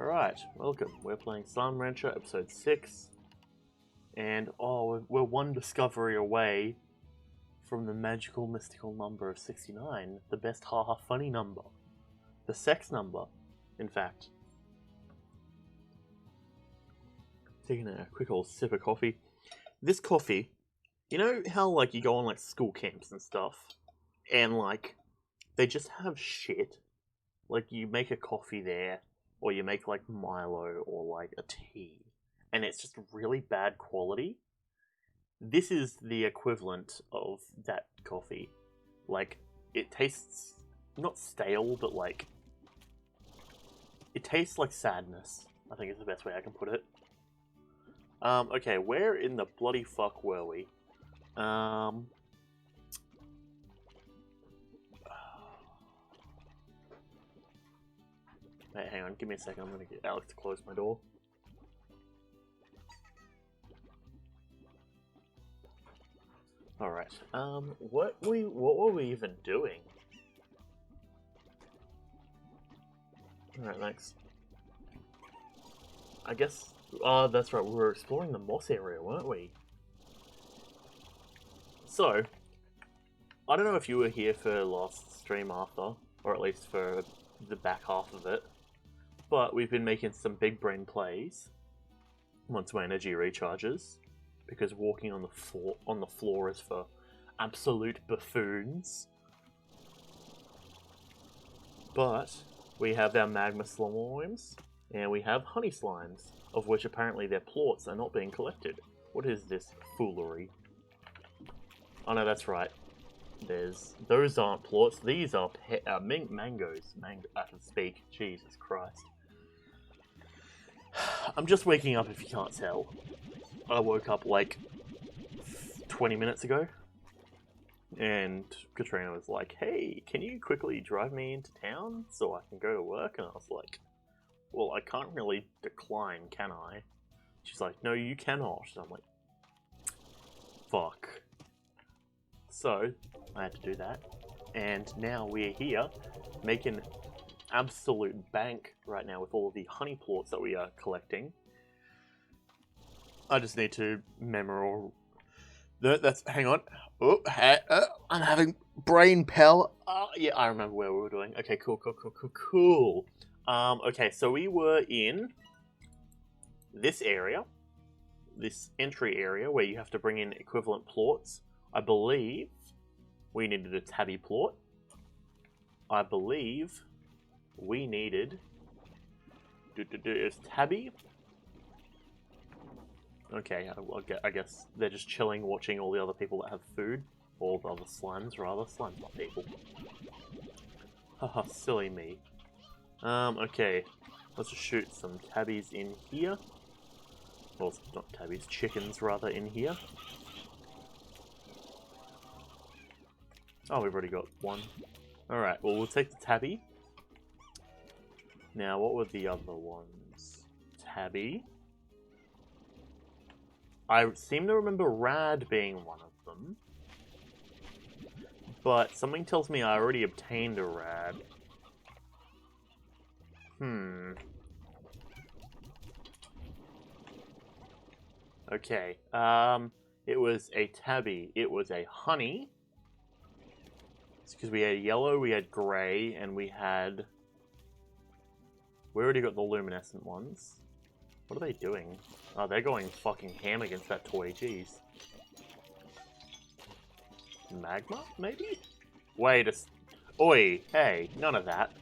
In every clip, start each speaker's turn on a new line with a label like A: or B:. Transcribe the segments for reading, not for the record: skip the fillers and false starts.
A: Alright, welcome. We're playing Slime Rancher episode 6. And, we're one discovery away from the magical, mystical number of 69. The best haha funny number. The sex number, in fact. Taking a quick old sip of coffee. This coffee, you know how, like, you go on, like, school camps and stuff, and, like, they just have shit? Like, you make a coffee there, or you make, like, Milo, or, like, a tea, and it's just really bad quality. This is the equivalent of that coffee. Like, it tastes, not stale, but, like, it tastes like sadness, I think is the best way I can put it. Okay, where in the bloody fuck were we? Wait, hang on, give me a second, I'm gonna get Alex to close my door. Alright, what were we even doing? Alright, thanks. I guess, that's right, we were exploring the moss area, weren't we? So, I don't know if you were here for last stream, Arthur, or at least for the back half of it, but we've been making some big brain plays once my energy recharges, because walking on the floor is for absolute buffoons. But we have our magma slimes, and we have honey slimes, of which apparently their plorts are not being collected. What is this foolery? Oh no, that's right. Those aren't plorts. These are mangoes. I can speak. Jesus Christ. I'm just waking up if you can't tell. I woke up like 20 minutes ago. And Katrina was like, hey, can you quickly drive me into town so I can go to work? And I was like, well, I can't really decline, can I? She's like, no, you cannot. And I'm like, fuck. So, I had to do that. And now we're here, making absolute bank right now with all of the honey plorts that we are collecting. I just need to memorial. Hang on. Oh, I'm having brain power. Yeah, I remember where we were doing. Okay, cool. Okay, so we were in this area, this entry area where you have to bring in equivalent plorts. I believe we needed a tabby plort. I believe we needed tabby. Okay, I guess they're just chilling, watching all the other people that have food. All the other slimes, rather. Slimes, not people. Haha, silly me. Okay. Let's just shoot some tabbies in here. Well, not tabbies, chickens, rather, in here. Oh, we've already got one. Alright, well, we'll take the tabby. Now, what were the other ones? Tabby. I seem to remember Rad being one of them. But something tells me I already obtained a Rad. Okay. It was a tabby. It was a honey. It's because we had yellow, we had grey, and we had... We already got the luminescent ones. What are they doing? Oh, they're going fucking ham against that toy, jeez. Magma, maybe? Wait a... Oi, hey, none of that.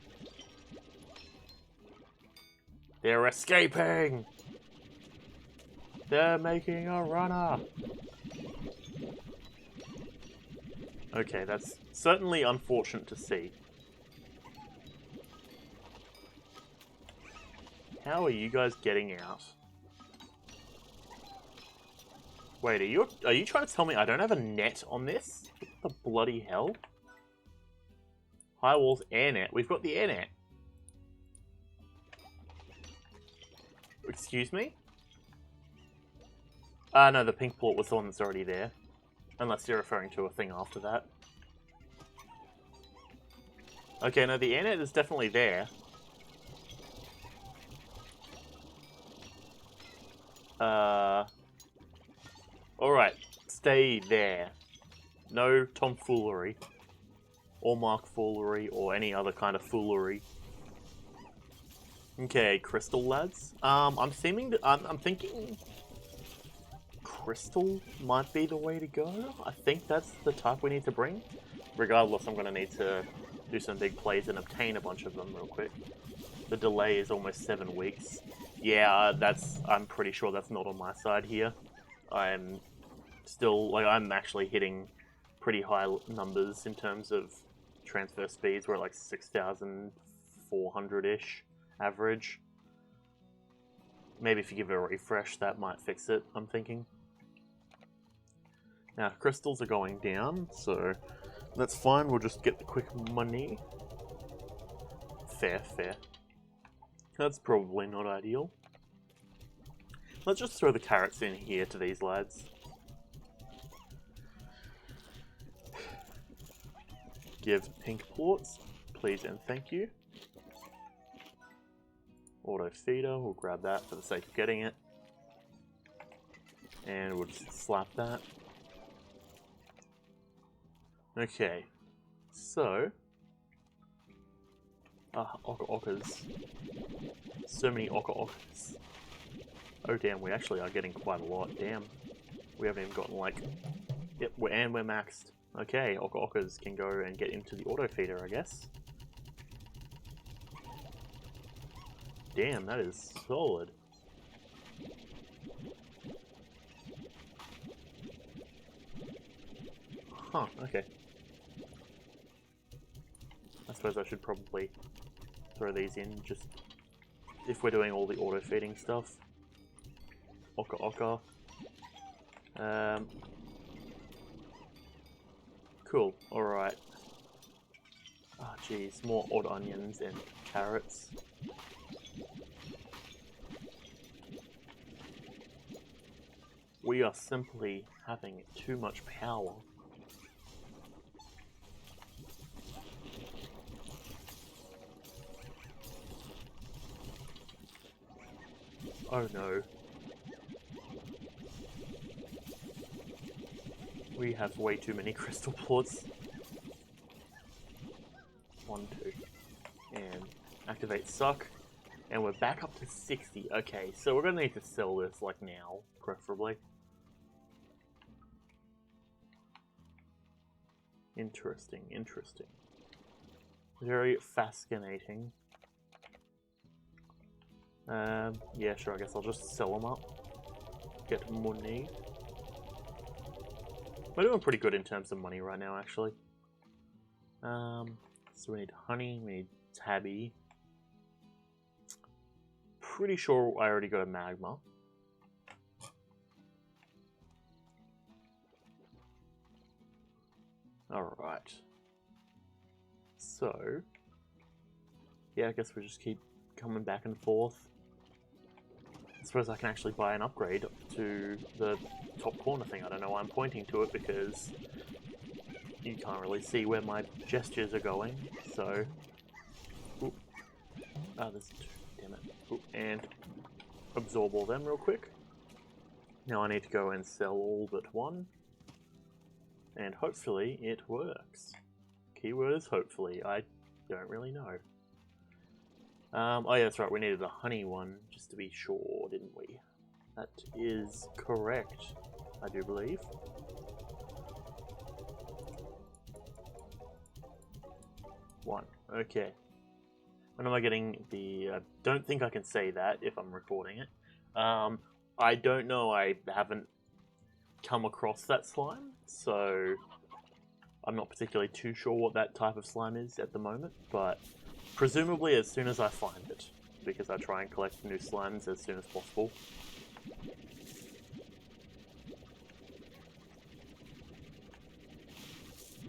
A: They're escaping! They're making a runner! Okay, that's certainly unfortunate to see. How are you guys getting out? Wait, are you trying to tell me I don't have a net on this? What the bloody hell? High walls, air net. We've got the air net. Excuse me? No, the pink plort was the one that's already there. Unless you're referring to a thing after that. Okay, no, the air net is definitely there. Alright, stay there. No tomfoolery. Or markfoolery, or any other kind of foolery. Okay, crystal lads. I'm thinking crystal might be the way to go. I think that's the type we need to bring. Regardless, I'm going to need to do some big plays and obtain a bunch of them real quick. The delay is almost 7 weeks. Yeah, I'm pretty sure that's not on my side here. I'm still, like, I'm actually hitting pretty high numbers in terms of transfer speeds. We're at like 6,400-ish average. Maybe if you give it a refresh, that might fix it, I'm thinking. Now, crystals are going down, so that's fine. We'll just get the quick money. Fair, fair. That's probably not ideal. Let's just throw the carrots in here to these lads. Give pink plorts, please and thank you. Auto feeder, we'll grab that for the sake of getting it. And we'll just slap that. Okay, so... ockers. So many ockers. Oh damn, we actually are getting quite a lot, damn. We haven't even gotten like... Yep, and we're maxed. Okay, ockers can go and get into the auto feeder, I guess. Damn, that is solid. Huh, okay. I suppose I should probably throw these in, just if we're doing all the auto feeding stuff. Ocker. Cool, alright. Ah, jeez, more odd onions and carrots. We are simply having too much power. Oh no. We have way too many crystal plorts. 1, 2. And activate suck. And we're back up to 60. Okay, so we're gonna need to sell this like now, preferably. Interesting, interesting. Very fascinating. Yeah, sure, I guess I'll just sell them up. Get money. We're doing pretty good in terms of money right now, actually. So we need honey, we need tabby. Pretty sure I already got a magma. Alright. So... yeah, I guess we just keep coming back and forth. I suppose I can actually buy an upgrade to the top corner thing. I don't know why I'm pointing to it because you can't really see where my gestures are going, so... Ooh. Ah, there's two, damn it. Ooh. And absorb all them real quick. Now I need to go and sell all but one. And hopefully it works. Keyword is hopefully, I don't really know. Oh yeah, that's right, we needed a honey one, just to be sure, didn't we? That is correct, I do believe. One, okay. When am I getting the... I don't think I can say that if I'm recording it. I don't know, I haven't come across that slime, so I'm not particularly too sure what that type of slime is at the moment, but presumably as soon as I find it, because I try and collect new slimes as soon as possible.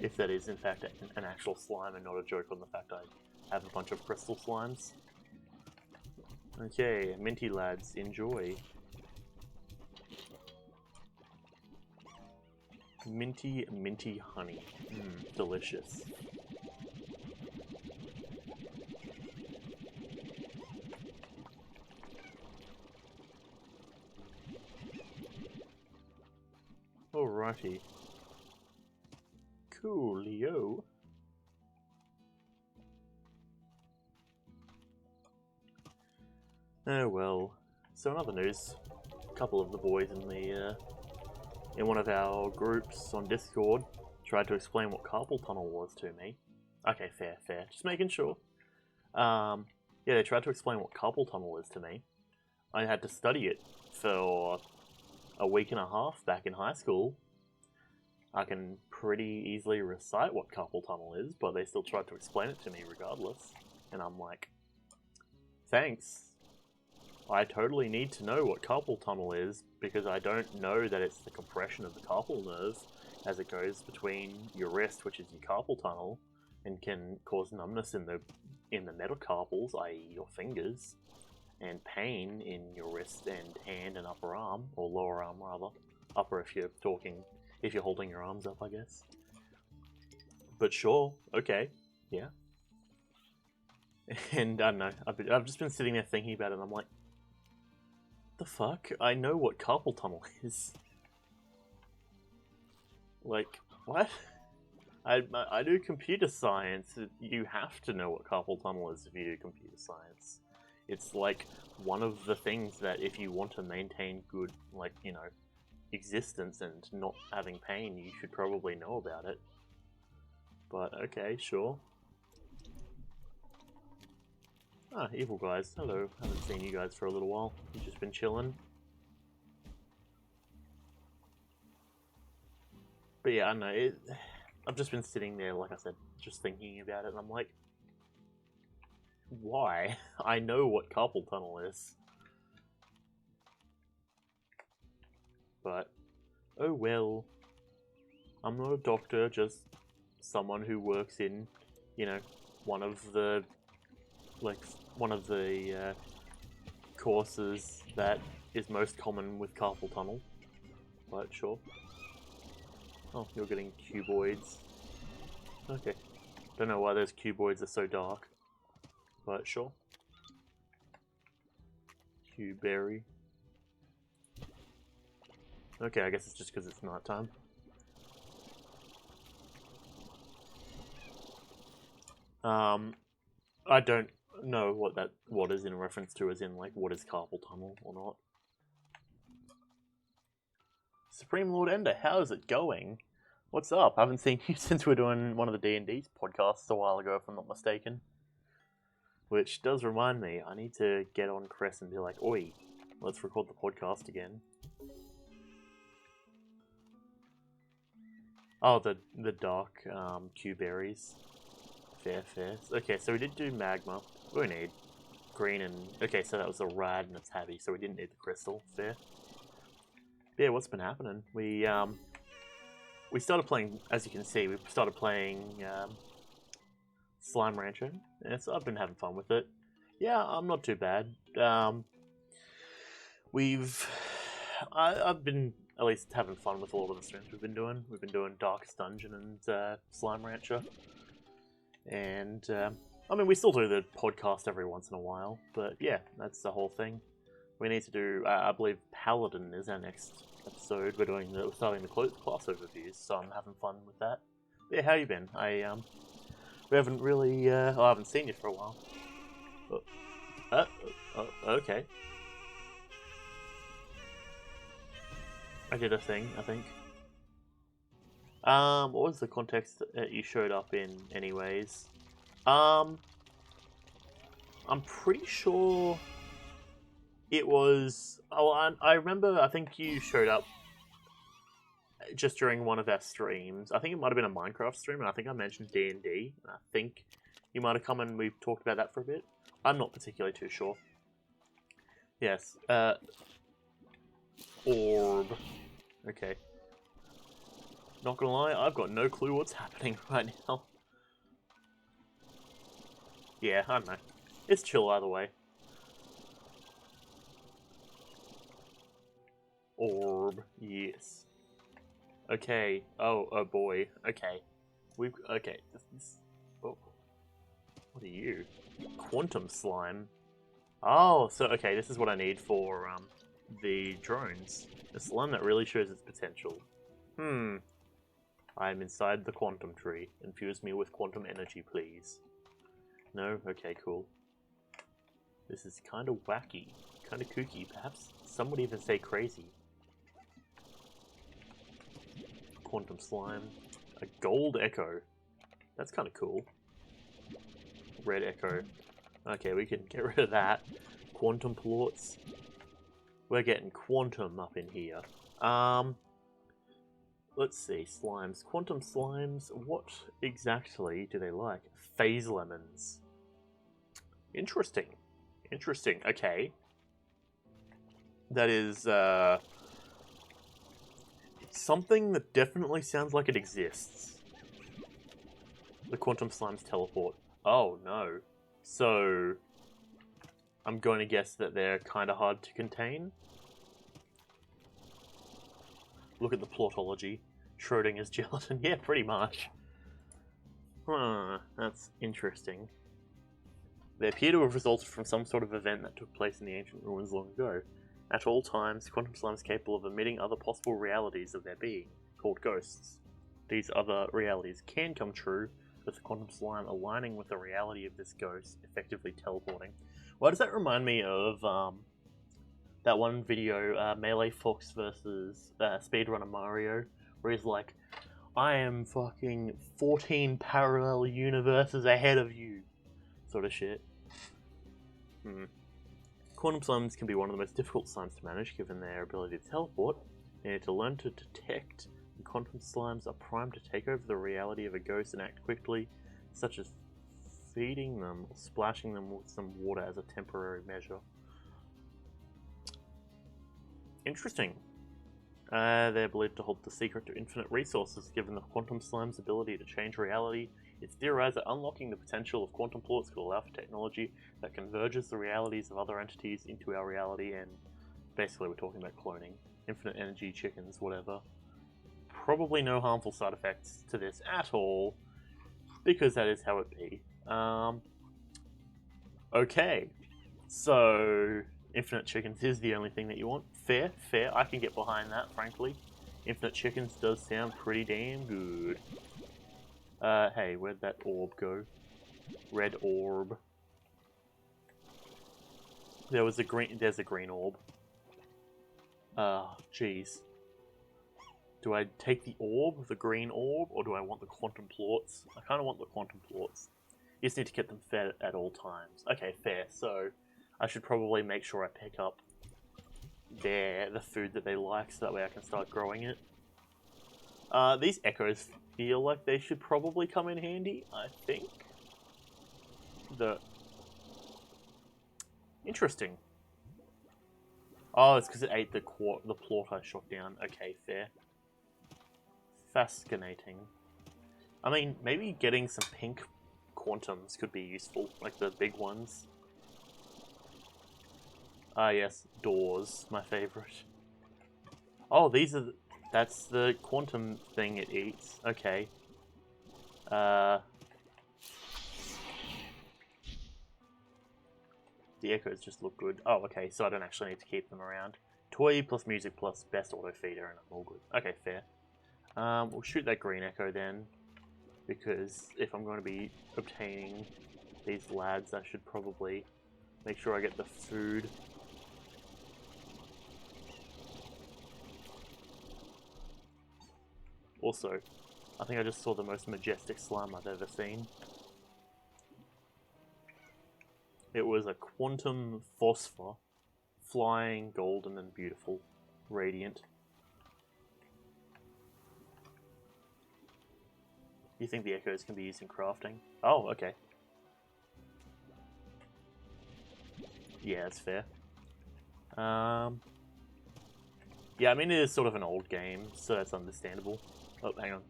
A: If that is in fact an actual slime and not a joke on the fact I have a bunch of crystal slimes. Okay, minty lads, enjoy. Minty honey. Delicious. Alrighty. Coolio. Oh well. So in other news, a couple of the boys in one of our groups on Discord tried to explain what carpal tunnel was to me. Okay, fair. Just making sure. Yeah, they tried to explain what carpal tunnel is to me. I had to study it for a week and a half back in high school. I can pretty easily recite what carpal tunnel is, but they still tried to explain it to me regardless. And I'm like, thanks. I totally need to know what carpal tunnel is, because I don't know that it's the compression of the carpal nerve as it goes between your wrist, which is your carpal tunnel, and can cause numbness in the metacarpals, i.e. your fingers, and pain in your wrist and hand and upper arm, or lower arm rather. Upper if you're holding your arms up, I guess. But sure, okay, yeah. And I don't know, I've just been sitting there thinking about it, and I'm like, the fuck? I know what carpal tunnel is. Like, what? I do computer science. You have to know what carpal tunnel is if you do computer science. It's like one of the things that if you want to maintain good, like, you know, existence and not having pain, you should probably know about it. But okay, sure. Ah, evil guys. Hello. Haven't seen you guys for a little while. You've just been chilling. But yeah, I don't know. I've just been sitting there, like I said, just thinking about it, and I'm like, why? I know what carpal tunnel is. But, oh well. I'm not a doctor, just someone who works in, you know, one of the courses that is most common with carpal tunnel. But sure. Oh, you're getting cuboids. Okay. Don't know why those cuboids are so dark. But sure. Cuberry. Okay, I guess it's just because it's nighttime. I don't know what is in reference to, as in, like, what is carpal tunnel or not. Supreme Lord Ender, how's it going? What's up? I haven't seen you since we were doing one of the D&D podcasts a while ago, if I'm not mistaken. Which does remind me, I need to get on Cress and be like, oi, let's record the podcast again. Oh, the dark Q-berries. Fair. Okay, so we did do magma. What do we need? Green and... Okay, so that was a rad and a tabby, so we didn't need the crystal. Fair. Yeah, what's been happening? We started playing, as you can see, we started playing Slime Rancher. Yeah, so I've been having fun with it. Yeah, I'm not too bad. I've been at least having fun with a lot of the streams we've been doing. We've been doing Darkest Dungeon and Slime Rancher. And, I mean, we still do the podcast every once in a while, but yeah, that's the whole thing. We need to do, I believe Paladin is our next episode. We're starting the class overviews, so I'm having fun with that. But yeah, how you been? We haven't really, I haven't seen you for a while. Okay. I did a thing, I think. What was the context that you showed up in, anyways? I'm pretty sure it was... Oh, I remember, I think you showed up just during one of our streams. I think it might have been a Minecraft stream, and I think I mentioned D&D. I think you might have come and we've talked about that for a bit. I'm not particularly too sure. Yes, Orb. Okay. Not gonna lie, I've got no clue what's happening right now. Yeah, I don't know. It's chill either way. Orb, yes. Okay. Oh boy. Okay. Okay. Oh. What are you? Quantum slime. Oh, so okay. This is what I need for the drones. A slime that really shows its potential. I am inside the quantum tree. Infuse me with quantum energy, please. No? Okay, cool. This is kind of wacky. Kind of kooky, perhaps. Some would even say crazy. Quantum slime. A gold echo. That's kind of cool. Red echo. Okay, we can get rid of that. Quantum plorts. We're getting quantum up in here. Let's see. Slimes. Quantum slimes. What exactly do they like? Phase lemons. Interesting. Interesting. Okay. That is, something that definitely sounds like it exists. The quantum slimes teleport. Oh, no. So, I'm going to guess that they're kind of hard to contain. Look at the plortology. Schrodinger's gelatin. Yeah, pretty much. Huh, that's interesting. They appear to have resulted from some sort of event that took place in the ancient ruins long ago. At all times, quantum slime is capable of emitting other possible realities of their being, called ghosts. These other realities can come true, with the quantum slime aligning with the reality of this ghost, effectively teleporting. Why does that remind me of that one video, Melee Fox versus Speedrunner Mario, where he's like, I am fucking 14 parallel universes ahead of you, sort of shit. Quantum slimes can be one of the most difficult slimes to manage, given their ability to teleport. They need to learn to detect, and quantum slimes are primed to take over the reality of a ghost and act quickly, such as feeding them or splashing them with some water as a temporary measure. Interesting. They're believed to hold the secret to infinite resources, given the quantum slime's ability to change reality. It's theorized that unlocking the potential of quantum plorts could allow for technology that converges the realities of other entities into our reality, and basically we're talking about cloning. Infinite energy chickens, whatever. Probably no harmful side effects to this at all, because that is how it be. Okay. So, infinite chickens is the only thing that you want. Fair, fair. I can get behind that, frankly. Infinite chickens does sound pretty damn good. Hey, where'd that orb go? Red orb. There's a green orb. Jeez. Do I take the orb, the green orb, or do I want the quantum plorts? I kind of want the quantum plorts. You just need to get them fed at all times. Okay, fair. So, I should probably make sure I pick up the food that they like, so that way I can start growing it. These echoes feel like they should probably come in handy, I think. Interesting. Oh, it's because it ate the plort I shot down. Okay, fair. Fascinating. I mean, maybe getting some pink quantums could be useful, like the big ones. Ah, yes, doors, my favorite. Oh, that's the quantum thing it eats. Okay. The echoes just look good. Oh, okay, so I don't actually need to keep them around. Toy plus music plus best auto feeder, and I'm all good. Okay, fair. We'll shoot that green echo then, because if I'm going to be obtaining these lads, I should probably make sure I get the food. Also, I think I just saw the most majestic slime I've ever seen. It was a quantum phosphor, flying, golden and beautiful, radiant. You think the echoes can be used in crafting? Oh, okay. Yeah, that's fair. Yeah, I mean, it is sort of an old game, so that's understandable. Oh, hang on.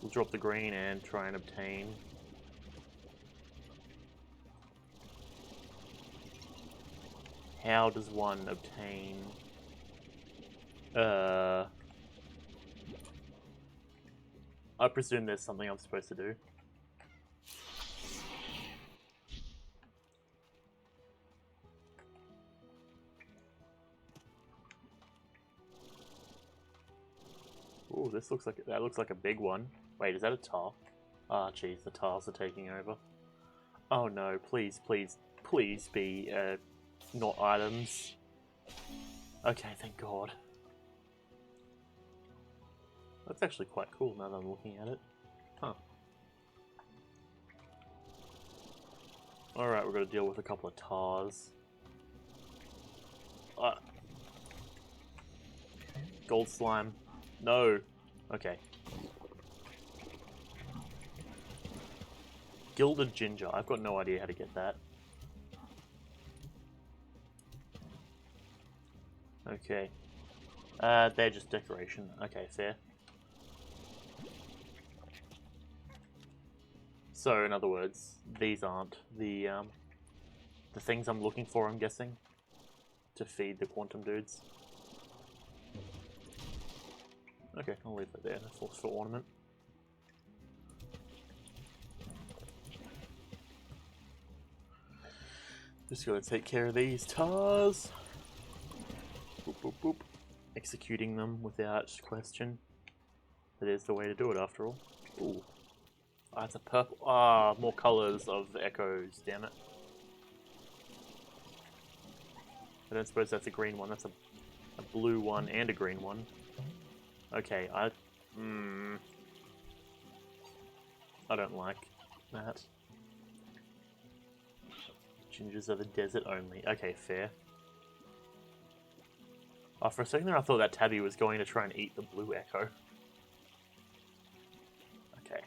A: We'll drop the green and try and obtain... How does one obtain... I presume there's something I'm supposed to do. Ooh. Ooh, this looks like that looks like a big one. Wait, is that a tar? Ah, jeez, the tars are taking over. Oh no! Please, please, please be not items. Okay, thank God. That's actually quite cool now that I'm looking at it. Huh. Alright, we're going to deal with a couple of tars. Gold slime. No. Okay. Gilded ginger. I've got no idea how to get that. Okay. They're just decoration. Okay, fair. So, in other words, these aren't the things I'm looking for, I'm guessing, to feed the quantum dudes. Okay, I'll leave that there, for ornament. Just gotta take care of these tars. Boop, boop, boop. Executing them without question. That is the way to do it, after all. Ooh. Ah, it's a purple. Ah, more colours of echoes, damn it. I don't suppose that's a green one. That's a blue one and a green one. Okay, I don't like that. Gingers are the desert only. Okay, fair. Oh, for a second there I thought that tabby was going to try and eat the blue echo. Okay.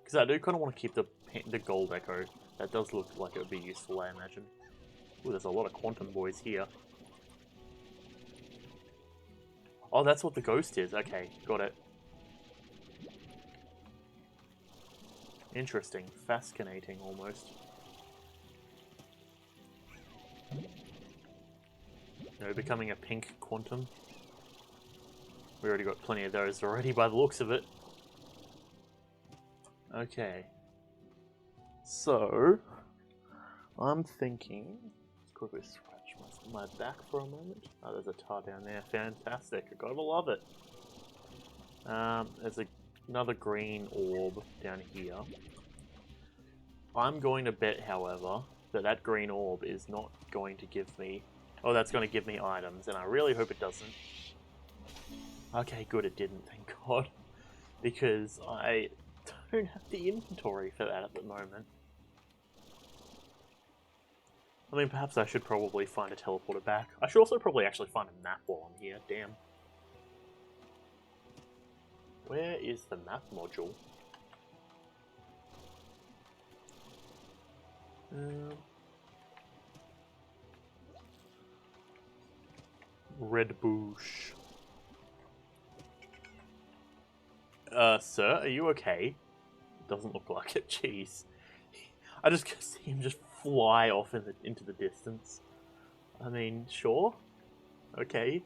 A: Because I do kind of want to keep the gold echo. That does look like it would be useful, I imagine. Ooh, there's a lot of quantum boys here. Oh, that's what the ghost is. Okay, got it. Interesting. Fascinating, almost. No, becoming a pink quantum. We already got plenty of those already by the looks of it. Okay. So, I'm thinking... Let's quickly scratch my back for a moment. Oh, there's a tar down there. Fantastic. I gotta love it. There's another green orb down here. I'm going to bet, however, that green orb is not going to give me... Oh, that's going to give me items, and I really hope it doesn't. Okay, good, it didn't, thank God. Because I don't have the inventory for that at the moment. I mean, perhaps I should probably find a teleporter back. I should also probably actually find a map while I'm here, damn. Where is the map module? Red bush. Sir, are you okay? Doesn't look like it, jeez. I just see him just fly off into the distance. I mean, sure. Okay.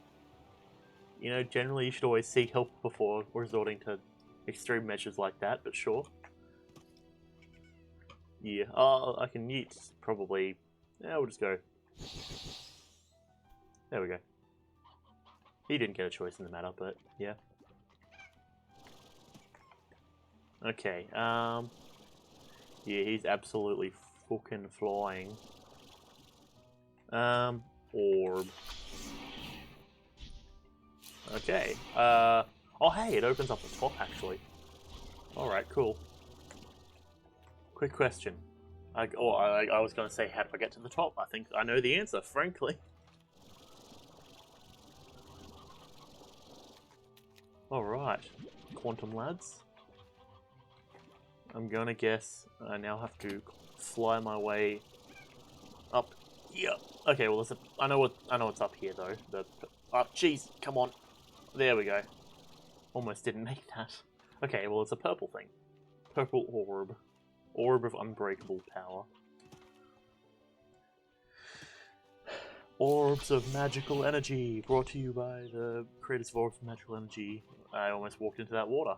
A: You know, generally you should always seek help before resorting to extreme measures like that, but sure. Yeah, I can yeet, probably. Yeah, we'll just go. There we go. He didn't get a choice in the matter, but yeah. Okay, yeah, he's absolutely fucking flying. Orb. Okay, oh hey, it opens up the top, actually. Alright, cool. Quick question. I was going to say, how do I get to the top? I think I know the answer, frankly. Alright, quantum lads. I'm gonna guess I now have to fly my way up here. Okay, well, I know what's up here though. Oh, jeez, come on. There we go. Almost didn't make that. Okay, well, it's a purple thing. Purple orb. Orb of unbreakable power. Orbs of magical energy, brought to you by the creators of Orbs of Magical Energy. I almost walked into that water.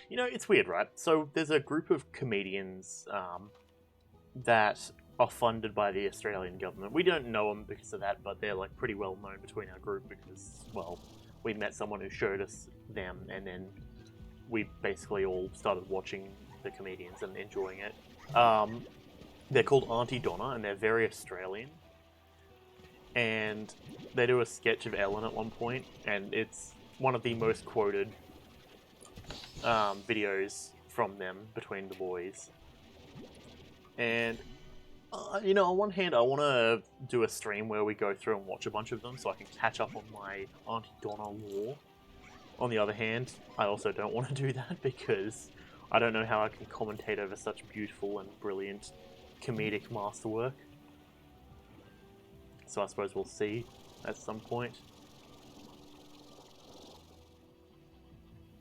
A: You know, it's weird, right? So there's a group of comedians that are funded by the Australian government. We don't know them because of that, but they're like pretty well known between our group because, well, we met someone who showed us them, and then we basically all started watching the comedians and enjoying it. They're called Auntie Donna, and they're very Australian. And they do a sketch of Ellen at one point, and it's one of the most quoted videos from them between the boys. And you know, on one hand, I want to do a stream where we go through and watch a bunch of them so I can catch up on my Auntie Donna lore. On the other hand, I also don't want to do that because I don't know how I can commentate over such beautiful and brilliant comedic masterwork. So I suppose we'll see at some point.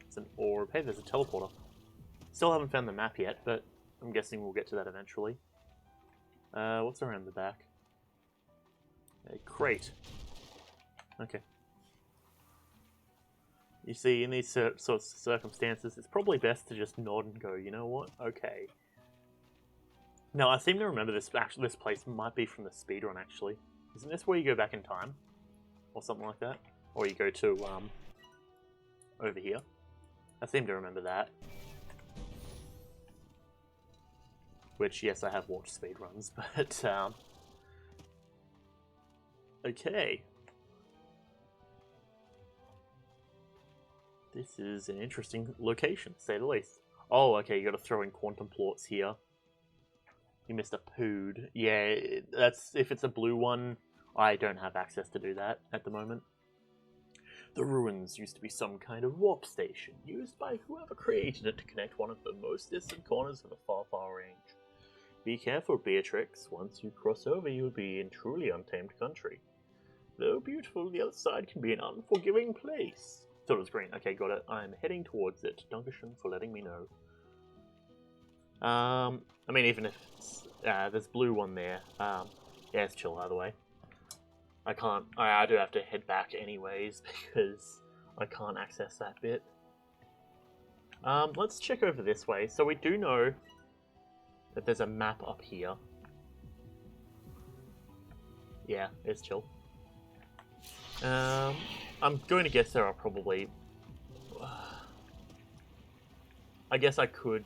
A: It's an orb. Hey, there's a teleporter. Still haven't found the map yet, but I'm guessing we'll get to that eventually. What's around the back? A crate. Okay. You see, in these sorts of circumstances, it's probably best to just nod and go, you know what? Okay. Now, I seem to remember this place might be from the speedrun, actually. Isn't this where you go back in time? Or something like that? Or you go to, over here? I seem to remember that. Which, yes, I have watched speedruns, but, okay. This is an interesting location, to say the least. Oh, okay, you gotta throw in quantum plorts here. You missed a pood. Yeah, that's if it's a blue one, I don't have access to do that at the moment. The ruins used to be some kind of warp station, used by whoever created it to connect one of the most distant corners of the far, far range. Be careful, Beatrix. Once you cross over, you'll be in truly untamed country. Though beautiful, the other side can be an unforgiving place. Thought it was green. Okay, got it. I'm heading towards it. Dankeschön for letting me know. I mean, even if it's, there's blue one there. Yeah, it's chill either way. I can't. I do have to head back anyways because I can't access that bit. Let's check over this way. So we do know that there's a map up here. Yeah, it's chill. I'm going to guess there are probably... I guess I could...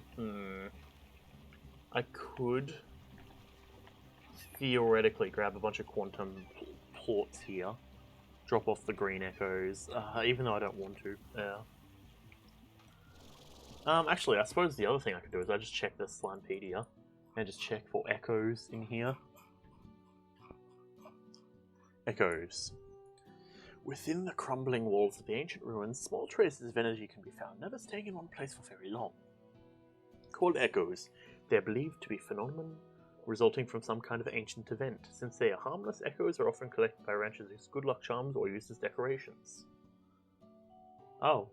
A: I could theoretically grab a bunch of quantum plorts here. Drop off the green echoes, even though I don't want to. Actually, I suppose the other thing I could do is I just check the Slimepedia and just check for echoes in here. Echoes. Within the crumbling walls of the ancient ruins, small traces of energy can be found, never staying in one place for very long. Called echoes, they are believed to be phenomenon resulting from some kind of ancient event. Since they are harmless, echoes are often collected by ranchers as good luck charms or used as decorations. Oh.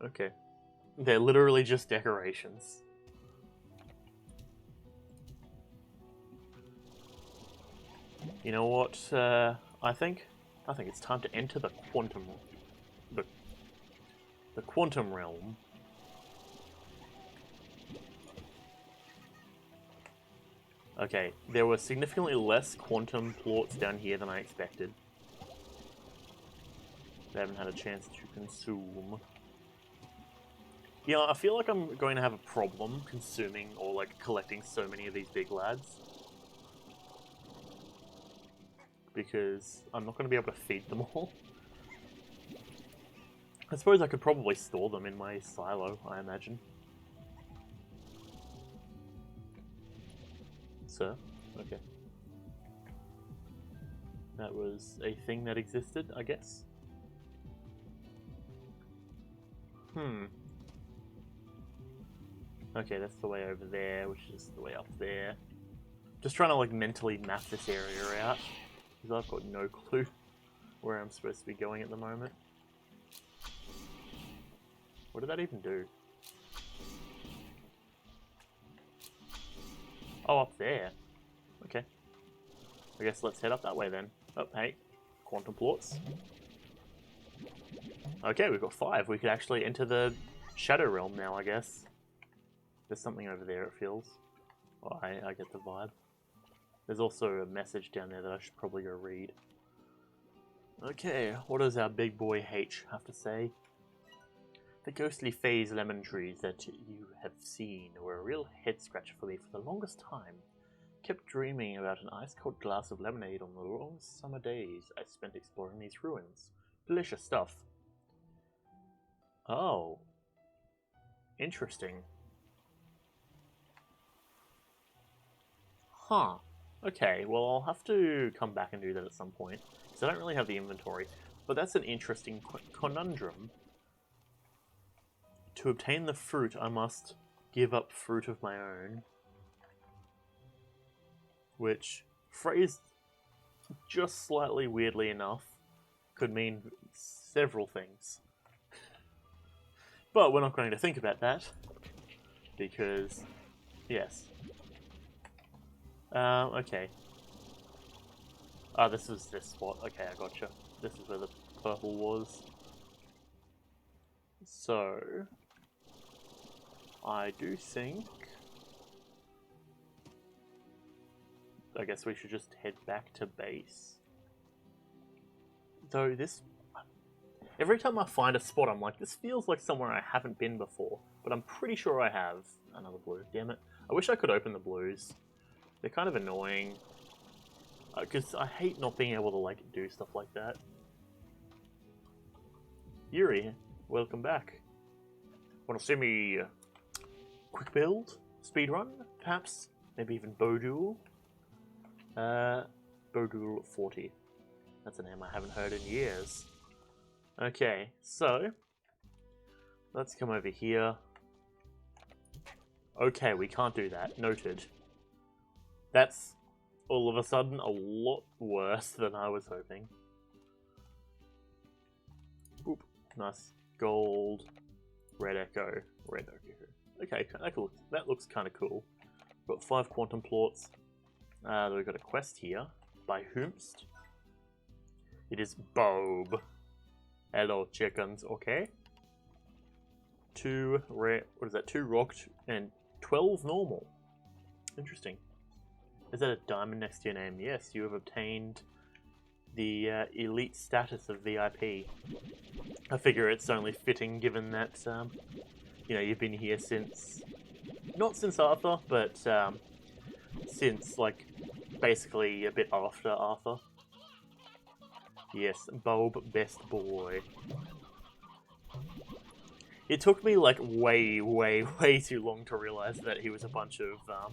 A: Okay. They're literally just decorations. You know what, I think it's time to enter the quantum realm. Okay, there were significantly less quantum plorts down here than I expected. They haven't had a chance to consume. Yeah, I feel like I'm going to have a problem consuming or like collecting so many of these big lads. Because I'm not going to be able to feed them all. I suppose I could probably store them in my silo, I imagine. Sir? Okay. That was a thing that existed, I guess. Okay, that's the way over there, which is the way up there. Just trying to like mentally map this area out. Because I've got no clue where I'm supposed to be going at the moment. What did that even do? Oh, up there. Okay. I guess let's head up that way then. Oh, hey. Quantum plorts. Okay, we've got 5. We could actually enter the Shadow Realm now, I guess. There's something over there, it feels. Oh, I get the vibe. There's also a message down there that I should probably go read. Okay, what does our big boy H have to say? The ghostly phase lemon trees that you have seen were a real head scratcher for me for the longest time. Kept dreaming about an ice-cold glass of lemonade on the long summer days I spent exploring these ruins. Delicious stuff. Oh. Interesting. Huh. Okay, well I'll have to come back and do that at some point, because I don't really have the inventory. But that's an interesting conundrum. To obtain the fruit, I must give up fruit of my own. Which, phrased just slightly weirdly enough, could mean several things. But we're not going to think about that, because, yes. Okay. Ah, this was this spot. Okay, I gotcha. This is where the purple was. So, I do think... I guess we should just head back to base. Though this... Every time I find a spot, I'm like, this feels like somewhere I haven't been before. But I'm pretty sure I have. Another blue, damn it. I wish I could open the blues. They're kind of annoying. Because I hate not being able to, like, do stuff like that. Yuri, welcome back. Want to see me quick build? Speedrun? Perhaps? Maybe even Bodul? Bodul 40. That's a name I haven't heard in years. Okay, so... let's come over here. Okay, we can't do that. Noted. That's, all of a sudden, a lot worse than I was hoping. Oop. Nice. Gold. Red Echo. Red Echo. Okay, that looks kind of cool. We've got 5 quantum plorts. We've got a quest here. By whomst? It is Bob. Hello, chickens. Okay. 2 rare... what is that? 2 rocked and 12 normal. Interesting. Is that a diamond next to your name? Yes, you have obtained the elite status of VIP. I figure it's only fitting given that, you know, you've been here since... not since Arthur, but since, like, basically a bit after Arthur. Yes, Bob, best boy. It took me, like, way too long to realize that he was a bunch of, a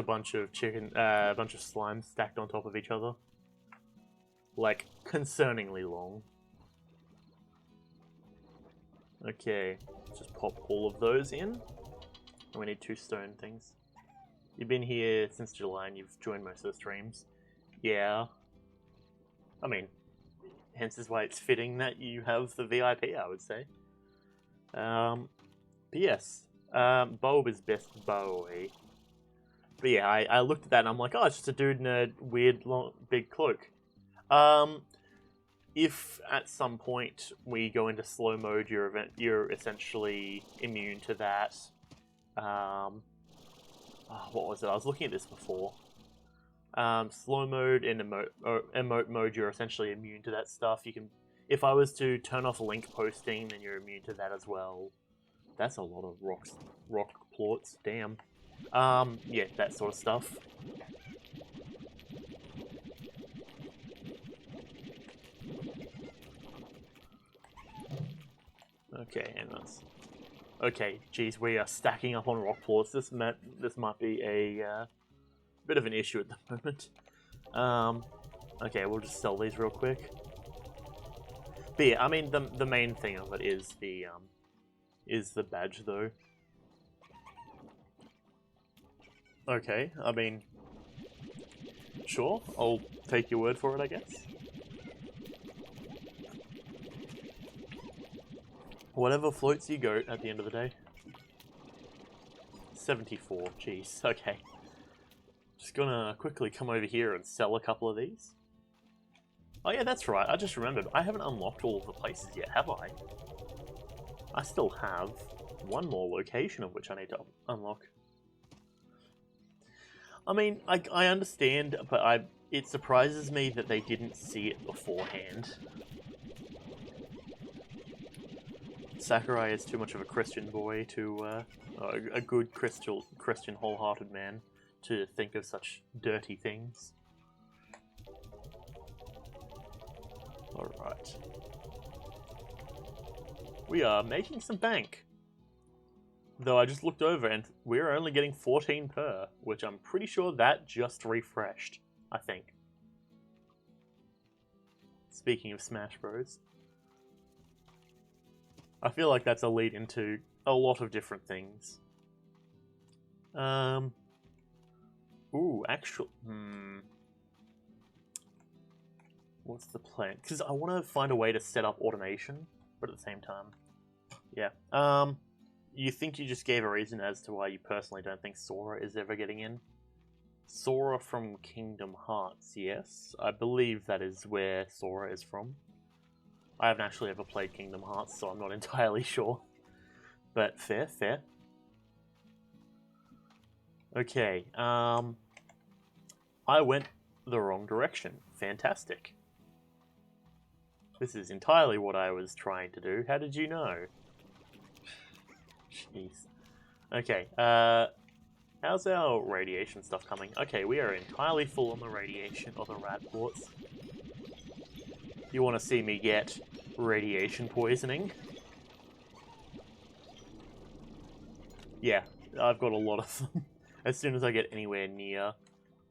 A: bunch of slimes stacked on top of each other. Like, concerningly long. Okay, just pop all of those in. We need 2 stone things. You've been here since July and you've joined most of the streams. Yeah. I mean, hence is why it's fitting that you have the VIP, I would say. But yes, Bulb is best boy. But yeah, I looked at that and I'm like, oh, it's just a dude in a weird, long, big cloak. If at some point we go into slow mode, you're essentially immune to that. What was it? I was looking at this before. Slow mode and emote mode, you're essentially immune to that stuff. You can, if I was to turn off link posting, then you're immune to that as well. That's a lot of rock plorts. Damn. Yeah, that sort of stuff. Okay, and that's... okay, geez, we are stacking up on rock plorts. This might be a bit of an issue at the moment. Okay, we'll just sell these real quick. But yeah, I mean, the main thing of it is the badge, though. Okay, I mean, sure, I'll take your word for it, I guess. Whatever floats your goat at the end of the day. 74, jeez, okay. Just gonna quickly come over here and sell a couple of these. Oh yeah, that's right, I just remembered, I haven't unlocked all of the places yet, have I? I still have one more location of which I need to unlock. I mean, I understand, but it surprises me that they didn't see it beforehand. Sakurai is too much of a Christian boy to, a good Christian wholehearted man to think of such dirty things. Alright. We are making some bank. Though I just looked over and we're only getting 14 per, which I'm pretty sure that just refreshed, I think. Speaking of Smash Bros. I feel like that's a lead into a lot of different things. Ooh, actual... What's the plan? Because I want to find a way to set up automation, but at the same time... Yeah. You think you just gave a reason as to why you personally don't think Sora is ever getting in? Sora from Kingdom Hearts, yes. I believe that is where Sora is from. I haven't actually ever played Kingdom Hearts, so I'm not entirely sure. But fair, fair. Okay, I went the wrong direction. Fantastic. This is entirely what I was trying to do. How did you know? Jeez. Okay, how's our radiation stuff coming? Okay, we are entirely full on the radiation of the rad plorts. You want to see me get radiation poisoning? Yeah, I've got a lot of them. As soon as I get anywhere near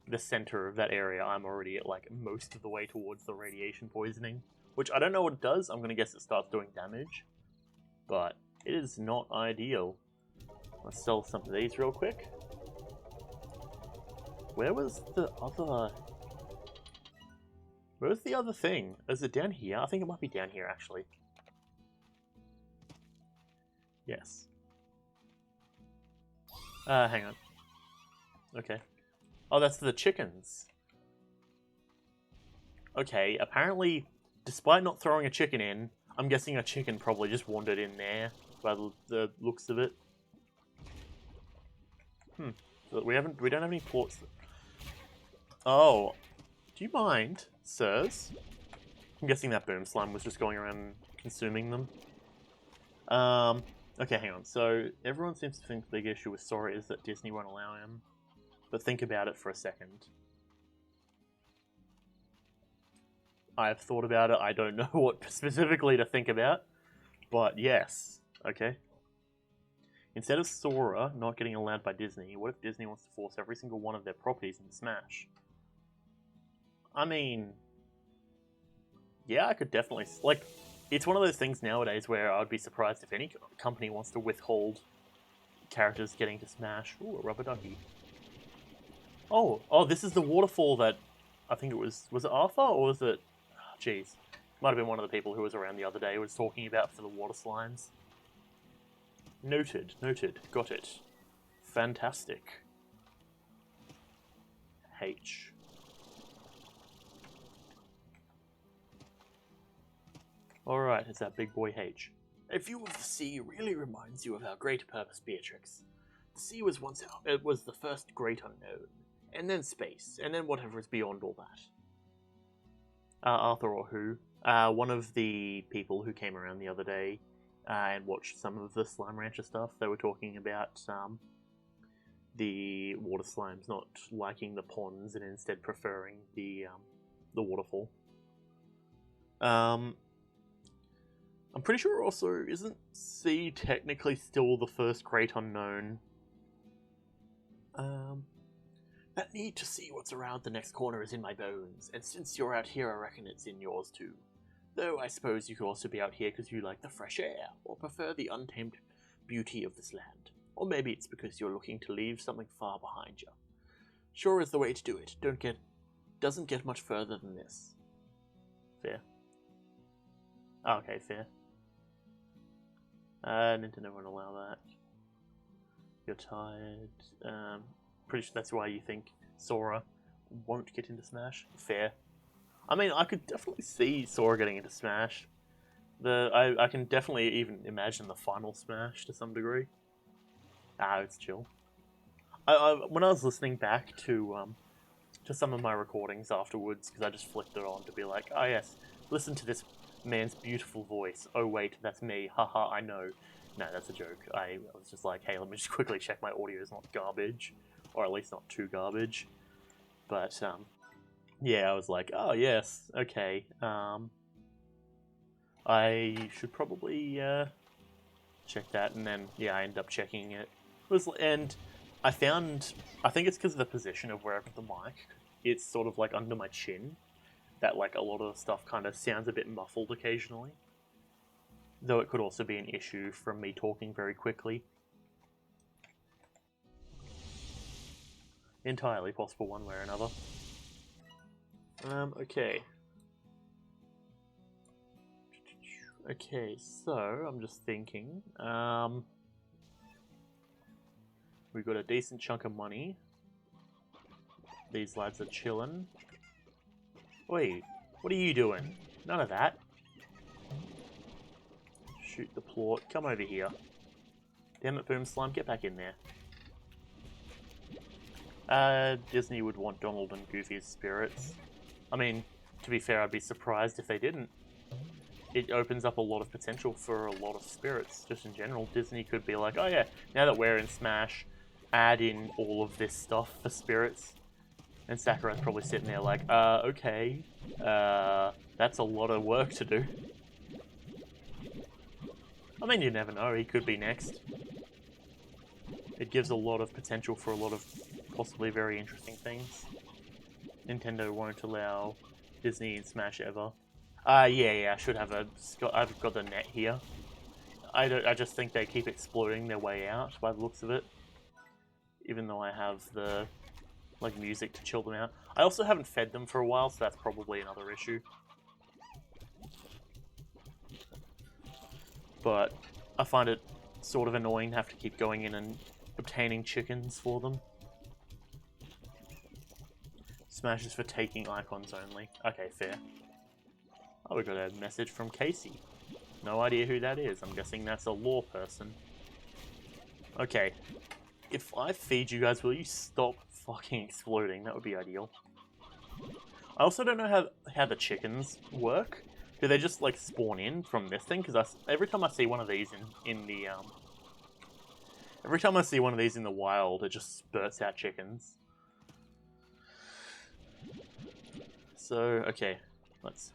A: the center of that area, I'm already at like most of the way towards the radiation poisoning. Which I don't know what it does. I'm going to guess it starts doing damage. But it is not ideal. Let's sell some of these real quick. Where was the other... Where's the other thing? Is it down here? I think it might be down here, actually. Yes. Hang on. Okay. Oh, that's the chickens. Okay, apparently, despite not throwing a chicken in, I'm guessing a chicken probably just wandered in there by the looks of it. So we don't have any plorts. Oh, do you mind, sirs? I'm guessing that boom slime was just going around consuming them. Okay, hang on. So everyone seems to think the big issue with Sora is that Disney won't allow him. But think about it for a second. I've thought about it. I don't know what specifically to think about. But yes. Okay. Instead of Sora not getting allowed by Disney, what if Disney wants to force every single one of their properties into Smash? I mean... Yeah, I could definitely... Like, it's one of those things nowadays where I'd be surprised if any company wants to withhold characters getting to Smash. Ooh, a rubber ducky. Oh, this is the waterfall that... I think it was it Arthur, or was it... Jeez. Might have been one of the people who was around the other day who was talking about for the water slimes. Noted. Got it. Fantastic. H. Alright, it's that big boy H. A view of the sea really reminds you of our great purpose, Beatrix. The sea was once it was the first great unknown, and then space, and then whatever is beyond all that. Arthur or who? One of the people who came around the other day and watched some of the Slime Rancher stuff. They were talking about the water slimes not liking the ponds and instead preferring the waterfall. I'm pretty sure also, isn't sea technically still the first great unknown? That need to see what's around the next corner is in my bones, and since you're out here, I reckon it's in yours too. Though I suppose you could also be out here because you like the fresh air, or prefer the untamed beauty of this land. Or maybe it's because you're looking to leave something far behind you. Sure is the way to do it. Doesn't get much further than this. Fair. Oh, okay, fair. Nintendo won't allow that. You're tired. Pretty sure that's why you think Sora won't get into Smash. Fair. I mean, I could definitely see Sora getting into Smash. I can definitely even imagine the final Smash to some degree. Ah, it's chill. When I was listening back to some of my recordings afterwards, because I just flicked it on to be like, oh yes, listen to this man's beautiful voice. Oh wait, that's me. Haha, I know. No, that's a joke. I was just like, hey, let me just quickly check my audio is not garbage, or at least not too garbage. But yeah, I was like, oh yes, okay. I should probably check that, and then yeah, I ended up checking it. And I think it's because of the position of where I put the mic. It's sort of like under my chin, that like a lot of the stuff kind of sounds a bit muffled occasionally. Though it could also be an issue from me talking very quickly. Entirely possible one way or another. Okay. Okay, so I'm just thinking. We've got a decent chunk of money. These lads are chilling. Wait, what are you doing? None of that. Shoot the plort. Come over here. Damn it, Boom Slime, get back in there. Disney would want Donald and Goofy as spirits. I mean, to be fair, I'd be surprised if they didn't. It opens up a lot of potential for a lot of spirits, just in general. Disney could be like, oh yeah, now that we're in Smash, add in all of this stuff for spirits. And Sakurai's probably sitting there like, okay, that's a lot of work to do. I mean, you never know, he could be next. It gives a lot of potential for a lot of possibly very interesting things. Nintendo won't allow Disney in Smash ever. Yeah, I should have I've got the net here. I just think they keep exploiting their way out by the looks of it. Even though I have the like music to chill them out. I also haven't fed them for a while, so that's probably another issue. But I find it sort of annoying to have to keep going in and obtaining chickens for them. Smash is for taking icons only. Okay, fair. Oh, we got a message from Casey. No idea who that is. I'm guessing that's a law person. Okay. If I feed you guys, will you stop fucking exploding? That would be ideal. I also don't know how the chickens work. Do they just like spawn in from this thing? Because every time I see one of these every time I see one of these in the wild, it just spurts out chickens. So okay, let's.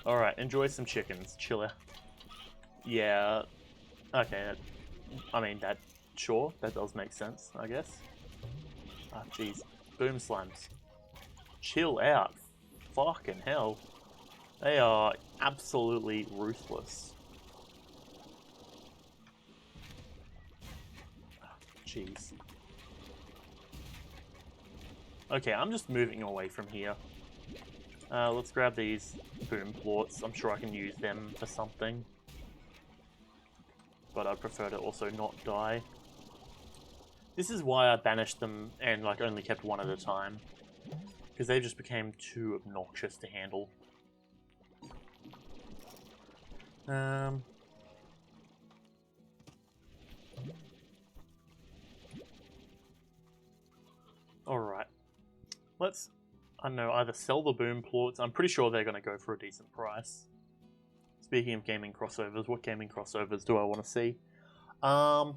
A: All right, enjoy some chickens, chiller. Yeah. Okay. I mean that. Sure, that does make sense, I guess. Ah, jeez. Boom slimes. Chill out. Fucking hell. They are absolutely ruthless. Jeez. Okay, I'm just moving away from here. Let's grab these boom plorts. I'm sure I can use them for something. But I'd prefer to also not die. This is why I banished them and like only kept one at a time. Because they just became too obnoxious to handle. Alright. Let's, I don't know, either sell the boom plorts. I'm pretty sure they're going to go for a decent price. Speaking of gaming crossovers, what gaming crossovers do I want to see? I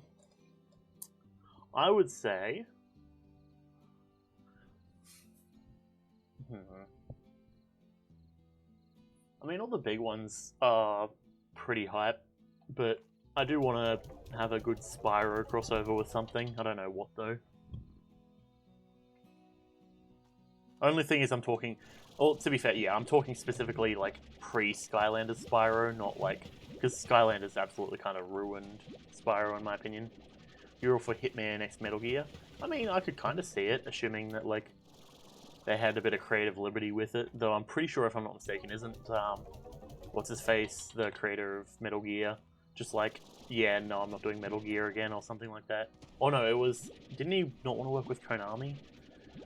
A: would say... I mean, all the big ones are pretty hype, but I do want to have a good Spyro crossover with something. I don't know what, though. Only thing is I'm talking... Well, to be fair, yeah, I'm talking specifically, like, pre-Skylanders Spyro, not, like... Because Skylanders absolutely kind of ruined Spyro, in my opinion. You're all for Hitman X Metal Gear. I mean, I could kind of see it, assuming that, like, they had a bit of creative liberty with it. Though I'm pretty sure, if I'm not mistaken, isn't, what's-his-face, the creator of Metal Gear, just like, yeah, no, I'm not doing Metal Gear again, or something like that. Oh no, it was... Didn't he not want to work with Konami?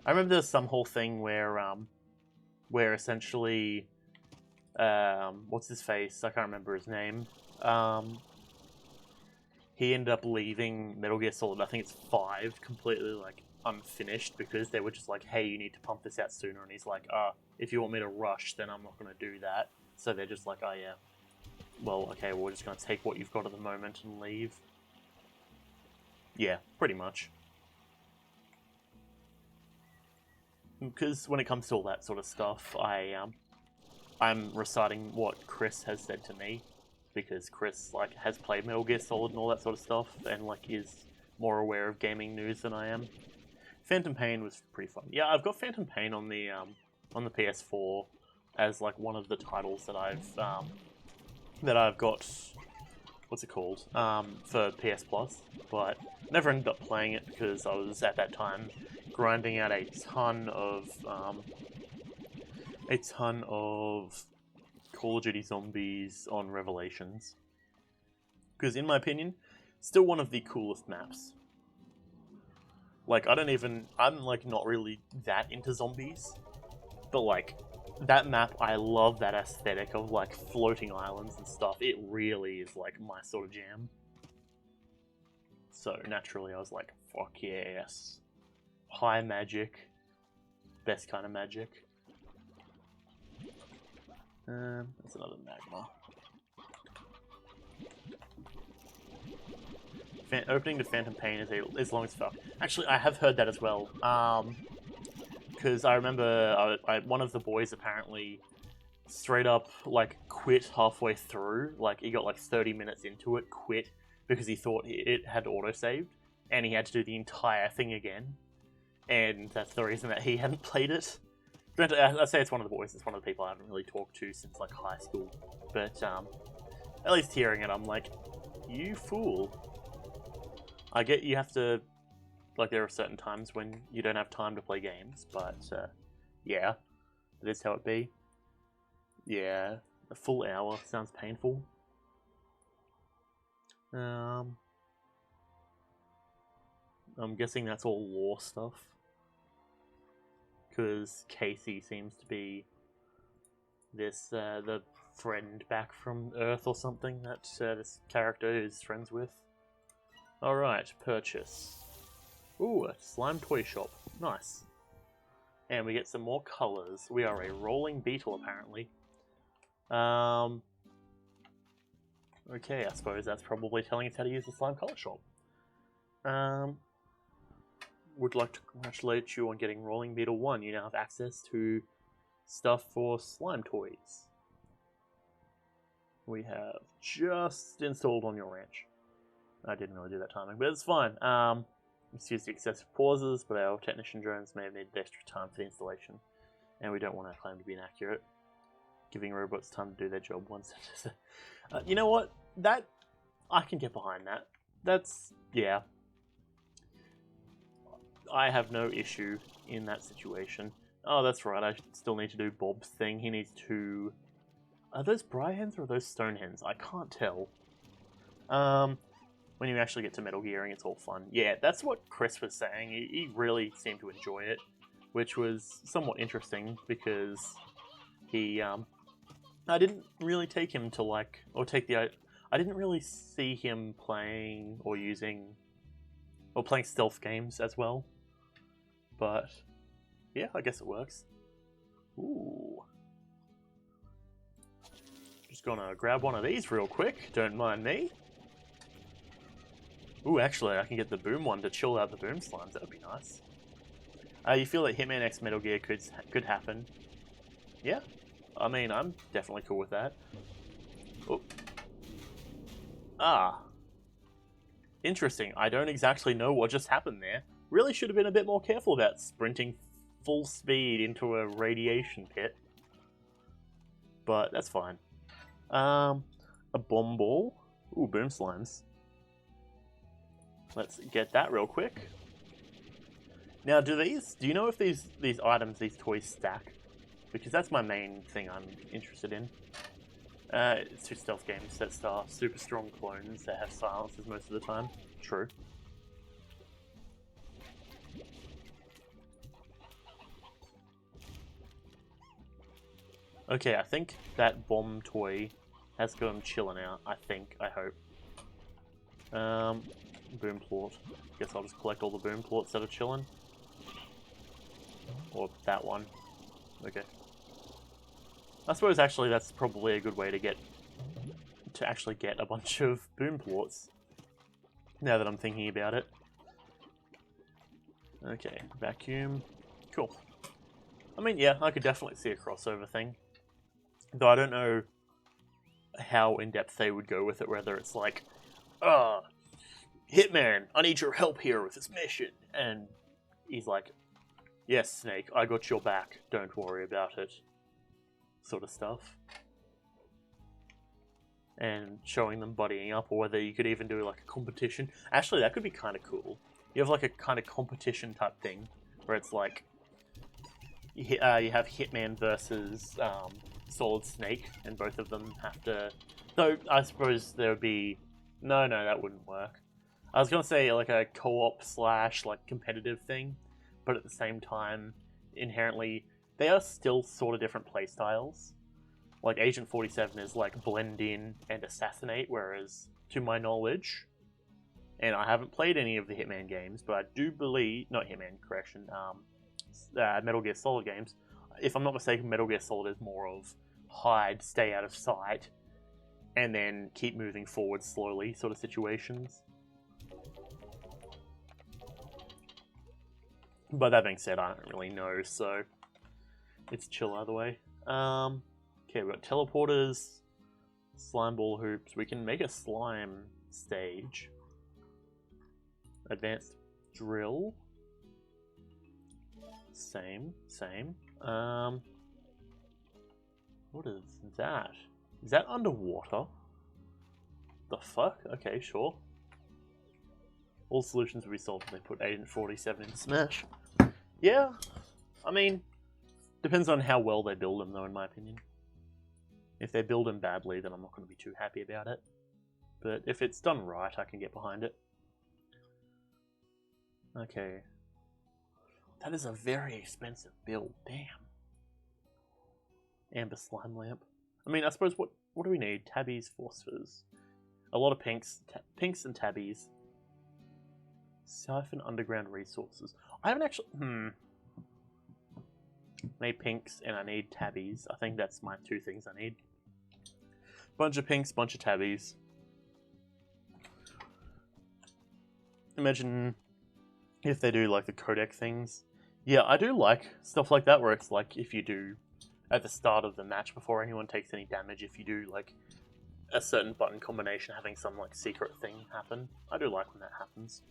A: I remember there's some whole thing where essentially, what's his face? I can't remember his name. he ended up leaving Metal Gear Solid, I think it's 5, completely like unfinished because they were just like, hey, you need to pump this out sooner, and he's like, if you want me to rush, then I'm not going to do that. So they're just like, oh yeah, well, okay, we're just going to take what you've got at the moment and leave. Yeah, pretty much. Because when it comes to all that sort of stuff, I'm reciting what Chris has said to me, because Chris like has played Metal Gear Solid and all that sort of stuff, and like is more aware of gaming news than I am. Phantom Pain was pretty fun. Yeah, I've got Phantom Pain on the PS4 as like one of the titles that I've got. What's it called? For PS Plus, but never ended up playing it because I was at that time grinding out a ton of Call of Duty Zombies on Revelations. Because in my opinion, still one of the coolest maps. Like, I'm like not really that into zombies, but like, that map, I love that aesthetic of like floating islands and stuff. It really is like my sort of jam. So naturally I was like, fuck yes. High magic. Best kind of magic. That's another magma. Opening to Phantom Pain is long as fuck. Actually, I have heard that as well. Because I remember one of the boys apparently straight up like quit halfway through. Like he got like 30 minutes into it, quit because he thought it had autosaved, and he had to do the entire thing again. And that's the reason that he hadn't played it. I say it's one of the boys. It's one of the people I haven't really talked to since like high school. But at least hearing it, I'm like, you fool. I get you have to, like, there are certain times when you don't have time to play games, but yeah, it is how it be. Yeah, a full hour sounds painful. I'm guessing that's all lore stuff. Because Casey seems to be the friend back from Earth or something that this character is friends with. Alright, purchase. Ooh, a slime toy shop. Nice. And we get some more colours. We are a rolling beetle, apparently. Okay, I suppose that's probably telling us how to use the slime colour shop. Would like to congratulate you on getting Rolling Beetle 1. You now have access to stuff for slime toys. We have just installed on your ranch. I didn't really do that timing, but it's fine. Excuse the excessive pauses, but our technician drones may have needed extra time for the installation, and we don't want our claim to be inaccurate. Giving robots time to do their job once. You know what? That I can get behind that. That's yeah. I have no issue in that situation. Oh, that's right. I still need to do Bob's thing. He needs to. Are those Bry hens or are those stone hens? I can't tell. When you actually get to Metal Gearing, it's all fun. Yeah, that's what Chris was saying. He really seemed to enjoy it, which was somewhat interesting because he, I didn't really take him to like, or take the, I didn't really see him playing or using, or playing stealth games as well. But, yeah, I guess it works. Ooh. Just gonna grab one of these real quick, don't mind me. Ooh, actually, I can get the Boom one to chill out the Boom slimes. That would be nice. You feel that Hitman X Metal Gear could happen? Yeah. I mean, I'm definitely cool with that. Oh. Ah. Interesting. I don't exactly know what just happened there. Really should have been a bit more careful about sprinting full speed into a radiation pit. But that's fine. A bomb ball. Ooh, Boom slimes. Let's get that real quick. Now, do you know if these items, these toys stack? Because that's my main thing I'm interested in. It's two stealth games that star super strong clones that have silences most of the time. True. Okay, I think that bomb toy has got him chilling out. I hope. Boom plort. Guess I'll just collect all the boom plorts that are chilling. Or that one. Okay. I suppose actually that's probably a good way to actually get a bunch of boom plorts. Now that I'm thinking about it. Okay, vacuum. Cool. I mean, yeah, I could definitely see a crossover thing. Though I don't know how in-depth they would go with it, whether it's like, Hitman, I need your help here with this mission. And he's like, yes, Snake, I got your back. Don't worry about it. Sort of stuff. And showing them buddying up, or whether you could even do like a competition. Actually, that could be kind of cool. You have like a kind of competition type thing, where it's like, you have Hitman versus Solid Snake, and both of them have to... Though, I suppose there would be... No, that wouldn't work. I was going to say like a co-op / like competitive thing, but at the same time, inherently, they are still sort of different playstyles. Like Agent 47 is like blend in and assassinate, whereas to my knowledge, and I haven't played any of the Hitman games, but I do believe, not Hitman, correction, Metal Gear Solid games. If I'm not mistaken, Metal Gear Solid is more of hide, stay out of sight, and then keep moving forward slowly sort of situations. But that being said, I don't really know, so it's chill either way. Okay, we've got teleporters, slime ball hoops. We can make a slime stage. Advanced drill. Same. What is that? Is that underwater? The fuck? Okay, sure. All solutions will be solved when they put Agent 47 in Smash. Yeah, I mean, depends on how well they build them, though, in my opinion. If they build them badly, then I'm not going to be too happy about it. But if it's done right, I can get behind it. Okay. That is a very expensive build, damn. Amber slime lamp. I mean, I suppose, what do we need? Tabbies, phosphors. A lot of pinks. Pinks and tabbies. Siphon underground resources. I haven't actually... I need pinks and I need tabbies. I think that's my two things I need. Bunch of pinks, bunch of tabbies. Imagine if they do like the codec things. Yeah, I do like stuff like that where it's like if you do at the start of the match before anyone takes any damage, if you do like a certain button combination having some like secret thing happen. I do like when that happens.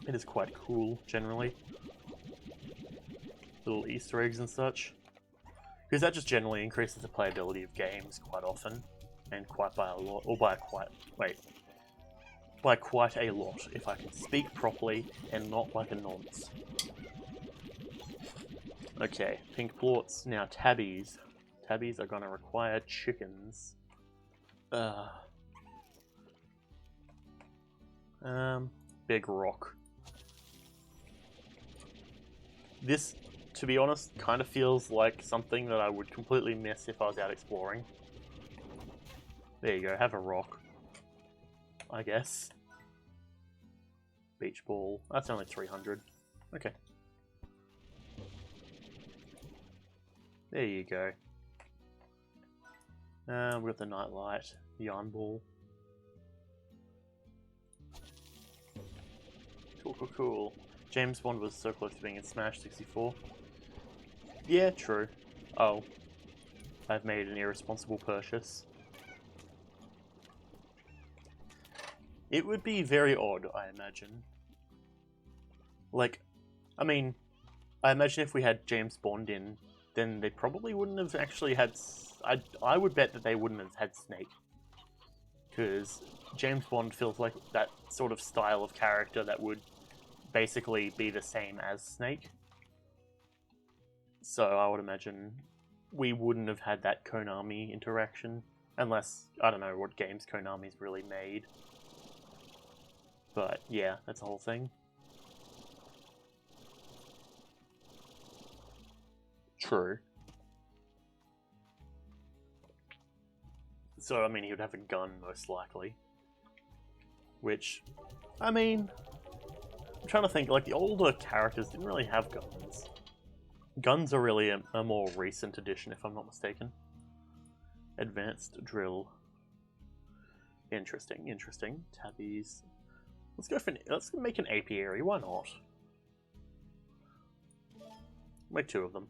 A: It is quite cool, generally. Little Easter eggs and such. Because that just generally increases the playability of games quite often. And quite by a lot. Or by quite... Wait. By quite a lot, if I can speak properly and not like a nonce. Okay, pink plorts. Now tabbies. Tabbies are going to require chickens. Big rock. This, to be honest, kind of feels like something that I would completely miss if I was out exploring. There you go, have a rock. I guess. Beach ball. That's only 300. Okay. There you go. We've got the nightlight. Yarn ball. Cool. James Bond was so close to being in Smash 64. Yeah, true. Oh. I've made an irresponsible purchase. It would be very odd, I imagine. Like, I mean, I imagine if we had James Bond in, then they probably wouldn't have actually had... I would bet that they wouldn't have had Snake. Because James Bond feels like that sort of style of character that would basically be the same as Snake. So I would imagine we wouldn't have had that Konami interaction. Unless, I don't know what games Konami's really made. But yeah, that's the whole thing. True. So, I mean, he would have a gun, most likely. Which, I mean, I'm trying to think, like, the older characters didn't really have guns. Guns are really a more recent addition, if I'm not mistaken. Advanced drill. Interesting, interesting. Tabbies. Let's make an apiary, why not? Make 2 of them.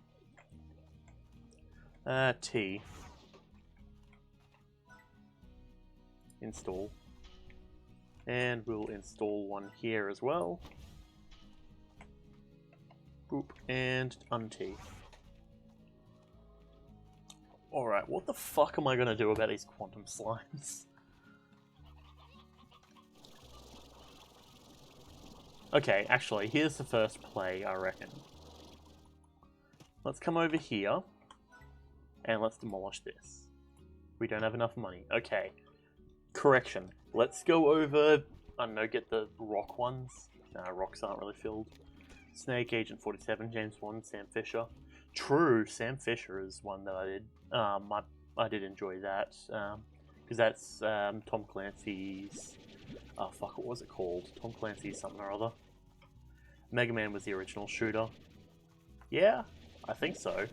A: T. Install. And we'll install one here as well. Boop. And unt. Alright, what the fuck am I gonna do about these quantum slimes? Okay, actually, here's the first play, I reckon. Let's come over here, and let's demolish this. We don't have enough money. Okay. Correction. Let's go over... I don't know, get the rock ones. Nah, rocks aren't really filled. Snake, Agent 47, James Bond, Sam Fisher. True, Sam Fisher is one that I did. I did enjoy that. Because that's Tom Clancy's... Oh, fuck, what was it called? Tom Clancy's something or other. Mega Man was the original shooter. Yeah, I think so.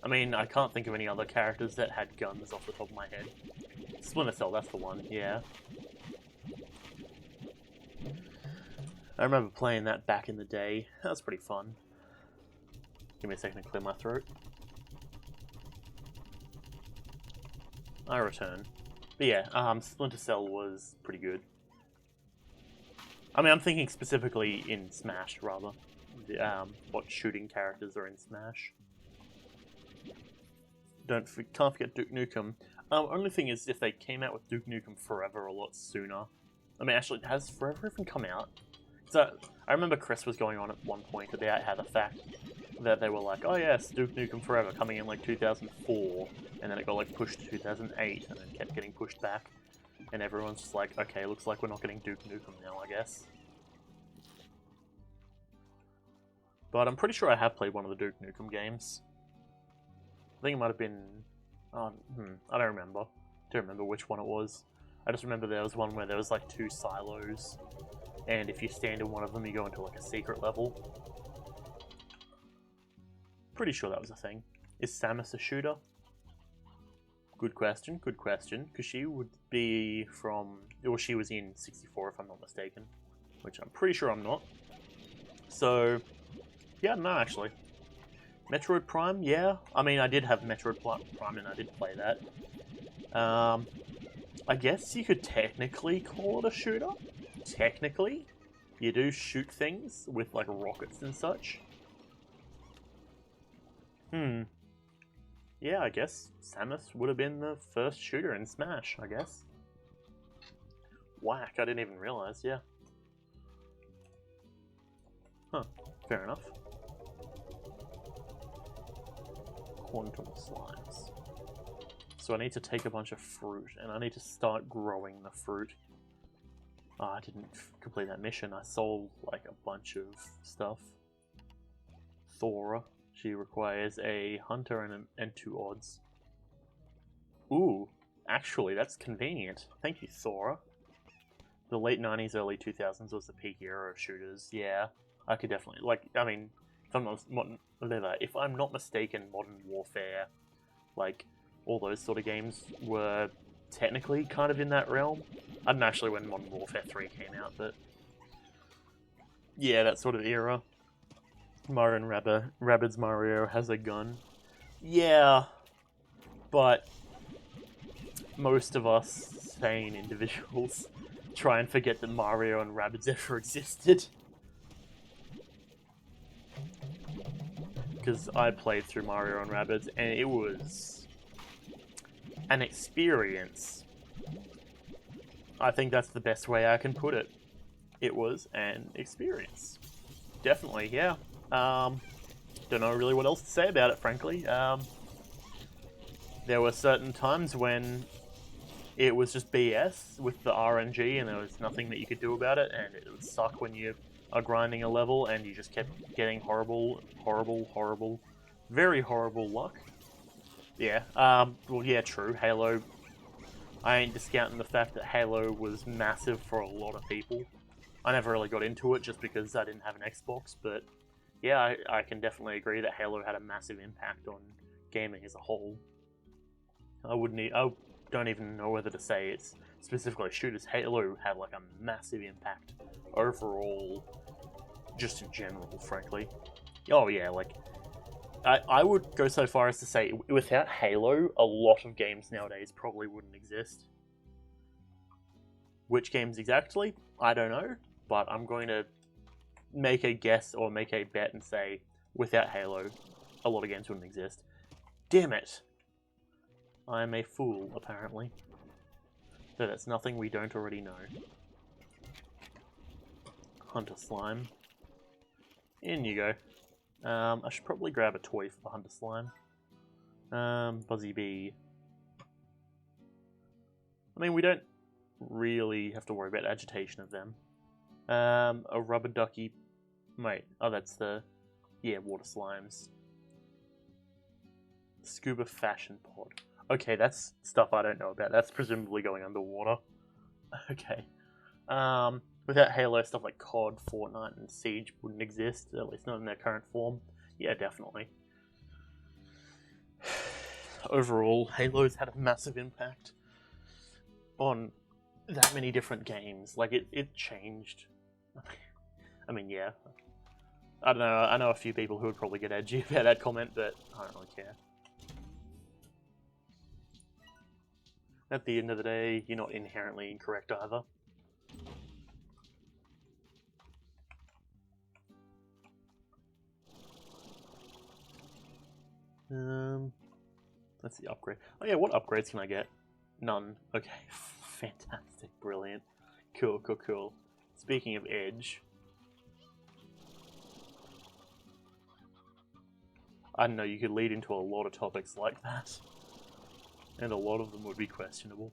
A: I mean, I can't think of any other characters that had guns off the top of my head. Splinter Cell, that's the one, yeah. I remember playing that back in the day. That was pretty fun. Give me a second to clear my throat. I return. But yeah, Splinter Cell was pretty good. I mean, I'm thinking specifically in Smash, rather. What shooting characters are in Smash. Can't forget Duke Nukem. Only thing is, if they came out with Duke Nukem Forever a lot sooner. I mean, actually, has Forever even come out? So, I remember Chris was going on at one point about how the fact that they were like, oh yes, Duke Nukem Forever coming in like 2004, and then it got like pushed to 2008, and then kept getting pushed back. And everyone's just like, okay, looks like we're not getting Duke Nukem now, I guess. But I'm pretty sure I have played one of the Duke Nukem games. I think it might have been... I don't remember. Don't remember which one it was. I just remember there was one where there was like 2 silos, and if you stand in one of them, you go into like a secret level. Pretty sure that was a thing. Is Samus a shooter? Good question, good question. Because she would be from... Well, she was in 64 if I'm not mistaken. Which I'm pretty sure I'm not. So, yeah, no, actually. Metroid Prime, yeah. I mean, I did have Metroid Prime and I did play that. I guess you could technically call it a shooter. Technically. You do shoot things with, like, rockets and such. Yeah, I guess Samus would have been the first shooter in Smash, I guess. Whack, I didn't even realize, yeah. Huh, fair enough. Quantum slimes. So I need to take a bunch of fruit, and I need to start growing the fruit. Oh, I didn't complete that mission. I sold, like, a bunch of stuff. Thora. She requires a hunter and 2 odds. Ooh, actually, that's convenient. Thank you, Thora. The late 90s, early 2000s was the peak era of shooters. Yeah, I could definitely... Like, I mean, if I'm not mistaken, Modern Warfare, like, all those sort of games were technically kind of in that realm. I don't know actually when Modern Warfare 3 came out, but... Yeah, that sort of era. Mario and Rabbids Mario has a gun. Yeah, but most of us sane individuals try and forget that Mario and Rabbids ever existed. Because I played through Mario and Rabbids and it was an experience. I think that's the best way I can put it. It was an experience. Definitely, yeah. Don't know really what else to say about it, frankly. There were certain times when it was just BS with the RNG and there was nothing that you could do about it, and it would suck when you are grinding a level and you just kept getting horrible, very horrible luck. Yeah, well, yeah, true. Halo I ain't discounting the fact that Halo was massive for a lot of people. I never really got into it just because I didn't have an Xbox, but yeah, I can definitely agree that Halo had a massive impact on gaming as a whole. I don't even know whether to say it's specifically shooters. Halo had like a massive impact overall, just in general, frankly. Oh yeah, like I would go so far as to say without Halo, a lot of games nowadays probably wouldn't exist. Which games exactly? I don't know, but I'm going to make a guess or make a bet and say without Halo, a lot of games wouldn't exist. Damn it! I am a fool, apparently. So that's nothing we don't already know. Hunter Slime. In you go. I should probably grab a toy for the Hunter Slime. Buzzy Bee. I mean, we don't really have to worry about agitation of them. A Rubber Ducky. Wait, oh, that's the... Yeah, water slimes. Scuba Fashion Pod. Okay, that's stuff I don't know about. That's presumably going underwater. Okay. Without Halo, stuff like COD, Fortnite, and Siege wouldn't exist, at least not in their current form. Yeah, definitely. Overall, Halo's had a massive impact on that many different games. Like, it changed. I mean, yeah. I don't know, I know a few people who would probably get edgy about that comment, but I don't really care. At the end of the day, you're not inherently incorrect either. Let's see, upgrade. Oh yeah, what upgrades can I get? None. Okay, fantastic, brilliant. Cool, cool, cool. Speaking of Edge... I don't know, you could lead into a lot of topics like that. And a lot of them would be questionable.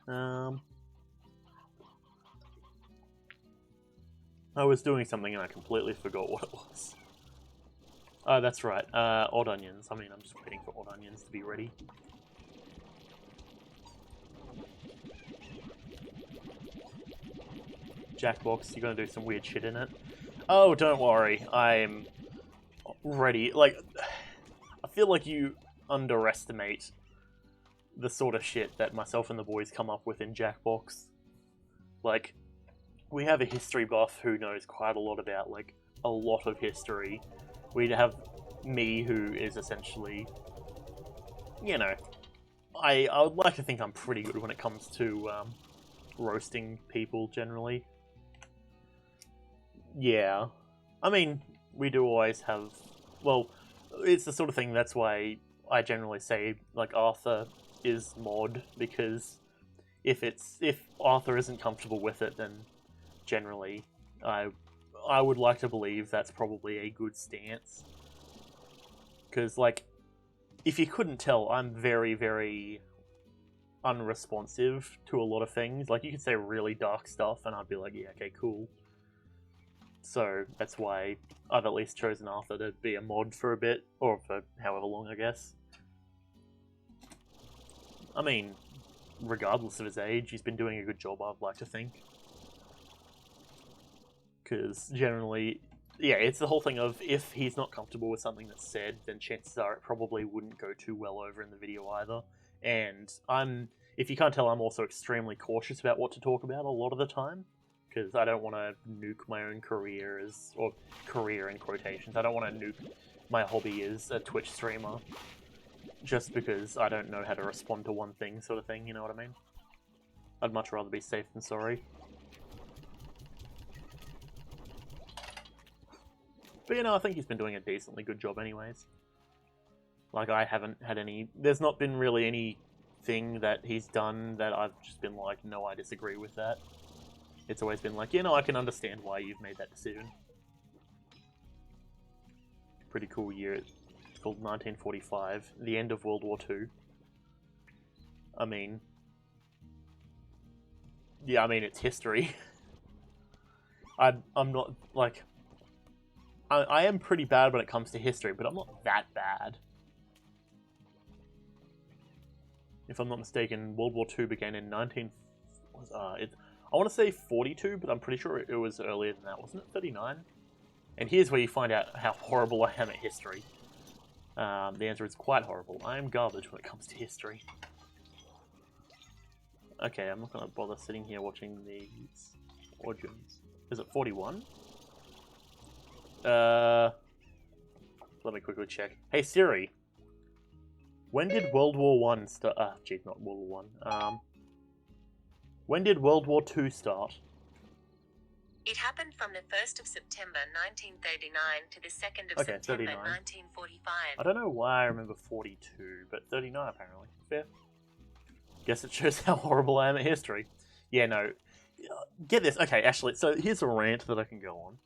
A: I was doing something and I completely forgot what it was. Oh, that's right. Odd onions. I mean, I'm just waiting for odd onions to be ready. Jackbox, you're gonna do some weird shit in it. Oh, don't worry. I'm ready. Like, I feel like you underestimate the sort of shit that myself and the boys come up with in Jackbox. Like, we have a history buff who knows quite a lot about, like, a lot of history. We'd have me, who is essentially, you know, I would like to think I'm pretty good when it comes to roasting people, generally. Yeah. I mean, we do always have... Well, it's the sort of thing, that's why I generally say, like, Arthur is mod, because if Arthur isn't comfortable with it, then generally I would like to believe that's probably a good stance. Because, like, if you couldn't tell, I'm very, very unresponsive to a lot of things. Like, you could say really dark stuff, and I'd be like, yeah, okay, cool. So, that's why I've at least chosen Arthur to be a mod for a bit, or for however long, I guess. I mean, regardless of his age, he's been doing a good job, I'd like to think. Because generally, yeah, it's the whole thing of if he's not comfortable with something that's said, then chances are it probably wouldn't go too well over in the video either. And if you can't tell, I'm also extremely cautious about what to talk about a lot of the time. Because I don't want to nuke my own career or career in quotations. I don't want to nuke my hobby as a Twitch streamer. Just because I don't know how to respond to one thing, sort of thing, you know what I mean? I'd much rather be safe than sorry. But, you know, I think he's been doing a decently good job anyways. Like, I haven't had any... There's not been really anything that he's done that I've just been like, no, I disagree with that. It's always been like, you know, I can understand why you've made that decision. Pretty cool year. It's called 1945, the end of World War II. I mean... Yeah, I mean, it's history. I'm not, like... I am pretty bad when it comes to history, but I'm not that bad. if I'm not mistaken, World War II began in I want to say 42, but I'm pretty sure it was earlier than that. Wasn't it 39? And here's where you find out how horrible I am at history. The answer is quite horrible. I am garbage when it comes to history. Okay, I'm not going to bother sitting here watching these origins. Is it 41? Let me quickly check. Hey Siri, when did World War One start? Geez, not World War One. When did World War II start?
B: It happened from the 1st of September 1939 to the 2nd of September
A: 39.
B: 1945.
A: I don't know why I remember 42, but 39 apparently. Fair. Guess it shows how horrible I am at history. Yeah, no. Get this. Okay, actually, so here's a rant that I can go on.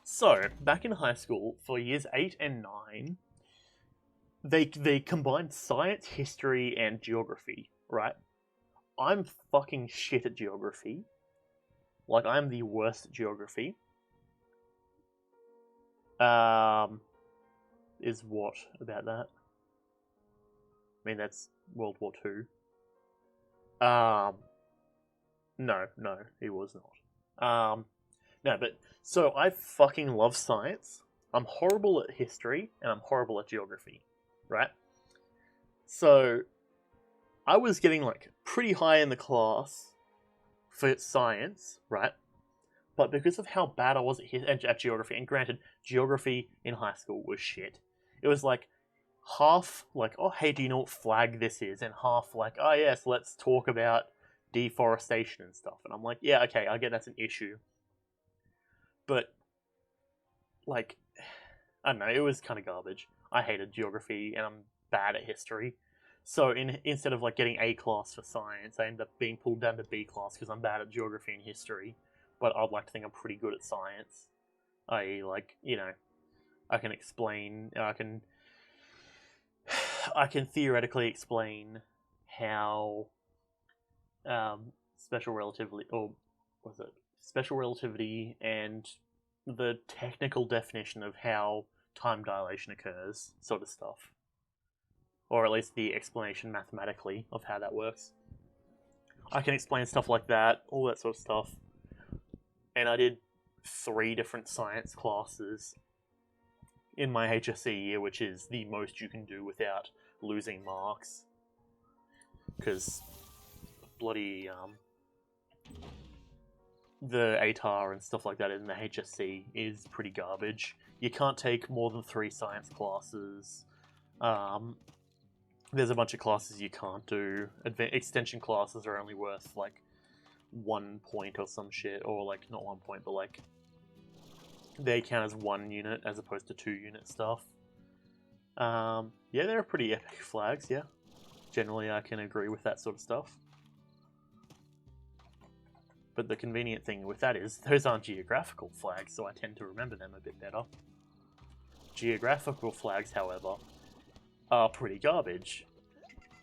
A: So, back in high school, for years 8 and 9, they combined science, history, and geography, right? I'm fucking shit at geography. Like, I'm the worst at geography. Is what about that? I mean, that's World War II. No, he was not. No, but, so I fucking love science. I'm horrible at history, and I'm horrible at geography, right? So, I was getting, like, pretty high in the class for science, right? But because of how bad I was at geography, and granted, geography in high school was shit. It was like, half like, oh hey, do you know what flag this is? And half like, oh yes, let's talk about deforestation and stuff. And I'm like, yeah, okay, I get that's an issue. But, like, I don't know, it was kind of garbage. I hated geography, and I'm bad at history. So instead of like getting A class for science, I ended up being pulled down to B class because I'm bad at geography and history. But I'd like to think I'm pretty good at science. Like, you know, I can explain, I can theoretically explain how special relativity, or what was it? Special relativity and the technical definition of how time dilation occurs, sort of stuff. Or at least the explanation mathematically of how that works. I can explain stuff like that, all that sort of stuff. And I did 3 different science classes in my HSC year, which is the most you can do without losing marks. Because bloody the ATAR and stuff like that in the HSC is pretty garbage. You can't take more than 3 science classes. There's a bunch of classes you can't do. Extension classes are only worth like 1 point or some shit, or like not 1 point, but like they count as 1 unit as opposed to 2 unit stuff. Yeah, they're pretty epic flags. Yeah, generally I can agree with that sort of stuff. But the convenient thing with that is those aren't geographical flags, so I tend to remember them a bit better. Geographical flags, however, are pretty garbage.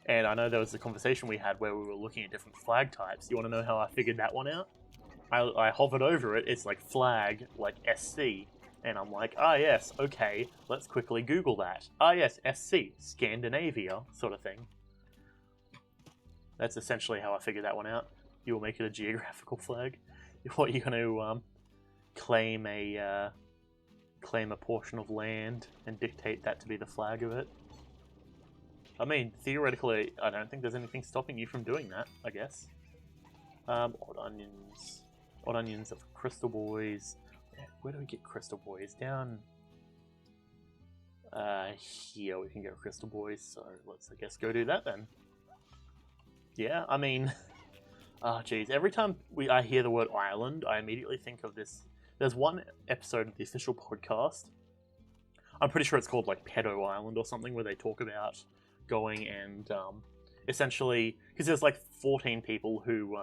A: And I know there was a conversation we had where we were looking at different flag types. You want to know how I figured that one out? I hovered over it, it's like flag, like SC. And I'm like, ah yes, okay, let's quickly Google that. Ah yes, SC, Scandinavia, sort of thing. That's essentially how I figured that one out. You will make it a geographical flag. What, you're going to claim a portion of land and dictate that to be the flag of it? I mean, theoretically, I don't think there's anything stopping you from doing that, I guess. Odd onions. Odd onions of crystal boys. Where do we get crystal boys? Down here we can get crystal boys, so let's, I guess, go do that then. Yeah, I mean, geez, every time I hear the word island, I immediately think of this. There's one episode of the official podcast, I'm pretty sure it's called like Pedo Island or something, where they talk about going and essentially, because there's like 14 people who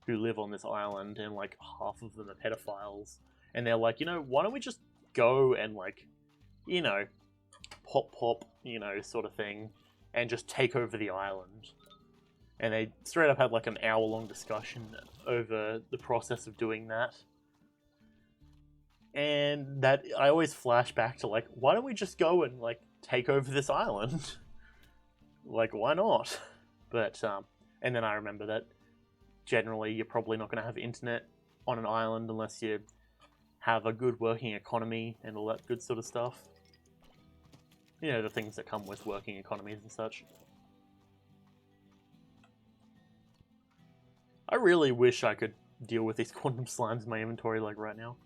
A: live on this island, and like half of them are pedophiles, and they're like, you know, why don't we just go and like, you know, pop, you know, sort of thing, and just take over the island. And they straight up had like an hour-long discussion over the process of doing that. And that, I always flash back to like, why don't we just go and like take over this island? like, why not? But, and then I remember that generally you're probably not going to have internet on an island unless you have a good working economy and all that good sort of stuff. You know, the things that come with working economies and such. I really wish I could deal with these quantum slimes in my inventory like right now.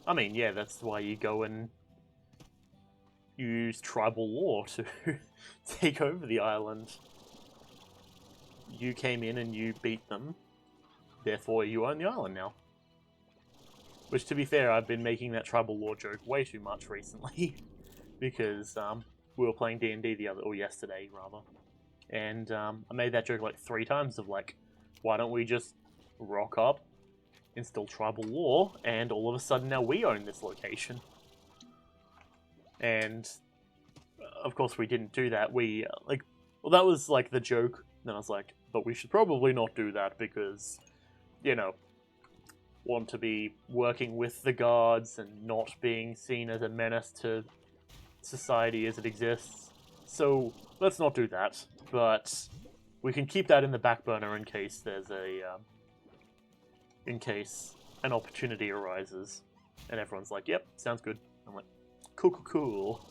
A: I mean, yeah, that's why you go and use tribal law to take over the island. You came in and you beat them, therefore you own the island now. Which, to be fair, I've been making that tribal law joke way too much recently, because we were playing D&D yesterday rather, and I made that joke like 3 times of like, why don't we just rock up, install tribal law, and all of a sudden now we own this location. And of course we didn't do that. We well, that was like the joke. Then I was like, but we should probably not do that because, you know, want to be working with the guards and not being seen as a menace to society as it exists. So let's not do that. But we can keep that in the back burner in case there's in case an opportunity arises. And everyone's like, yep, sounds good. I'm like, cool, cool, cool.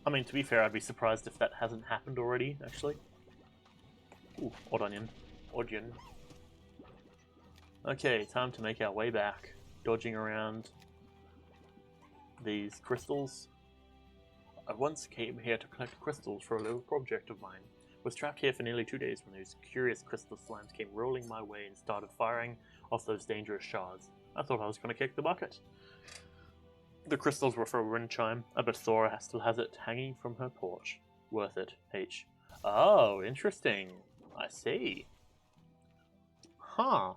A: I mean, to be fair, I'd be surprised if that hasn't happened already, actually. Ooh, odd onion. Onion. Okay, time to make our way back. Dodging around these crystals. I once came here to collect crystals for a little project of mine. Was trapped here for nearly 2 days when those curious crystal slimes came rolling my way and started firing off those dangerous shards. I thought I was going to kick the bucket. The crystals were for a wind chime. I bet Thora still has it hanging from her porch. Worth it, H. Oh, interesting. I see. Huh.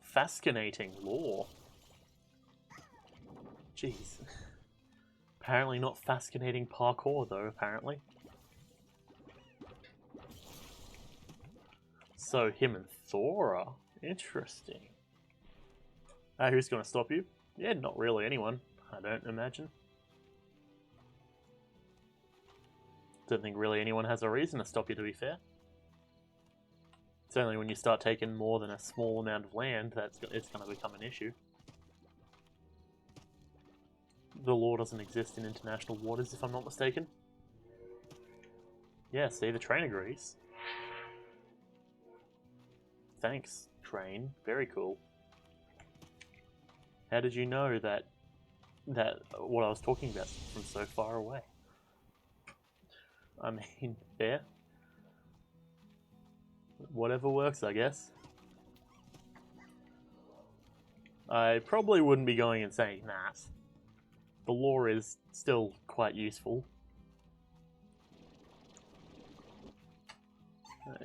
A: Fascinating lore. Jeez. Apparently not fascinating parkour, though, apparently. So, him and Thora. Interesting. Who's going to stop you? Yeah, not really anyone, I don't imagine. Don't think really anyone has a reason to stop you, to be fair. It's only when you start taking more than a small amount of land that it's going to become an issue. The law doesn't exist in international waters, if I'm not mistaken. Yeah, see, the train agrees. Thanks, train. Very cool. How did you know that what I was talking about from so far away? I mean, fair. Whatever works, I guess. I probably wouldn't be going and saying that. The lore is still quite useful.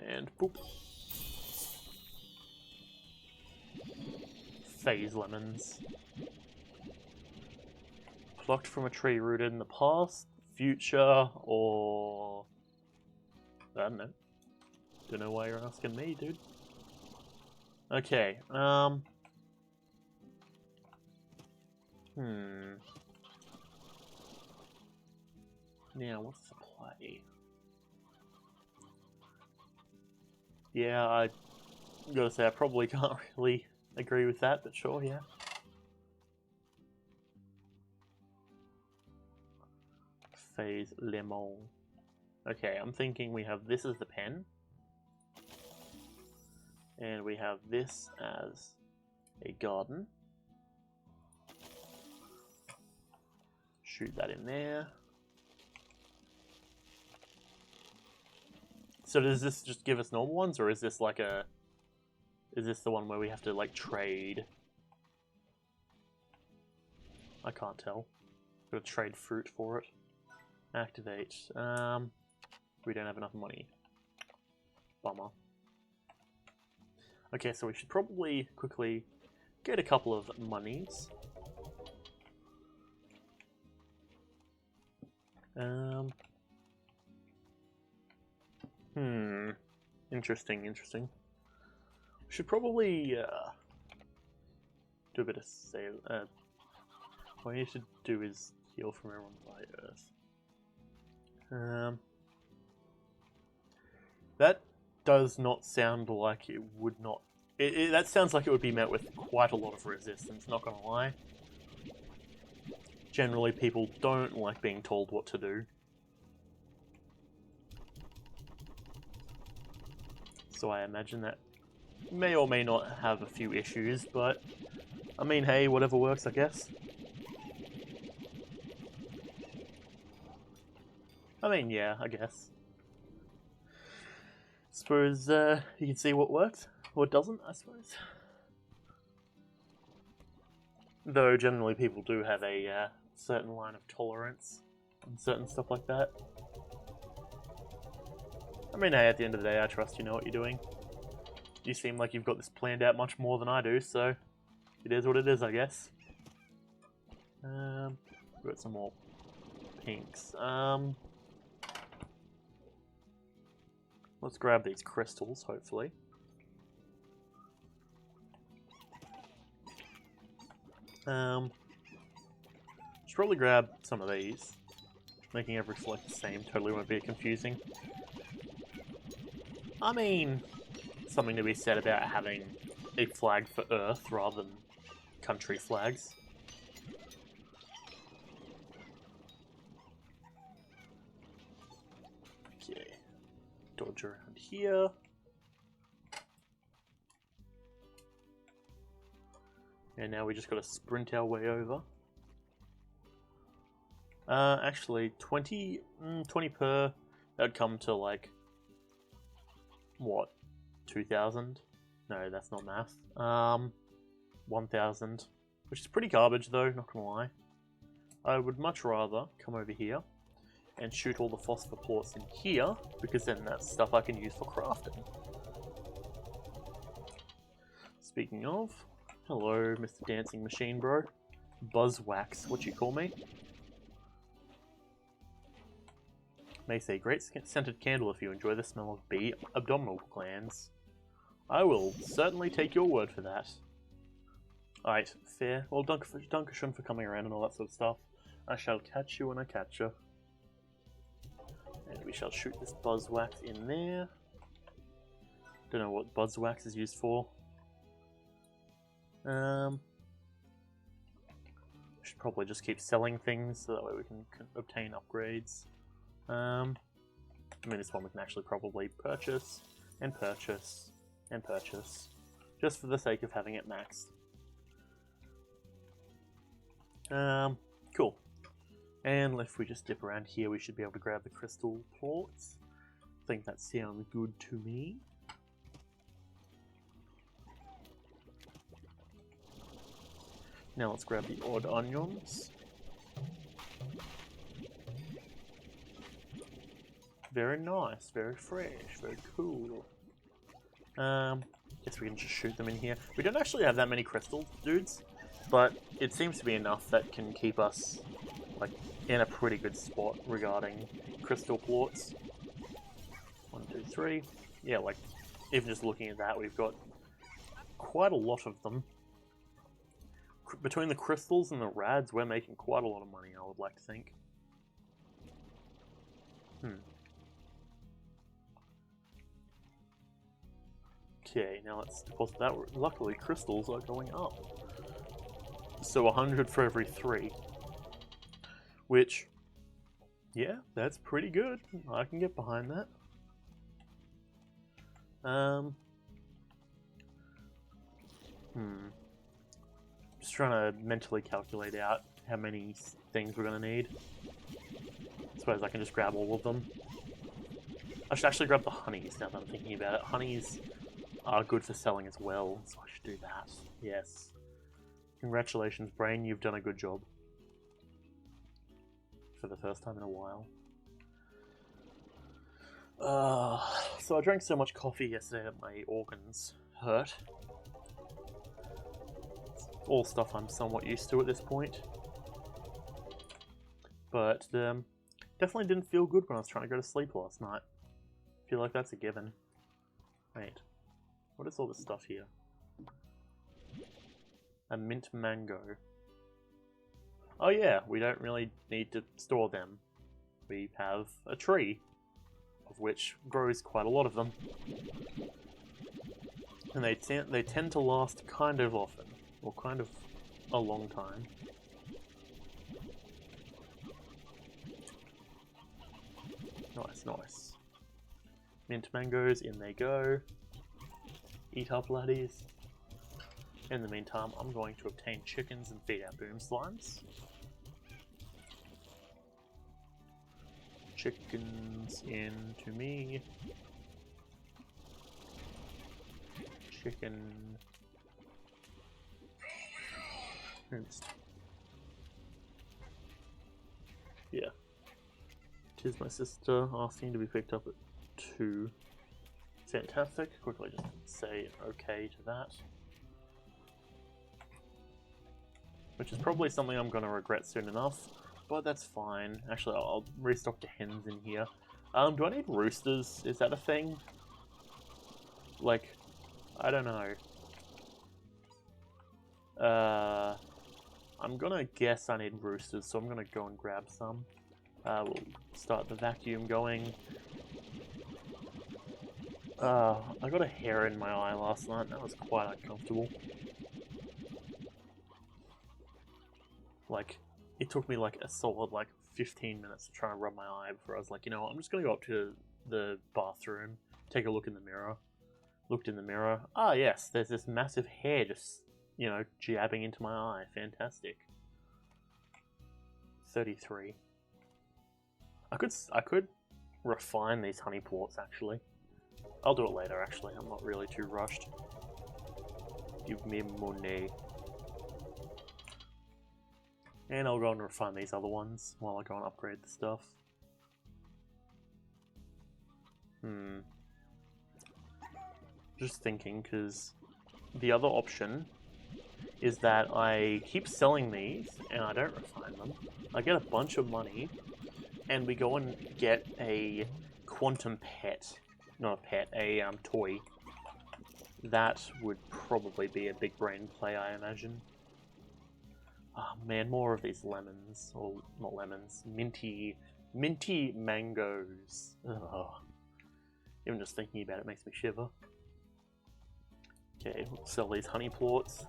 A: And boop. Phase lemons. Plucked from a tree rooted in the past, future, or... I don't know. Don't know why you're asking me, dude. Okay, Now, what's the play? Yeah, I gotta say, I probably can't really agree with that, but sure, yeah. Phase lemon. Okay, I'm thinking we have this as the pen. And we have this as a garden. Shoot that in there. So does this just give us normal ones, or is this like a... Is this the one where we have to, like, trade? I can't tell. Gotta trade fruit for it. Activate. We don't have enough money. Bummer. Okay, so we should probably quickly get a couple of monies. Interesting. We should probably do a bit of sail. What I need to do is heal from everyone by Earth. That does not sound like it would not. That sounds like it would be met with quite a lot of resistance, not gonna lie. Generally, people don't like being told what to do. So I imagine that may or may not have a few issues, but I mean, hey, whatever works, I guess. I mean, yeah, I guess. Suppose you can see what works, what doesn't, I suppose. Though generally people do have a certain line of tolerance on certain stuff like that. I mean, hey, at the end of the day, I trust you know what you're doing. You seem like you've got this planned out much more than I do, so it is what it is, I guess. We've got some more pinks. Let's grab these crystals, hopefully. Should probably grab some of these. Making every select the same totally won't be confusing. I mean, something to be said about having a flag for Earth rather than country flags. Okay, dodge around here. And now we just gotta sprint our way over. Actually, 20 per, that'd come to like, what, 2,000? No, that's not math. 1,000, which is pretty garbage though, not gonna lie. I would much rather come over here and shoot all the phosphor plorts in here, because then that's stuff I can use for crafting. Speaking of, hello, Mr. Dancing Machine Bro. Buzzwax, what you call me? Makes a great scented candle if you enjoy the smell of bee abdominal glands. I will certainly take your word for that. Alright, fair. Well, Dankeschön for coming around and all that sort of stuff. I shall catch you when I catch you. And we shall shoot this buzzwax in there. Don't know what buzzwax is used for. Should probably just keep selling things so that way we can obtain upgrades. I mean, this one we can actually probably purchase, and purchase, and purchase, just for the sake of having it maxed. Cool. And if we just dip around here, we should be able to grab the crystal plorts. I think that sounds good to me. Now let's grab the odd onions. Very nice, very fresh, very cool. Guess we can just shoot them in here. We don't actually have that many crystal dudes, but it seems to be enough that can keep us like in a pretty good spot regarding crystal plorts. 1, 2, 3. Yeah, like even just looking at that, we've got quite a lot of them. Between the crystals and the rads, we're making quite a lot of money, I would like to think. Okay, now let's deposit that. Luckily, crystals are going up. So 100 for every 3. Which, yeah, that's pretty good. I can get behind that. Just trying to mentally calculate out how many things we're going to need. I suppose I can just grab all of them. I should actually grab the honeys now that I'm thinking about it. Honeys are good for selling as well, so I should do that. Yes. Congratulations, Brain, you've done a good job. For the first time in a while. So I drank so much coffee yesterday that my organs hurt. It's all stuff I'm somewhat used to at this point. But definitely didn't feel good when I was trying to go to sleep last night. I feel like that's a given. Wait. What is all this stuff here? A mint mango. Oh yeah, we don't really need to store them. We have a tree, of which grows quite a lot of them. And they tend to last kind of often, or kind of a long time. Nice, nice. Mint mangoes, in they go. Eat up, laddies. In the meantime, I'm going to obtain chickens and feed our boom slimes. Chickens into me. Chicken. Yeah. Tis my sister asking to be picked up at 2. Fantastic. Quickly just say okay to that. Which is probably something I'm going to regret soon enough, but that's fine. Actually, I'll restock the hens in here. Do I need roosters? Is that a thing? Like, I don't know. I'm gonna guess I need roosters, so I'm gonna go and grab some. We'll start the vacuum going. I got a hair in my eye last night, and that was quite uncomfortable. Like, it took me like a solid 15 minutes to try and rub my eye before I was like, you know what, I'm just gonna go up to the bathroom, take a look in the mirror. Looked in the mirror. Ah yes, there's this massive hair just, you know, jabbing into my eye. Fantastic. 33. I could refine these honey plorts actually. I'll do it later actually. I'm not really too rushed. Give me money. And I'll go and refine these other ones while I go and upgrade the stuff. Just thinking, because the other option is that I keep selling these and I don't refine them. I get a bunch of money and we go and get a quantum pet. Not a pet, a toy. That would probably be a big brain play, I imagine. Oh man, more of these lemons. Or not lemons, minty mangoes. Ugh. Even just thinking about it makes me shiver. Okay, we'll sell these honey plorts.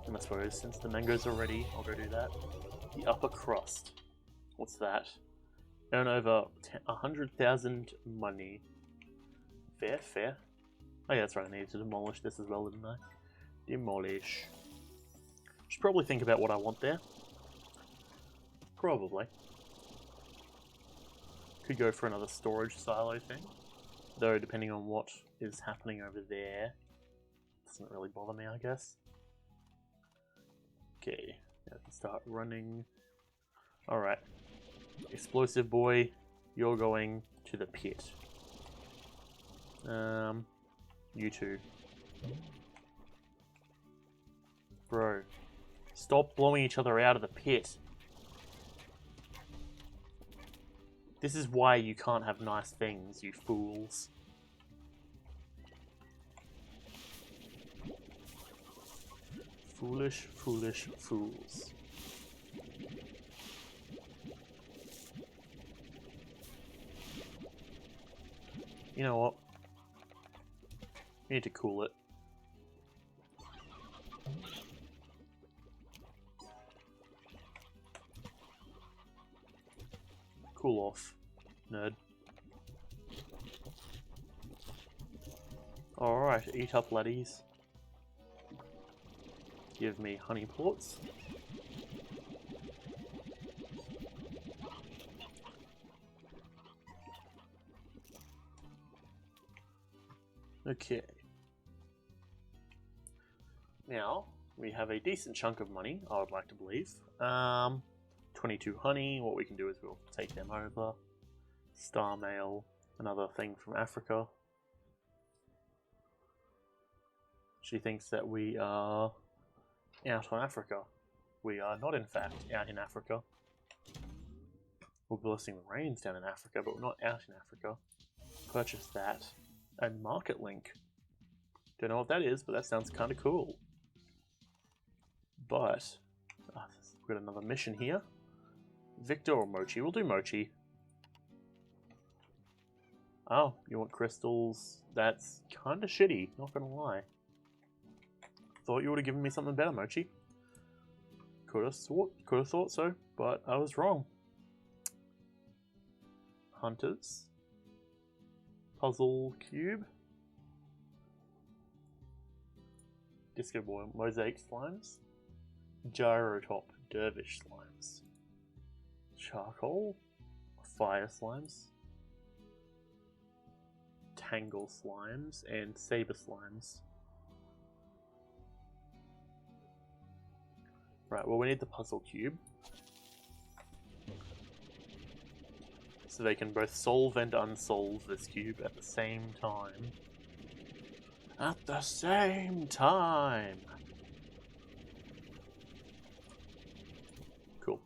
A: And I suppose since the mangoes are ready, I'll go do that. The upper crust. What's that? Earn over 100,000 money. Fair, fair. Oh yeah, that's right, I needed to demolish this as well, didn't I? Demolish. Should probably think about what I want there. Probably. Could go for another storage silo thing. Though, depending on what is happening over there, doesn't really bother me, I guess. Okay, now I can start running. Alright. Explosive boy, you're going to the pit. You two. Bro, stop blowing each other out of the pit. This is why you can't have nice things, you fools. Foolish, foolish fools. You know what? We need to cool it. Cool off, nerd. Alright, eat up, laddies. Give me honey plorts. Okay. Now, we have a decent chunk of money, I would like to believe. 22 honey, what we can do is we'll take them over. Star mail, another thing from Africa. She thinks that we are out on Africa. We are not, in fact, out in Africa. We're blessing the rains down in Africa, but we're not out in Africa. Purchase that. And market link. Don't know what that is, but that sounds kind of cool. But we've got another mission here. Victor or Mochi? We'll do Mochi. Oh, you want crystals? That's kind of shitty, not gonna lie. Thought you would have given me something better, Mochi. Could have thought so, but I was wrong. Hunters. Puzzle cube. Disco Boy, Mosaic Slimes. Gyrotop, Dervish Slimes. Charcoal. Fire Slimes. Tangle Slimes and Saber Slimes. Right, well we need the puzzle cube. So they can both solve and unsolve this cube at the same time. At the same time! Cool.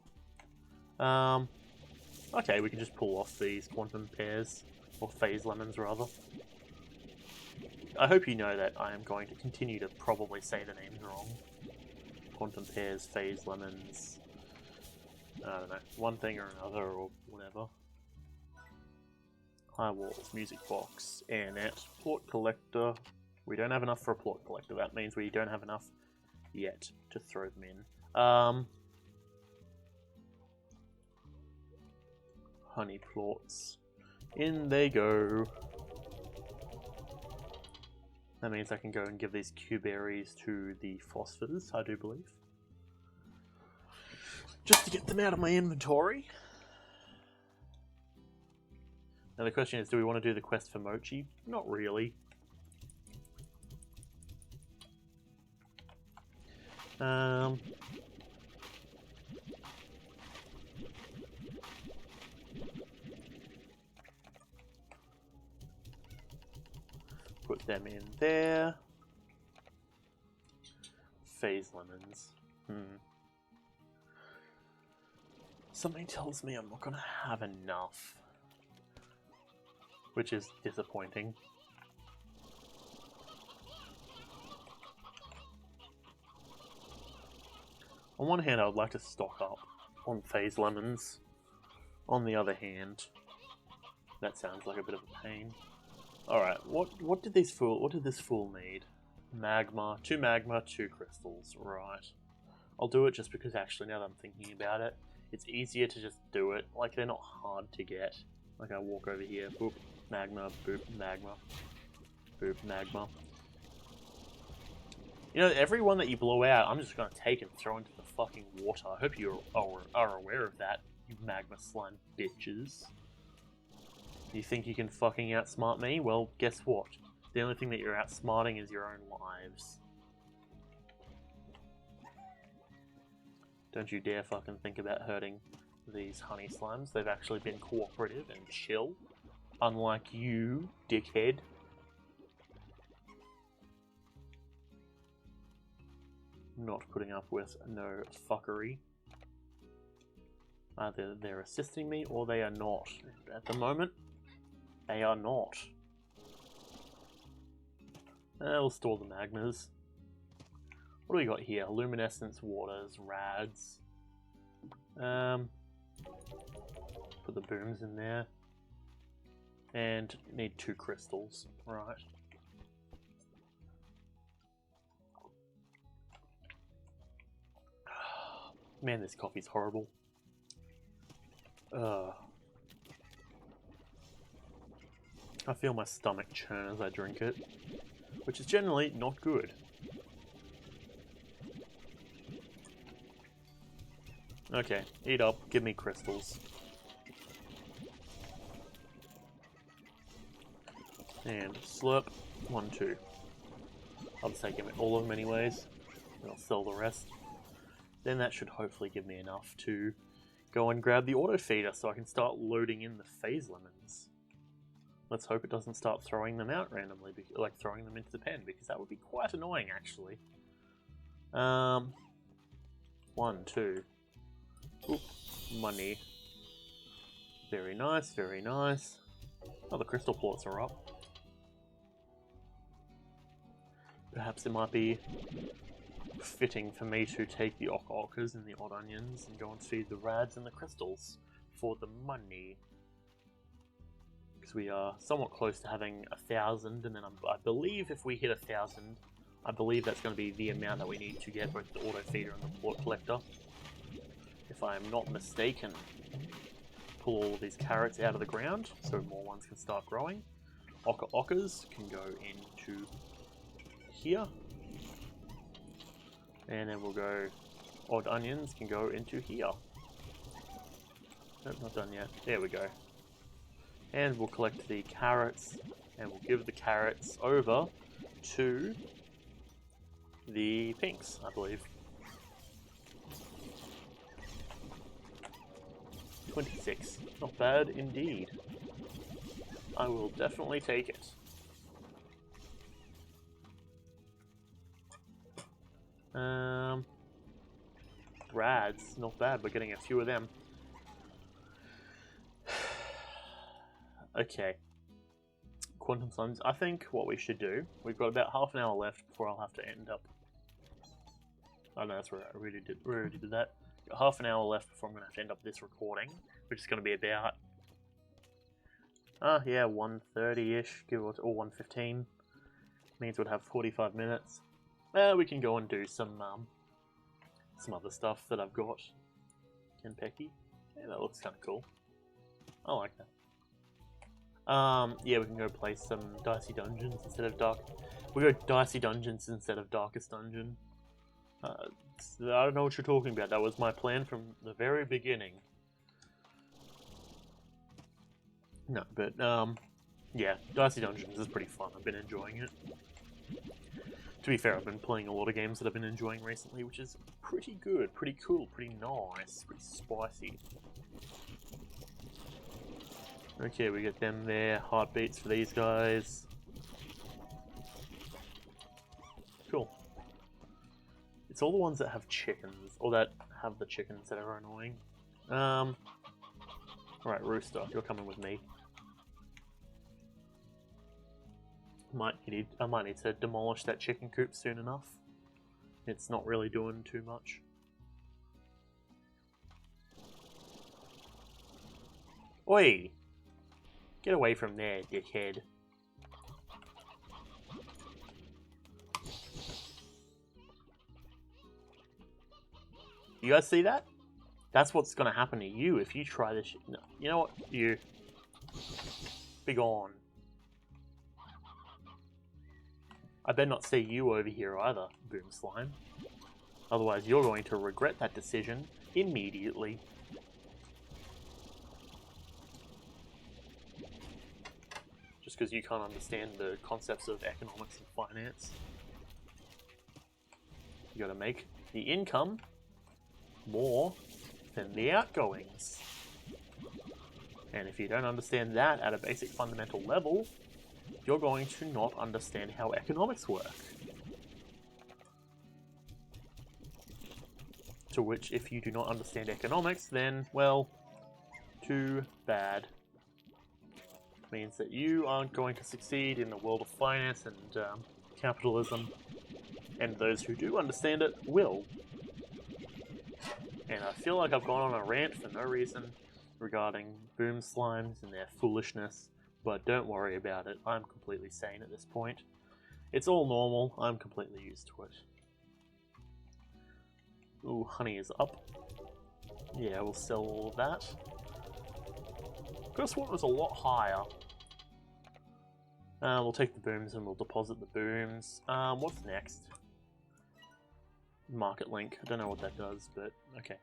A: Okay, we can just pull off these quantum pairs. Or phase lemons, rather. I hope you know that I am going to continue to probably say the names wrong. Quantum pairs, phase lemons... I don't know, one thing or another, or whatever. High walls, music box, airnet, plort collector. We don't have enough for a plort collector. That means we don't have enough yet to throw them in. Honey plorts. In they go. That means I can go and give these Q-berries to the phosphors, I do believe. Just to get them out of my inventory. Now the question is, do we want to do the quest for Mochi? Not really. Put them in there. Phase lemons. Something tells me I'm not going to have enough. Which is disappointing. On one hand, I would like to stock up on phase lemons. On the other hand, that sounds like a bit of a pain. Alright, what did this fool need? Magma, 2 crystals, right. I'll do it just because actually now that I'm thinking about it, it's easier to just do it. Like, they're not hard to get. Like, I walk over here, boop, magma, boop, magma, boop, magma. You know, every one that you blow out, I'm just gonna take and throw into the fucking water. I hope you are aware of that, you magma slime bitches. You think you can fucking outsmart me? Well, guess what? The only thing that you're outsmarting is your own lives. Don't you dare fucking think about hurting these honey slimes. They've actually been cooperative and chill. Unlike you, dickhead. Not putting up with no fuckery. Either they're assisting me or they are not. At the moment, they are not. We'll store the magmas. What do we got here? Luminescence, waters, rads. Put the booms in there. And need 2 crystals, right. Man, this coffee's horrible. I feel my stomach churn as I drink it, which is generally not good. Okay, eat up, give me crystals. And slurp, 1, 2. I'll just take all of them anyways, and I'll sell the rest. Then that should hopefully give me enough to go and grab the auto feeder so I can start loading in the phase lemons. Let's hope it doesn't start throwing them out randomly, like throwing them into the pen, because that would be quite annoying actually. 1, 2. Oop, money. Very nice, very nice. Oh, the crystal plorts are up. Perhaps it might be fitting for me to take the ockers and the odd onions and go and feed the rads and the crystals for the money. Because we are somewhat close to having 1,000, and then I believe if we hit 1,000, I believe that's going to be the amount that we need to get both the auto feeder and the plort collector. If I am not mistaken. Pull all of these carrots out of the ground so more ones can start growing. Ockers can go into here. And then we'll go, odd onions can go into here. Nope, not done yet. There we go. And we'll collect the carrots, and we'll give the carrots over to the pinks, I believe. 26. Not bad indeed. I will definitely take it. Rads, not bad, we're getting a few of them. Okay. Quantum Suns, I think what we should do, we've got about half an hour left before I'll have to end up. Oh no, that's where I already did that. Got half an hour left before I'm going to have to end up this recording, which is going to be about, yeah, 1:30-ish, give or 1:15. Means we'd have 45 minutes. We can go and do some other stuff that I've got. Ken Pecky. Yeah, that looks kind of cool. I like that. Yeah, we can go play some Dicey Dungeons instead of We go Dicey Dungeons instead of Darkest Dungeon. I don't know what you're talking about. That was my plan from the very beginning. No, but, yeah, Dicey Dungeons is pretty fun. I've been enjoying it. To be fair, I've been playing a lot of games that I've been enjoying recently, which is pretty good, pretty cool, pretty nice, pretty spicy. Okay, we get them there. Heartbeats for these guys. Cool. It's all the ones that have chickens, or that have the chickens that are annoying. Alright, Rooster, you're coming with me. I might need to demolish that chicken coop soon enough. It's not really doing too much. Oi! Get away from there, dickhead. You guys see that? That's what's gonna happen to you if you try this shit. No, you know what? You. Be gone. I better not see you over here either, Boom Slime. Otherwise you're going to regret that decision immediately. Just because you can't understand the concepts of economics and finance. You gotta make the income more than the outgoings. And if you don't understand that at a basic fundamental level, you're going to not understand how economics work. To which, if you do not understand economics, then, well, too bad. Means that you aren't going to succeed in the world of finance and capitalism, and those who do understand it will. And I feel like I've gone on a rant for no reason regarding Boom Slimes and their foolishness, but don't worry about it. I'm completely sane at this point. It's all normal. I'm completely used to it. Ooh, honey is up. Yeah, we'll sell all of that. First one was a lot higher. We'll take the booms and we'll deposit the booms. What's next? Market link. I don't know what that does, but okay.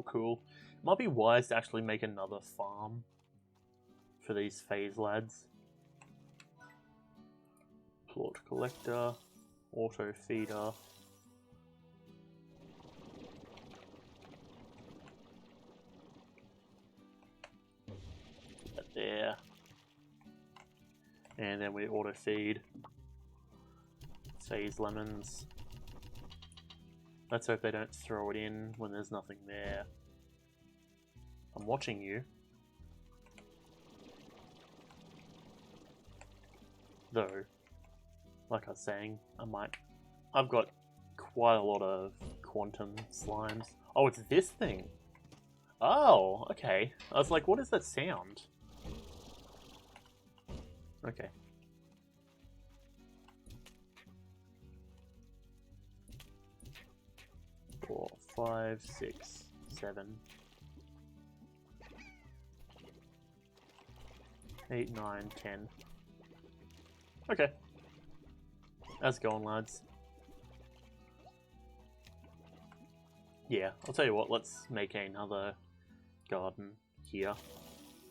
A: Cool. Might be wise to actually make another farm for these phase lads. Plort collector, auto feeder. Put that there. And then we auto feed phase lemons. Let's hope they don't throw it in when there's nothing there. I'm watching you. though, like I was saying, I've got quite a lot of quantum slimes. Oh, it's this thing. Oh, okay. I was like, what is that sound? Okay. Four, 5, 6, 7, 8, 9, 10. Okay. How's it going, lads? Yeah, I'll tell you what, let's make another garden here.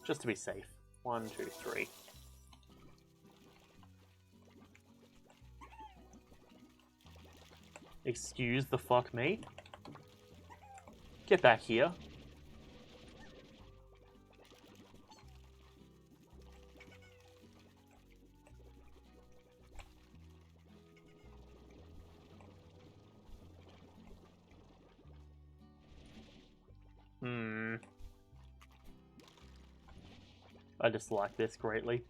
A: Just to be safe. 1, 2, 3. Excuse the fuck, mate. Get back here. I dislike this greatly.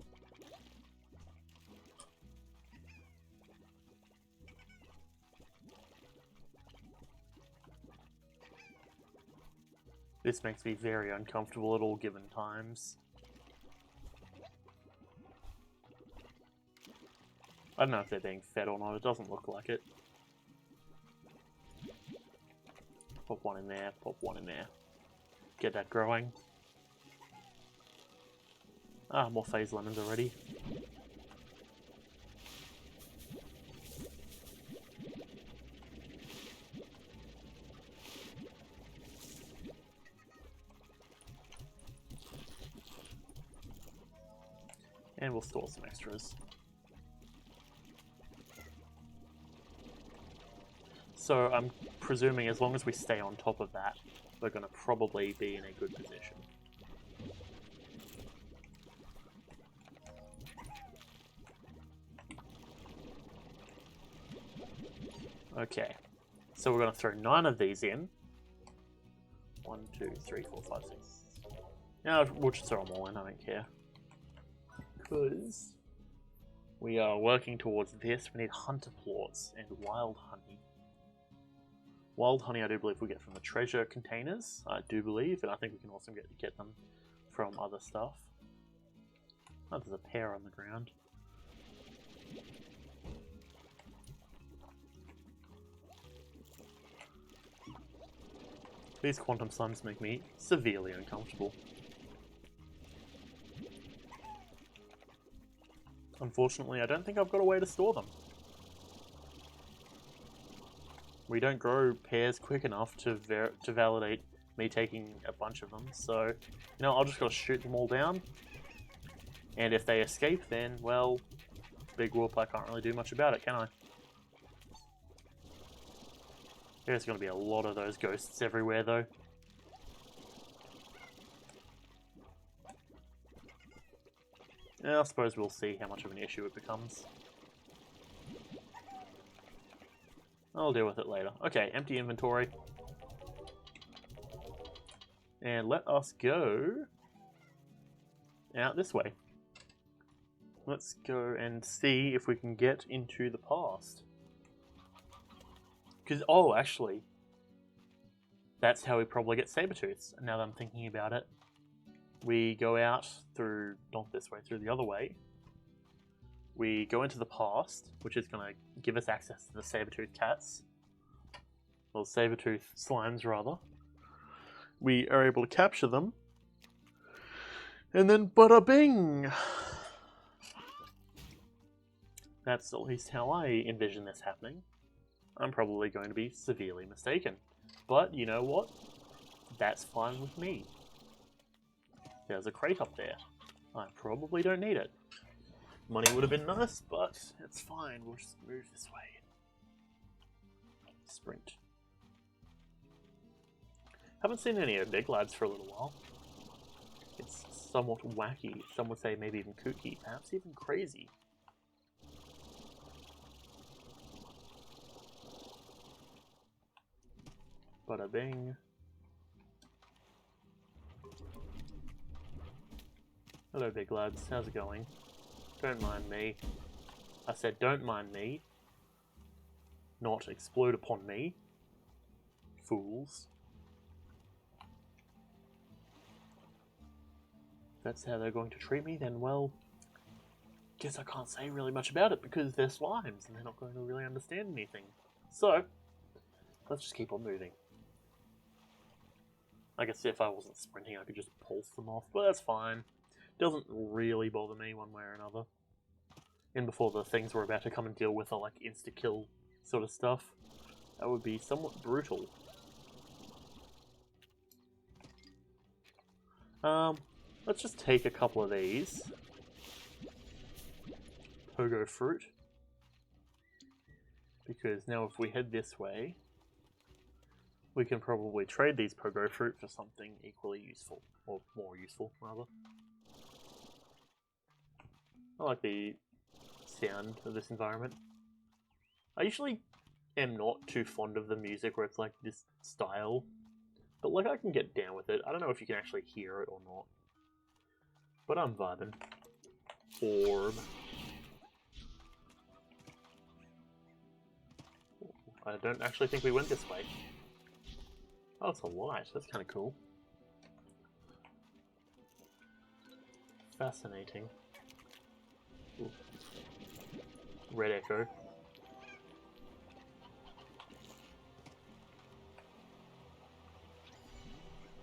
A: This makes me very uncomfortable at all given times. I don't know if they're being fed or not, it doesn't look like it. Pop one in there, pop one in there. Get that growing. Ah, more phase lemons already. And we'll store some extras. So I'm presuming as long as we stay on top of that, we're going to probably be in a good position. Okay, so we're going to throw 9 of these in. 1, 2, 3, 4, 5, 6. Now we'll just throw them all in, I don't care. Because we are working towards this. We need hunter plorts and wild honey. Wild honey I do believe we get from the treasure containers, I do believe, and I think we can also get them from other stuff. Oh, there's a pear on the ground. These quantum slimes make me severely uncomfortable. Unfortunately, I don't think I've got a way to store them. We don't grow pears quick enough to validate me taking a bunch of them, so, you know, I'll just gotta shoot them all down. And if they escape, then, well, big whoop, I can't really do much about it, can I? There's gonna be a lot of those ghosts everywhere, though. Yeah, I suppose we'll see how much of an issue it becomes. I'll deal with it later. Okay, empty inventory. And let us go out this way. Let's go and see if we can get into the past. Because, oh, actually, that's how we probably get saber-tooths. Now that I'm thinking about it, we go out through, not this way, through the other way. We go into the past, which is going to give us access to the saber-tooth cats. Well, saber-tooth slimes, rather. We are able to capture them. And then, bada bing! That's at least how I envision this happening. I'm probably going to be severely mistaken. But, you know what? That's fine with me. There's a crate up there. I probably don't need it. Money would have been nice, but it's fine. We'll just move this way. Sprint. Haven't seen any of big lads for a little while. It's somewhat wacky. Some would say maybe even kooky, perhaps even crazy. Bada bing. Hello, big lads. How's it going? Don't mind me. I said don't mind me. Not explode upon me. Fools. If that's how they're going to treat me, then, well, guess I can't say really much about it because they're slimes and they're not going to really understand anything. So, let's just keep on moving. I guess if I wasn't sprinting, I could just pulse them off, but that's fine. Doesn't really bother me one way or another. And before the things we're about to come and deal with are like insta-kill sort of stuff, that would be somewhat brutal. Let's just take a couple of these. Pogo fruit. Because now if we head this way, we can probably trade these pogo fruit for something equally useful. Or more useful, rather. I like the sound of this environment. I usually am not too fond of the music where it's like this style. But like I can get down with it. I don't know if you can actually hear it or not. But I'm vibing. Orb. I don't actually think we went this way. Oh, it's a light. That's kind of cool. Fascinating. Ooh. Red Echo.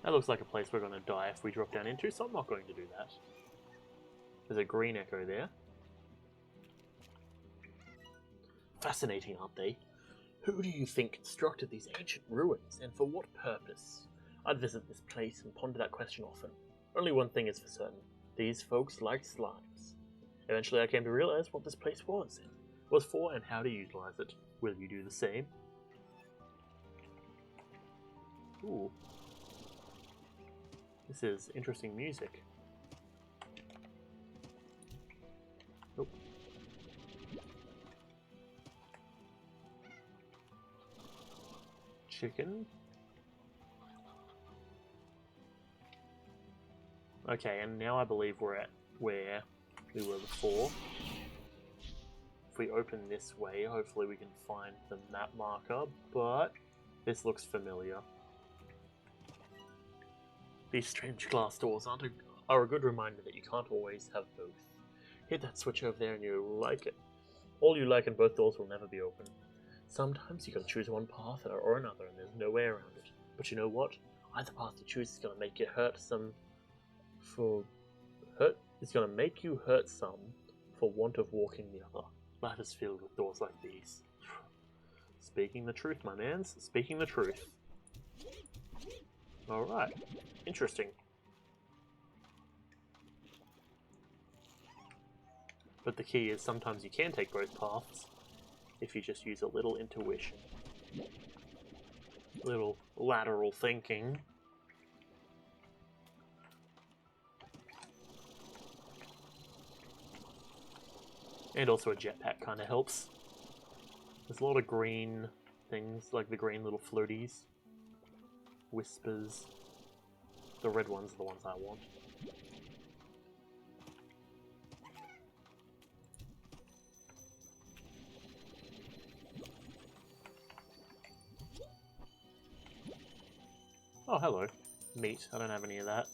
A: That looks like a place we're going to die if we drop down into, so I'm not going to do that. There's a green echo there. Fascinating, aren't they? Who do you think constructed these ancient ruins, and for what purpose? I'd visit this place and ponder that question often. Only one thing is for certain. These folks liked slimes. Eventually I came to realize what this place was for, and how to utilize it. Will you do the same? Ooh. This is interesting music. Nope. Chicken. Okay, and now I believe we're at where we were before. If we open this way, hopefully we can find the map marker, but this looks familiar. These strange glass doors are a good reminder that you can't always have both. Hit that switch over there and you like it. All you like and both doors will never be open. Sometimes you gotta choose one path or another and there's no way around it. But you know what? Either path you choose is gonna make you It's gonna make you hurt some for want of walking the other. Life is filled with doors like these. Speaking the truth, my mans. Speaking the truth. Alright. Interesting. But the key is sometimes you can take both paths if you just use a little intuition. Little lateral thinking. And also a jetpack kind of helps. There's a lot of green things, like the green little floaties. Whispers. The red ones are the ones I want. Oh, hello. Meat. I don't have any of that.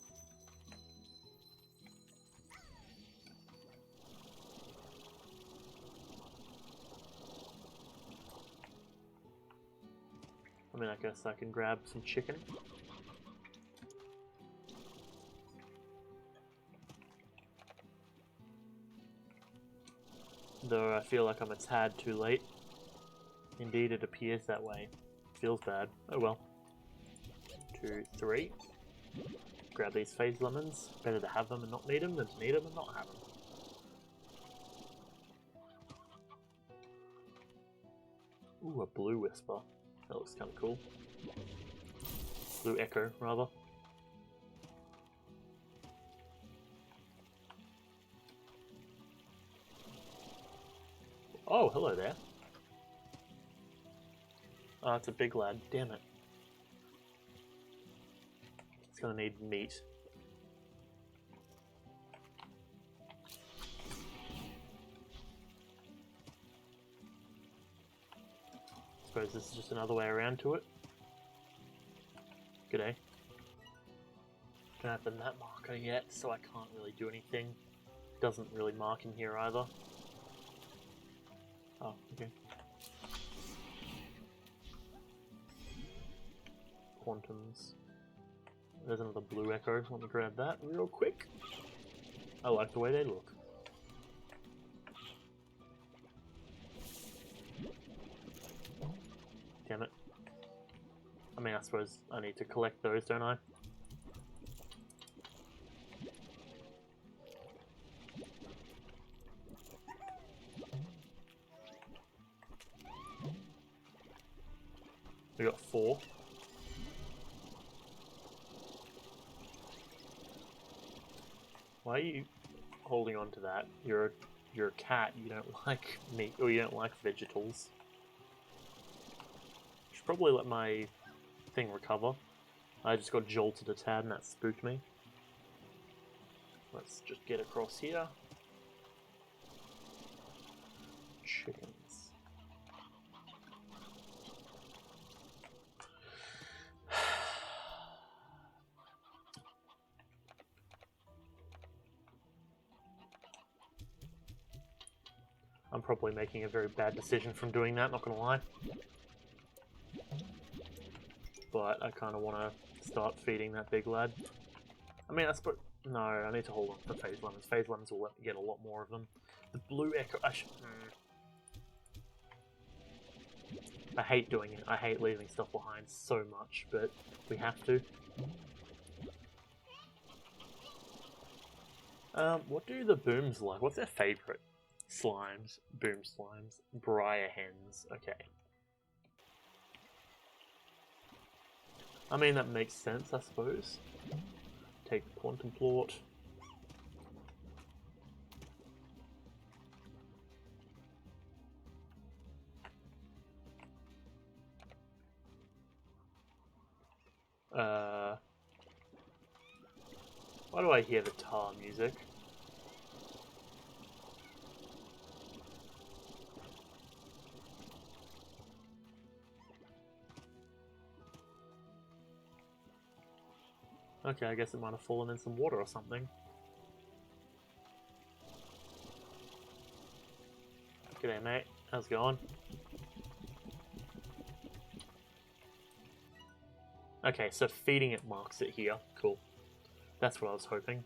A: I mean, I guess I can grab some chicken. Though I feel like I'm a tad too late. Indeed, it appears that way. Feels bad. Oh well. 2, 3. Grab these phase lemons. Better to have them and not need them than to need them and not have them. Ooh, a blue whisper. That looks kind of cool. Blue echo, rather. Oh, hello there. Oh, it's a big lad. Damn it. It's gonna need meat. suppose this is just another way around to it. G'day. Don't have the map marker yet, so I can't really do anything. Doesn't really mark in here either. Oh, okay. Quantums. There's another blue echo. Let me grab that real quick. I like the way they look. Damn it. I mean, I suppose I need to collect those, don't I? We got 4. Why are you holding on to that? You're a cat. You don't like meat, or you don't like vegetables. Should probably let my thing recover. I just got jolted a tad and that spooked me. Let's just get across here. Chickens. I'm probably making a very bad decision from doing that, not gonna lie. But I kind of want to start feeding that big lad. I mean, I suppose... No, I need to hold on for phase lemons. Phase lemons will let me get a lot more of them. The blue echo... I hate doing it. I hate leaving stuff behind so much, but we have to. What do the booms like? What's their favourite? Slimes. Boom slimes. Briar hens. Okay. I mean, that makes sense, I suppose. Take the quantum plort. Why do I hear the tar music? Okay, I guess it might have fallen in some water or something. G'day, mate. How's it going? Okay, so feeding it marks it here. Cool. That's what I was hoping.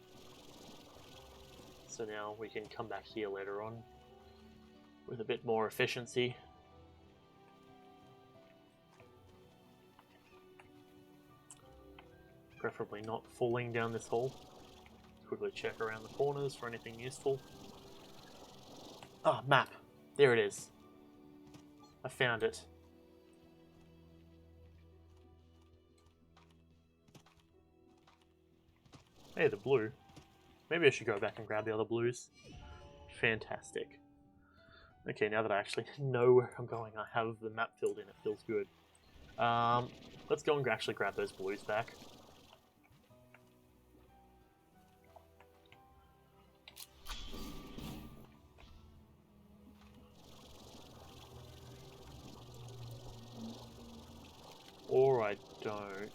A: So now we can come back here later on with a bit more efficiency. Preferably not falling down this hole. Quickly check around the corners for anything useful. Ah, map. There it is. I found it. Hey, the blue. Maybe I should go back and grab the other blues. Fantastic. Okay, now that I actually know where I'm going, I have the map filled in. It feels good. Let's go and actually grab those blues back. Or I don't.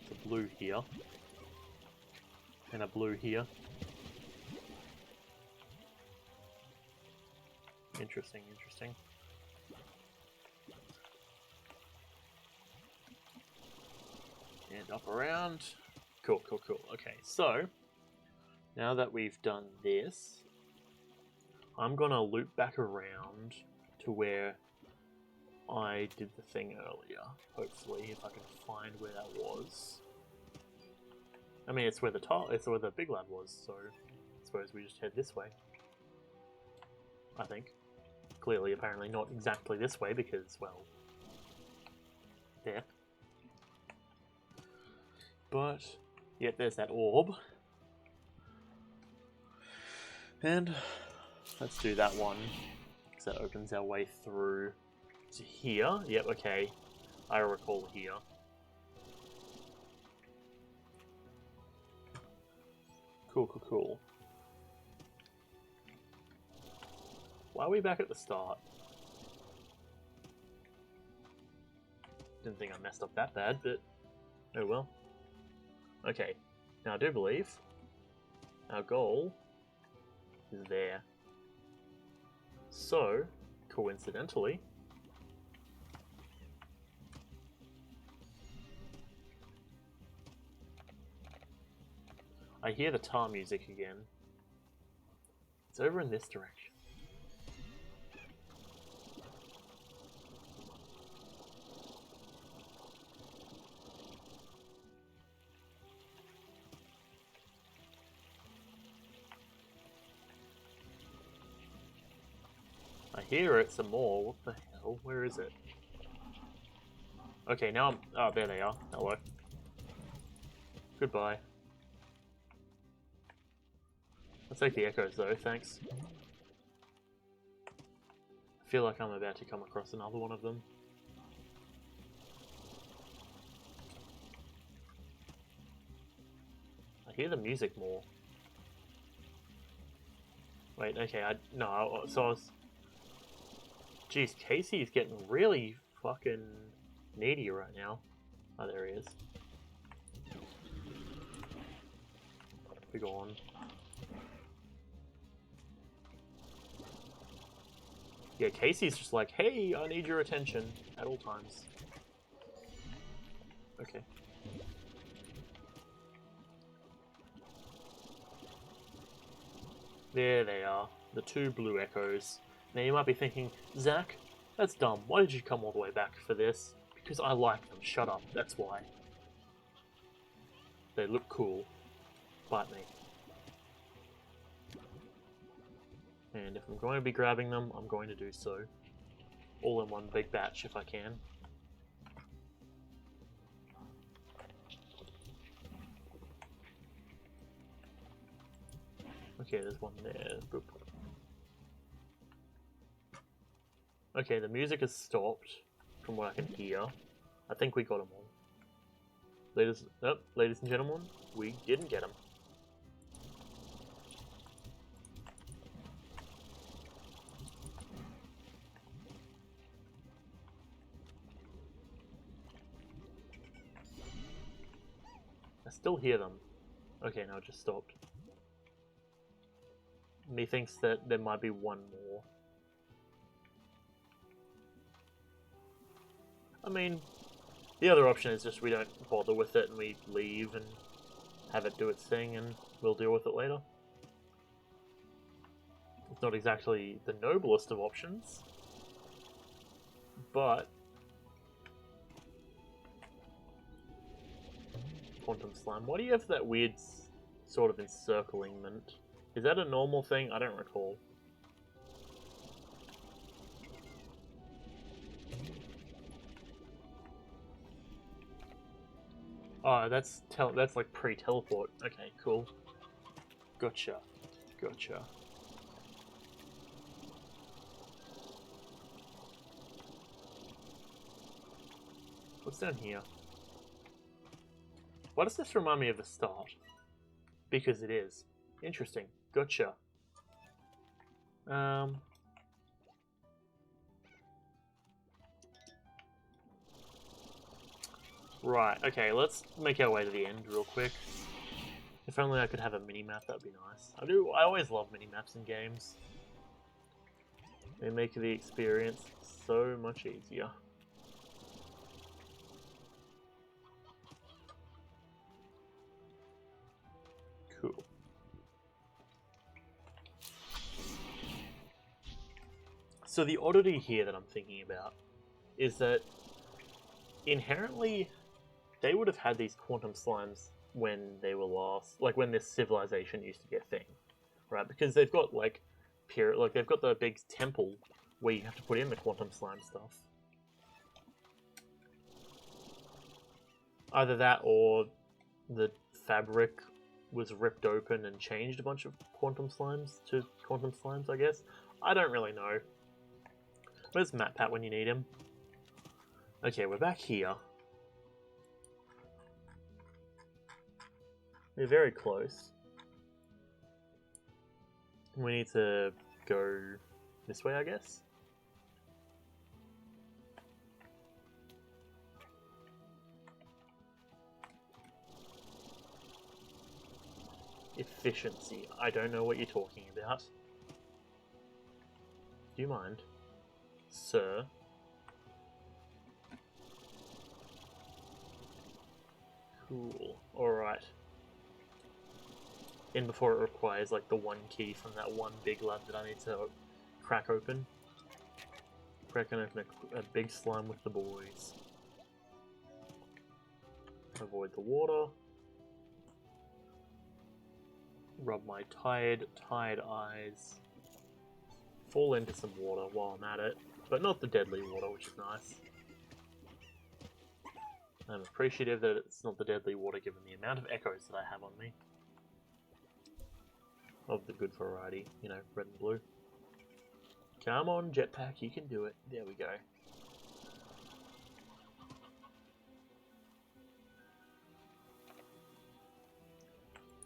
A: The blue here. And a blue here. Interesting, interesting. And up around. Cool, cool, cool. Okay, so now that we've done this, I'm gonna loop back around to where I did the thing earlier. Hopefully, if I can find where that was. I mean, it's where the big lad was, so I suppose we just head this way. I think. Clearly, apparently not exactly this way because, well, there. But, yeah, there's that orb. And let's do that one, because that opens our way through to here. Yep, okay. I recall here. Cool, cool, cool. Why are we back at the start? Didn't think I messed up that bad, but oh well. Okay, now I do believe our goal is there. So, coincidentally, I hear the tar music again. It's over in this direction. I hear it some more. What the hell? Where is it? Okay, now I'm... Oh, there they are. Hello. Goodbye. I'll take the echoes though, thanks. I feel like I'm about to come across another one of them. I hear the music more. Wait, okay, so I was... Jeez, Casey is getting really fucking needy right now. Oh, there he is. Be gone. Yeah, Casey's just like, hey, I need your attention at all times. Okay. There they are, the two blue echoes. Now you might be thinking, Zach, that's dumb. Why did you come all the way back for this? Because I like them. Shut up. That's why. They look cool. Bite me. And if I'm going to be grabbing them, I'm going to do so. All in one big batch if I can. Okay, there's one there. Boop. Okay, the music has stopped, from what I can hear. I think we got them all. Ladies and gentlemen, we didn't get them. I still hear them. Okay, now it just stopped. Methinks that there might be one more. I mean, the other option is just we don't bother with it and we leave and have it do its thing and we'll deal with it later. It's not exactly the noblest of options, but... Quantum slime. Why do you have that weird sort of encirclement? Is that a normal thing? I don't recall. Oh, that's like pre-teleport. Okay, cool. Gotcha. Gotcha. What's down here? Why does this remind me of the start? Because it is. Interesting. Gotcha. Right, okay, let's make our way to the end real quick. If only I could have a mini-map, that'd be nice. I always love mini-maps in games. They make the experience so much easier. Cool. So the oddity here that I'm thinking about is that inherently they would have had these quantum slimes when they were last, like when this civilization used to be a thing, right? Because they've got like they've got the big temple where you have to put in the quantum slime stuff. Either that or the fabric was ripped open and changed a bunch of quantum slimes to quantum slimes, I guess. I don't really know. Where's MatPat when you need him? Okay, we're back here. We're very close. We need to go This way, I guess? Efficiency. I don't know what you're talking about. Do you mind, sir? Cool. Alright. In before it requires like the one key from that one big lab that I need to crack open. Cracking open a big slime with the boys. Avoid the water. Rub my tired eyes. Fall into some water while I'm at it, but not the deadly water, which is nice. I'm appreciative that it's not the deadly water given the amount of echoes that I have on me. Of the good variety, you know, red and blue. Come on, jetpack, you can do it. There we go.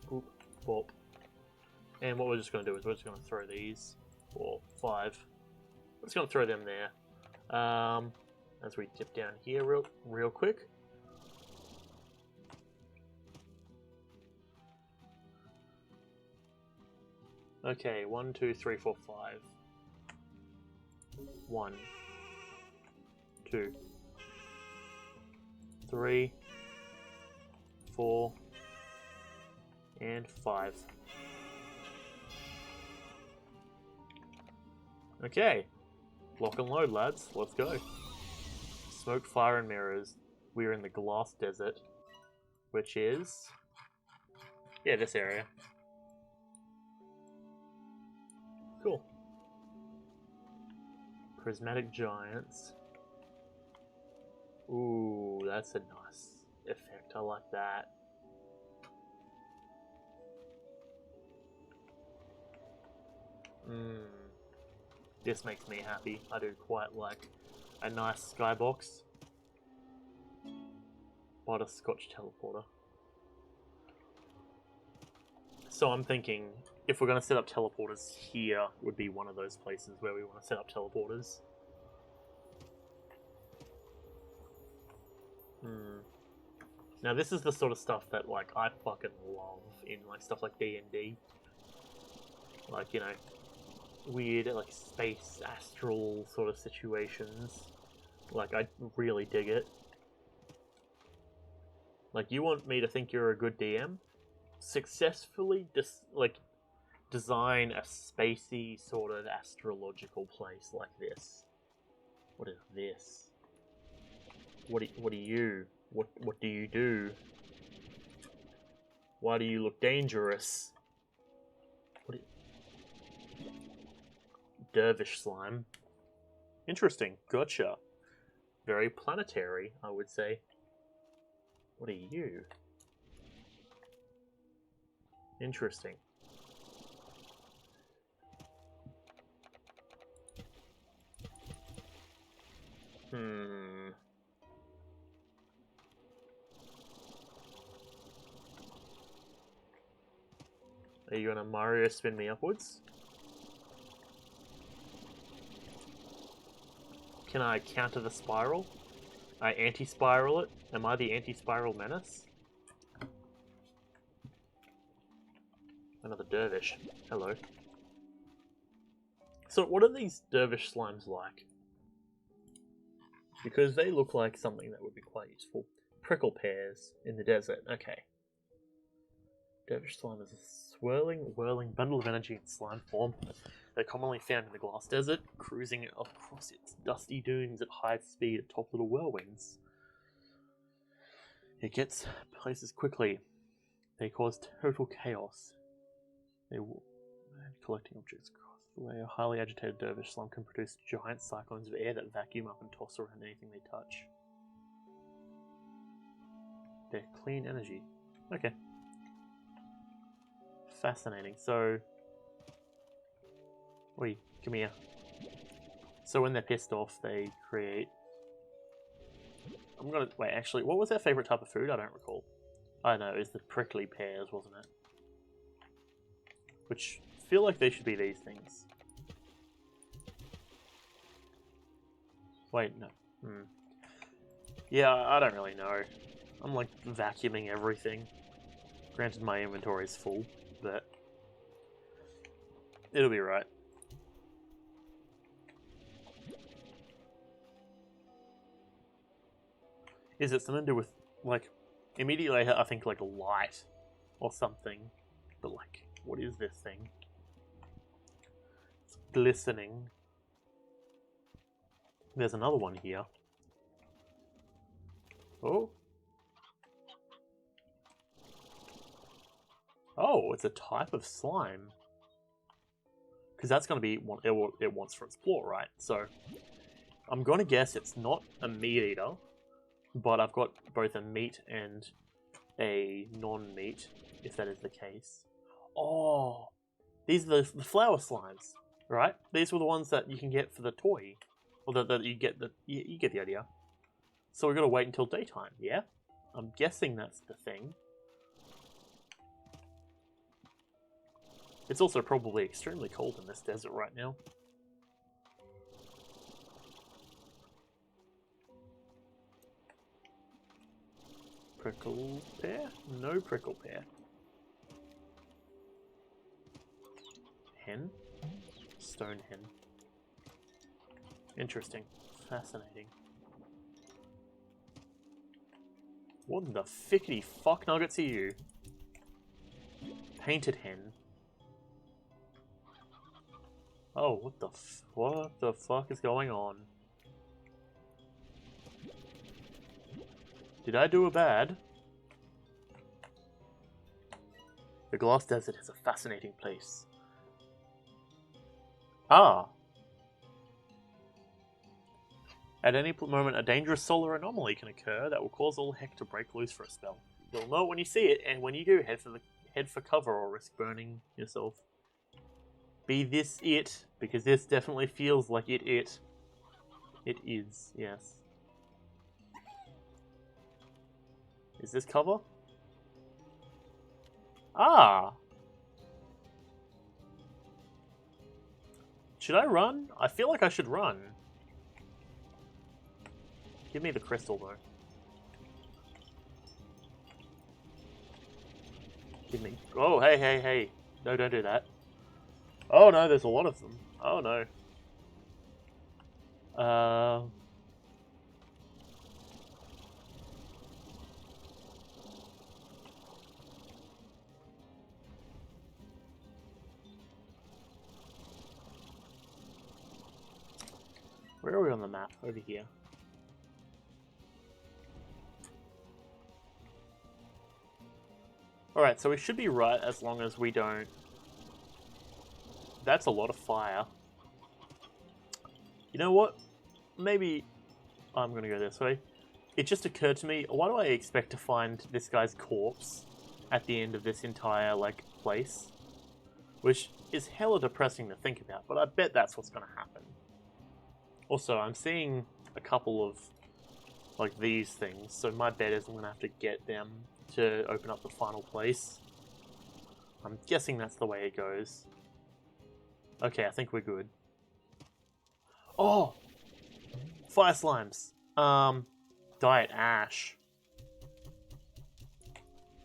A: Boop, bop. And what we're just going to do is we're just going to throw these, or 5. We're just going to throw them there. As we dip down here real quick. Okay, 1, 2, 3, 4, 5. 1, 2, 3, 4, and 5. Okay, lock and load, lads. Let's go. Smoke, fire, and mirrors. We're in the glass desert, which is... yeah, this area. Cool. Prismatic giants. Ooh, that's a nice effect. I like that. This makes me happy. I do quite like a nice skybox. Butterscotch teleporter. So I'm thinking, if we're going to set up teleporters, here would be one of those places where we want to set up teleporters. Now this is the sort of stuff that like I fucking love in like stuff like D&D. Like, you know, weird like space astral sort of situations. Like, I really dig it. Like, you want me to think you're a good DM? Successfully design a spacey sort of astrological place like this. What is this? What are you? What do you do? Why do you look dangerous? Dervish slime. Interesting. Gotcha. Very planetary, I would say. What are you? Interesting. Are you gonna Mario spin me upwards? Can I counter the spiral? I anti-spiral it? Am I the anti-spiral menace? Another dervish. Hello. So what are these dervish slimes like? Because they look like something that would be quite useful. Prickle pears in the desert. Okay. Dervish slime is a whirling bundle of energy in slime form. They're commonly found in the glass desert, cruising across its dusty dunes at high speed atop little whirlwinds. It gets places quickly. They cause total chaos. Collecting objects across the way. A highly agitated dervish slime can produce giant cyclones of air that vacuum up and toss around anything they touch. They're clean energy. Okay. Fascinating. So... Oi, come here. So when they're pissed off, they create... I'm gonna... Wait, actually, what was their favourite type of food? I don't recall. I know, it was the prickly pears, wasn't it? Which feel like they should be these things. Wait, no. Yeah, I don't really know. I'm like vacuuming everything. Granted, my inventory is full, but it'll be right. Is it something to do with, like, immediately I think like light or something, but like, what is this thing? It's glistening. There's another one here. Oh. Oh, it's a type of slime. Because that's going to be what it wants for its plort, right? So, I'm going to guess it's not a meat eater, but I've got both a meat and a non-meat, if that is the case. Oh, these are the flower slimes, right? These were the ones that you can get for the toy. Or that you get you get the idea. So we've got to wait until daytime, yeah? I'm guessing that's the thing. It's also probably extremely cold in this desert right now. Prickle pear? No prickle pear. Hen? Stone hen. Interesting. Fascinating. What in the fickety fuck nuggets are you? Painted hen. Oh, what the fuck is going on? Did I do a bad? The glass desert is a fascinating place. Ah. At any moment, a dangerous solar anomaly can occur that will cause all heck to break loose for a spell. You'll know it when you see it, and when you do, head for cover or risk burning yourself. Be this it, because this definitely feels like it. It is, yes. Is this cover? Ah! Should I run? I feel like I should run. Give me the crystal, though. Give me... Oh, hey, hey, hey. No, don't do that. Oh, no, there's a lot of them. Oh, no. Where are we on the map? Over here. Alright, so we should be right as long as we don't... That's a lot of fire. You know what? Maybe I'm going to go this way. It just occurred to me, why do I expect to find this guy's corpse at the end of this entire, like, place? Which is hella depressing to think about, but I bet that's what's going to happen. Also, I'm seeing a couple of, like, these things, so my bet is I'm going to have to get them to open up the final place. I'm guessing that's the way it goes. Okay, I think we're good. Oh! Fire slimes! Diet ash.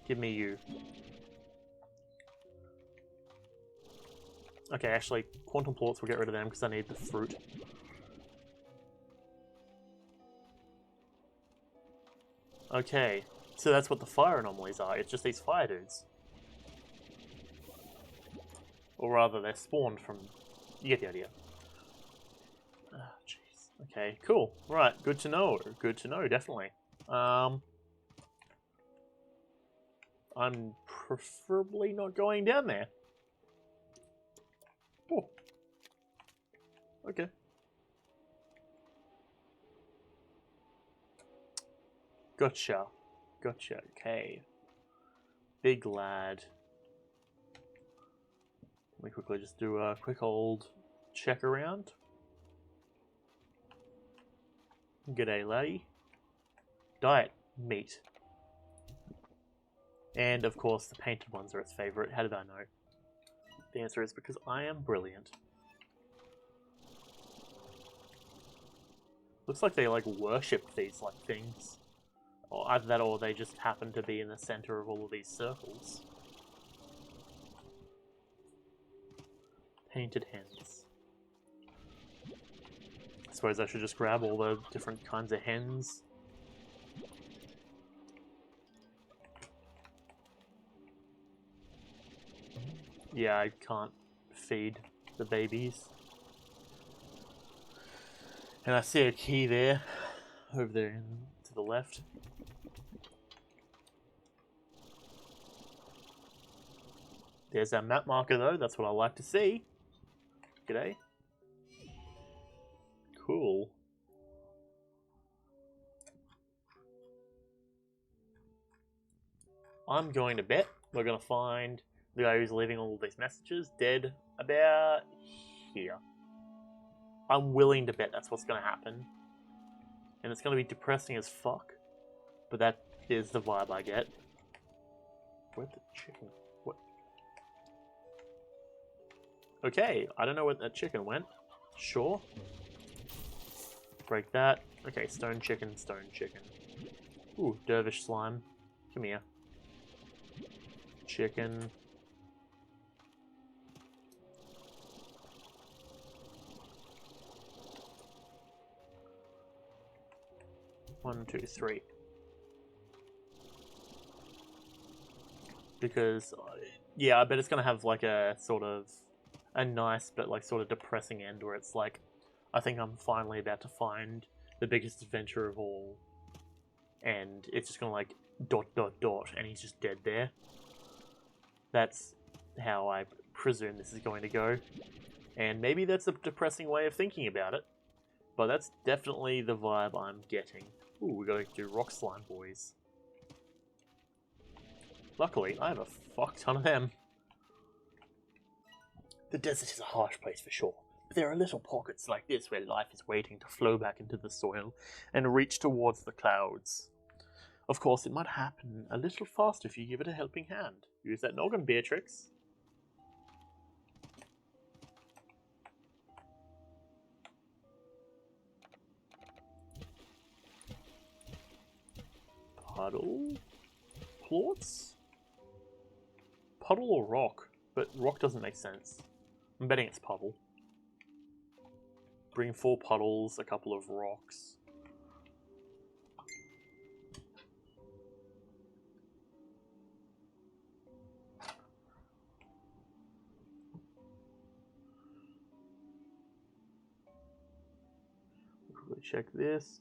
A: Give me you. Okay, actually, quantum plorts will get rid of them because I need the fruit. Okay, so that's what the fire anomalies are. It's just these fire dudes. Or rather, they're spawned from... You get the idea. Oh, jeez. Okay, cool. Right, good to know. Good to know, definitely. I'm preferably not going down there. Oh. Okay. Gotcha. Gotcha. Okay. Big lad. Let me quickly just do a quick old check around. G'day, laddie. Diet meat. And of course, the painted ones are its favourite. How did I know? The answer is because I am brilliant. Looks like they like worship these like things. Or either that or they just happen to be in the center of all of these circles. Painted hens. I suppose I should just grab all the different kinds of hens. Yeah, I can't feed the babies. And I see a key there, over there to the left. There's that map marker though, that's what I like to see. G'day. Cool. I'm going to bet we're going to find the guy who's leaving all of these messages dead about here. I'm willing to bet that's what's going to happen. And it's going to be depressing as fuck. But that is the vibe I get. Where'd the chicken... What? Okay, I don't know where that chicken went. Sure. Break that. Okay, stone chicken, stone chicken. Ooh, dervish slime. Come here. Chicken. One, two, three. Because, yeah, I bet it's gonna have like a sort of a nice but like sort of depressing end where it's like, I think I'm finally about to find the biggest adventure of all, and it's just gonna like dot dot dot, and he's just dead there. That's how I presume this is going to go, and maybe that's a depressing way of thinking about it, but that's definitely the vibe I'm getting. Ooh, we gotta do rock slime boys. Luckily, I have a fuck ton of them. The desert is a harsh place for sure, but there are little pockets like this where life is waiting to flow back into the soil and reach towards the clouds. Of course, it might happen a little faster if you give it a helping hand. Use that noggin, Beatrix. Puddle? Plorts? Puddle or rock? But rock doesn't make sense. I'm betting it's puddle. Bring 4 puddles, a couple of rocks. Quickly check this.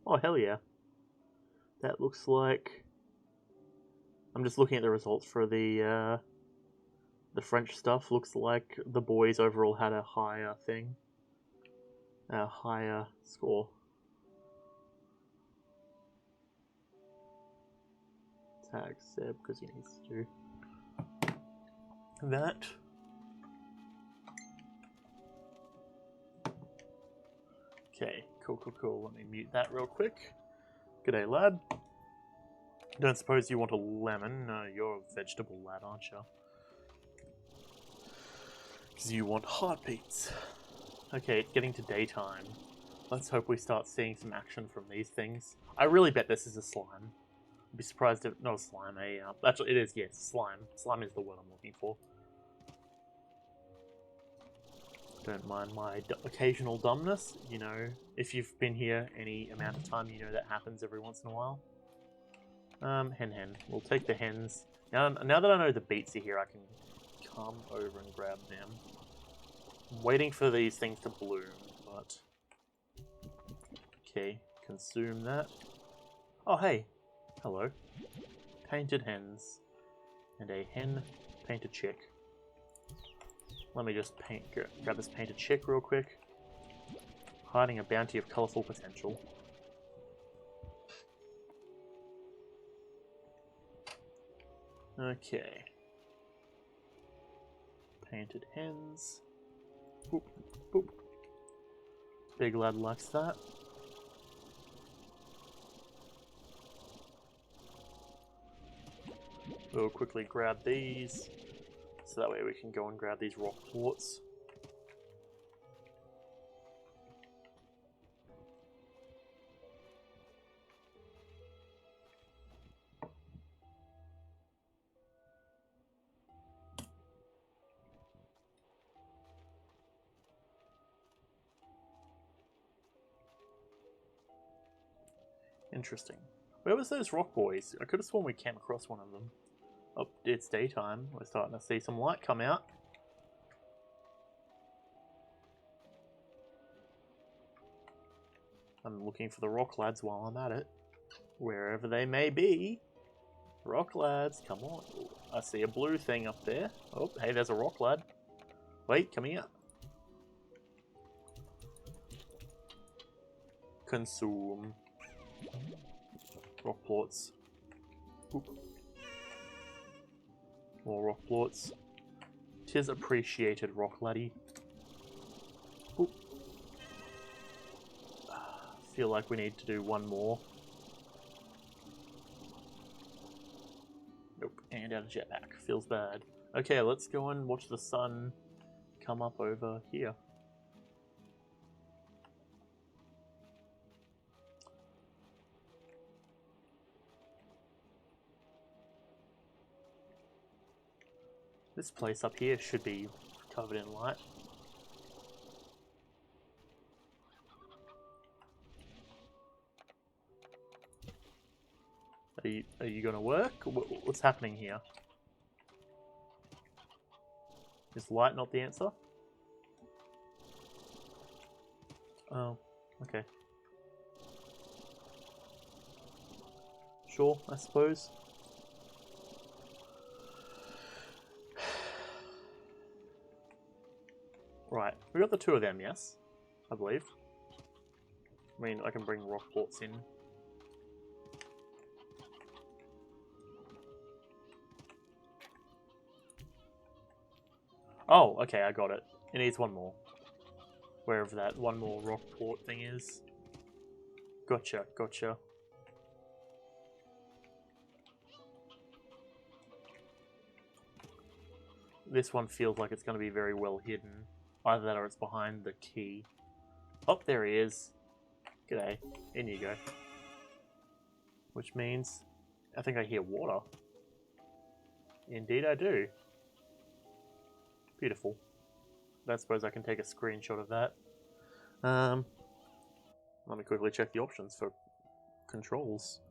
A: Oh, hell yeah. That looks like... I'm just looking at the results for the French stuff. Looks like the boys overall had a higher thing. A higher score. Tag Seb, because he needs to do that. Okay, cool. Let me mute that real quick. G'day, lad. Don't suppose you want a lemon? No, you're a vegetable lad, aren't you? Because you want heartbeats. Okay, it's getting to daytime. Let's hope we start seeing some action from these things. I really bet this is a slime. I'd be surprised if... not a slime, actually, it is, yes, slime. Slime is the word I'm looking for. Don't mind my occasional dumbness. You know, if you've been here any amount of time, you know that happens every once in a while. Hen. We'll take the hens. Now that I know the beets are here, I can come over and grab them. I'm waiting for these things to bloom, but... Okay, consume that. Oh, hey. Hello. Painted hens. And a hen painted chick. Let me just grab this painted chick real quick. Hiding a bounty of colourful potential. Okay. Painted hens. Boop, boop. Big lad likes that. We'll quickly grab these, so that way we can go and grab these rock plorts. Interesting. Where was those rock boys? I could have sworn we came across one of them. Oh, it's daytime. We're starting to see some light come out. I'm looking for the rock lads while I'm at it. Wherever they may be. Rock lads, come on. Ooh, I see a blue thing up there. Oh, hey, there's a rock lad. Wait, come here. Consume. Rock plorts. Oop. More rock plorts. 'Tis appreciated, rock laddie. Oop. Feel like we need to do one more. Nope, and out of jetpack. Feels bad. Okay, let's go and watch the sun come up over here. This place up here should be covered in light. Are you gonna work? What's happening here? Is light not the answer? Oh, okay. Sure, I suppose. Right, we got the two of them, yes? I believe. I mean, I can bring rock plorts in. Oh, okay, I got it. It needs one more. Wherever that one more rock plort thing is. Gotcha, gotcha. This one feels like it's going to be very well hidden. Either that or it's behind the key. Oh, there he is. G'day. In you go. Which means I think I hear water. Indeed I do. Beautiful. I suppose I can take a screenshot of that. Let me quickly check the options for controls.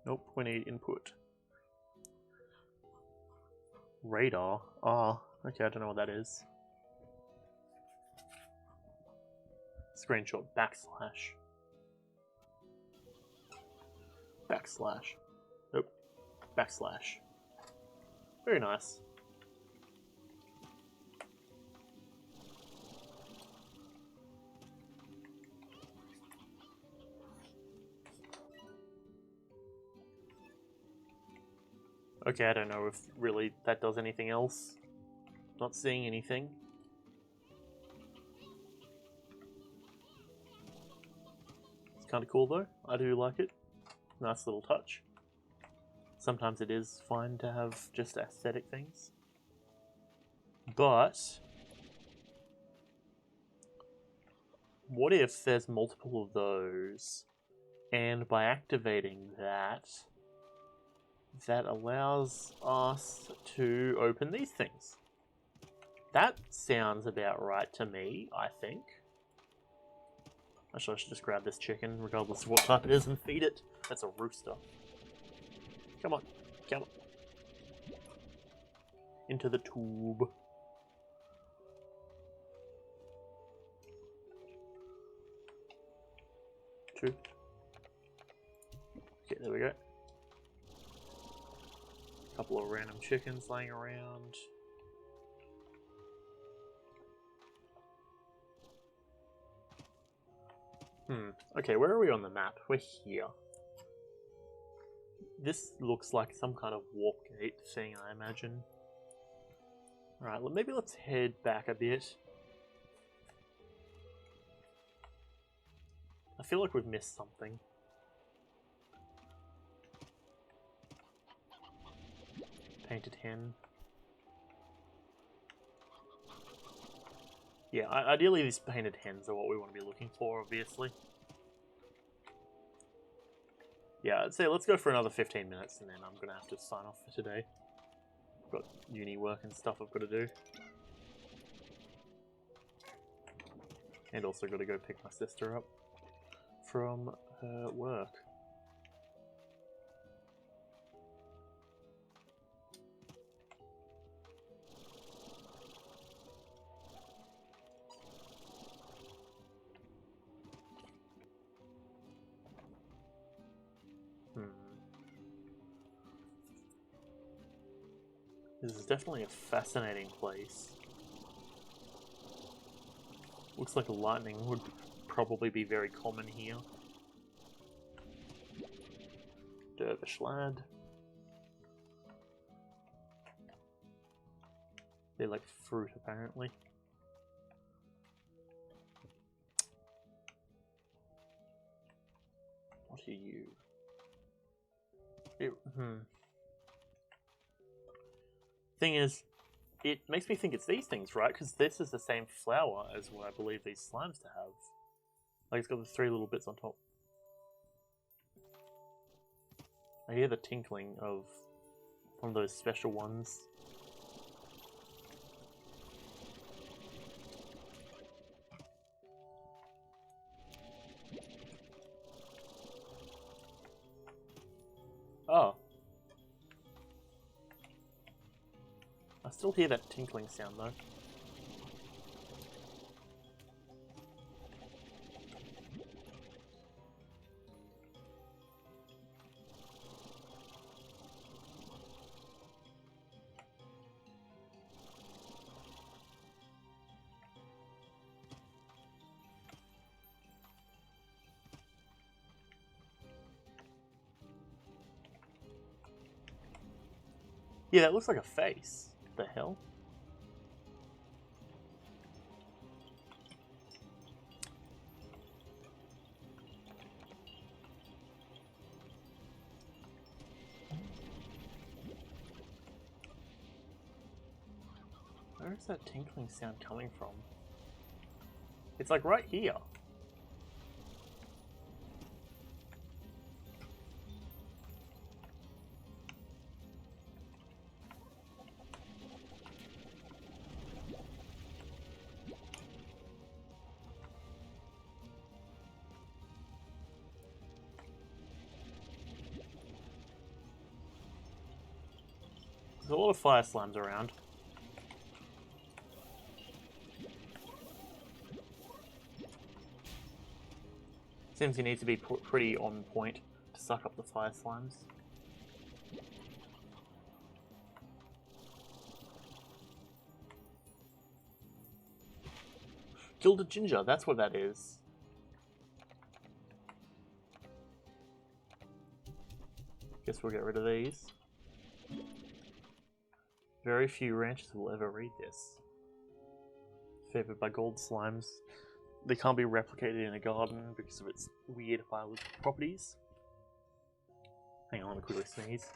A: Nope, we need input. Radar. Ah, okay, I don't know what that is. Screenshot backslash. Backslash. Nope. Backslash. Very nice. Okay, I don't know if really that does anything else. Not seeing anything. It's kind of cool though. I do like it. Nice little touch. Sometimes it is fine to have just aesthetic things. But what if there's multiple of those, and by activating that, that allows us to open these things? That sounds about right to me, I think. Actually, I should just grab this chicken, regardless of what type it is, and feed it. That's a rooster. Come on, come on. Into the tube. Two. Okay, there we go. Couple of random chickens laying around. Okay, where are we on the map? We're here. This looks like some kind of warp gate thing, I imagine. Alright, well, maybe let's head back a bit. I feel like we've missed something. painted hen. Yeah, ideally these painted hens are what we want to be looking for, obviously. Yeah, I'd say let's go for another 15 minutes and then I'm going to have to sign off for today. I've got uni work and stuff I've got to do. And also got to go pick my sister up from her work. This is definitely a fascinating place. Looks like lightning would probably be very common here. Dervish lad. They like fruit, apparently. What are you? Thing is, it makes me think it's these things, right? Because this is the same flower as what I believe these slimes to have. Like, it's got the 3 little bits on top. I hear the tinkling of one of those special ones. Oh. I still hear that tinkling sound though. Yeah, that looks like a face. What the hell? Where is that tinkling sound coming from? It's like right here. There's a lot of fire slimes around. Seems you need to be pretty on point to suck up the fire slimes. Gilded ginger, that's what that is. Guess we'll get rid of these. Very few ranchers will ever read this. Favored by gold slimes. They can't be replicated in a garden because of its weird biological properties. Hang on, let me quickly sneeze.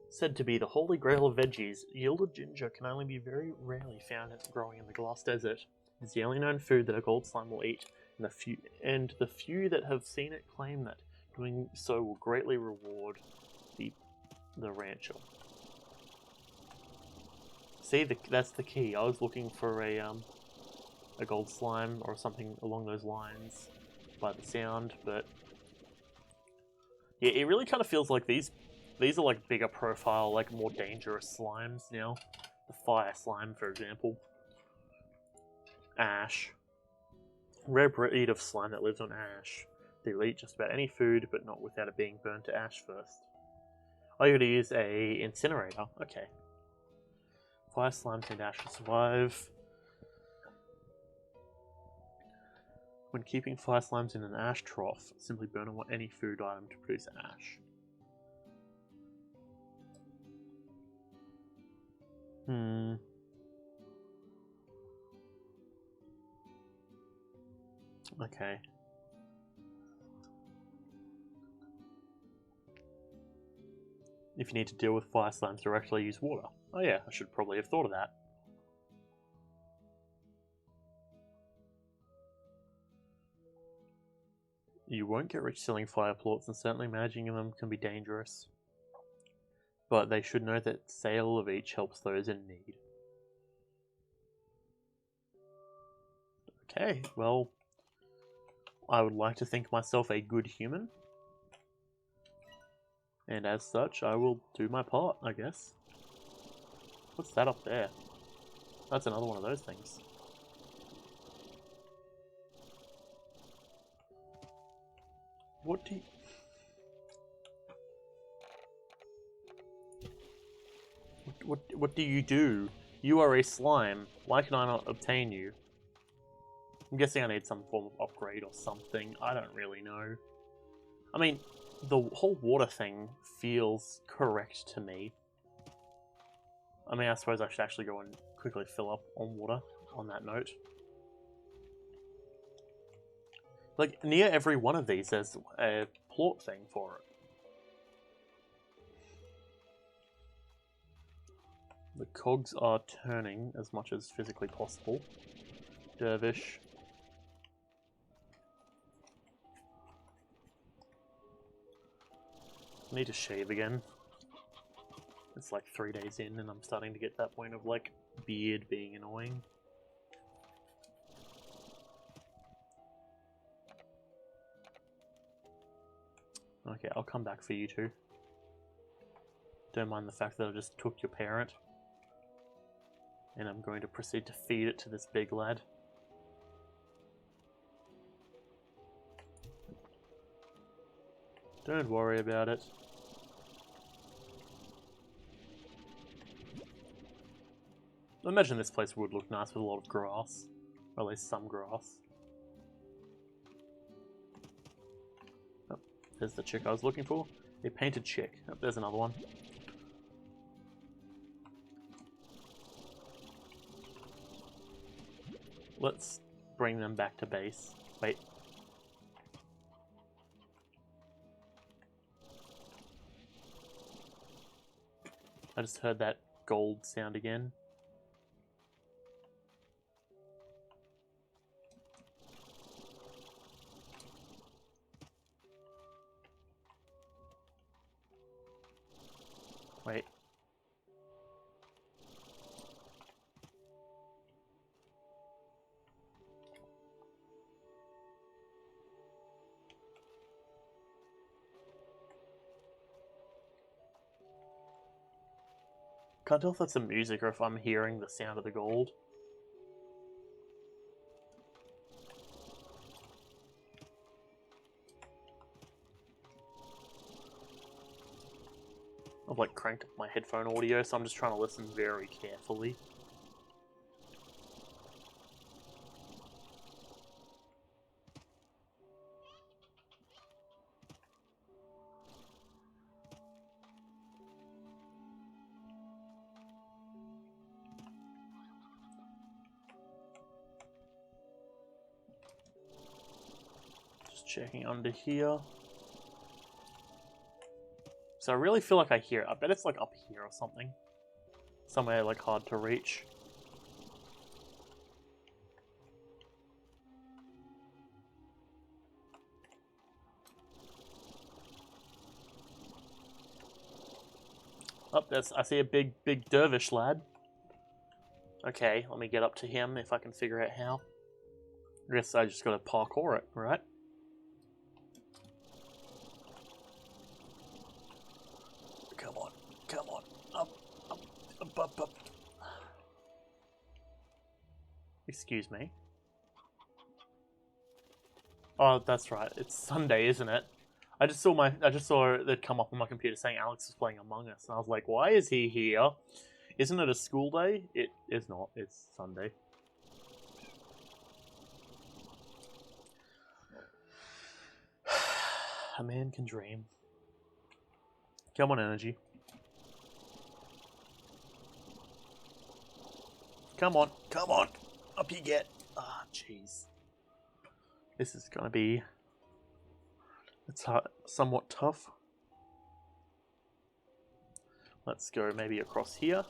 A: Said to be the holy grail of veggies, gilded ginger can only be very rarely found growing in the glass desert. It's the only known food that a gold slime will eat, and the few that have seen it claim that doing so will greatly reward the rancher. See, that's the key. I was looking for a gold slime or something along those lines by the sound, but yeah, it really kind of feels like these are like bigger profile, like more dangerous slimes now. The fire slime, for example. Ash. Rare breed of slime that lives on ash. They will eat just about any food, but not without it being burned to ash first. Oh, you gotta use a incinerator. Okay. Fire slimes and ash to survive. When keeping fire slimes in an ash trough, simply burn on any food item to produce ash. Okay. If you need to deal with fire slimes directly, use water. Oh yeah, I should probably have thought of that. You won't get rich selling fire plorts, and certainly managing them can be dangerous. But they should know that sale of each helps those in need. Okay, well, I would like to think myself a good human. And as such, I will do my part, I guess. What's that up there? That's another one of those things. What do you... What do you do? You are a slime. Why can I not obtain you? I'm guessing I need some form of upgrade or something. I don't really know. I mean, the whole water thing feels correct to me. I mean, I suppose I should actually go and quickly fill up on water on that note. Like, near every one of these, there's a plort thing for it. The cogs are turning as much as physically possible. Dervish. I need to shave again. It's like 3 days in and I'm starting to get that point of like beard being annoying. Okay, I'll come back for you two. Don't mind the fact that I just took your parent. And I'm going to proceed to feed it to this big lad. Don't worry about it. I imagine this place would look nice with a lot of grass. Or at least some grass. Oh, there's the chick I was looking for. A painted chick. Oh, there's another one. Let's bring them back to base. Wait. I just heard that gold sound again. Wait. Can't tell if that's the music or if I'm hearing the sound of the gold. I've like cranked up my headphone audio, so I'm just trying to listen very carefully. Just checking under here. So I really feel like I hear it. I bet it's like up here or something. Somewhere like hard to reach. Oh, I see a big dervish lad. Okay, let me get up to him if I can figure out how. I guess I just gotta parkour it, right? Come on, come on. Up. Excuse me. Oh, that's right. It's Sunday, isn't it? I just saw it come up on my computer saying Alex was playing Among Us, and I was like, why is he here? Isn't it a school day? It is not. It's Sunday. A man can dream. Come on, energy. Come on, come on. Up you get. Ah, jeez. This is gonna be... It's somewhat tough. Let's go maybe across here.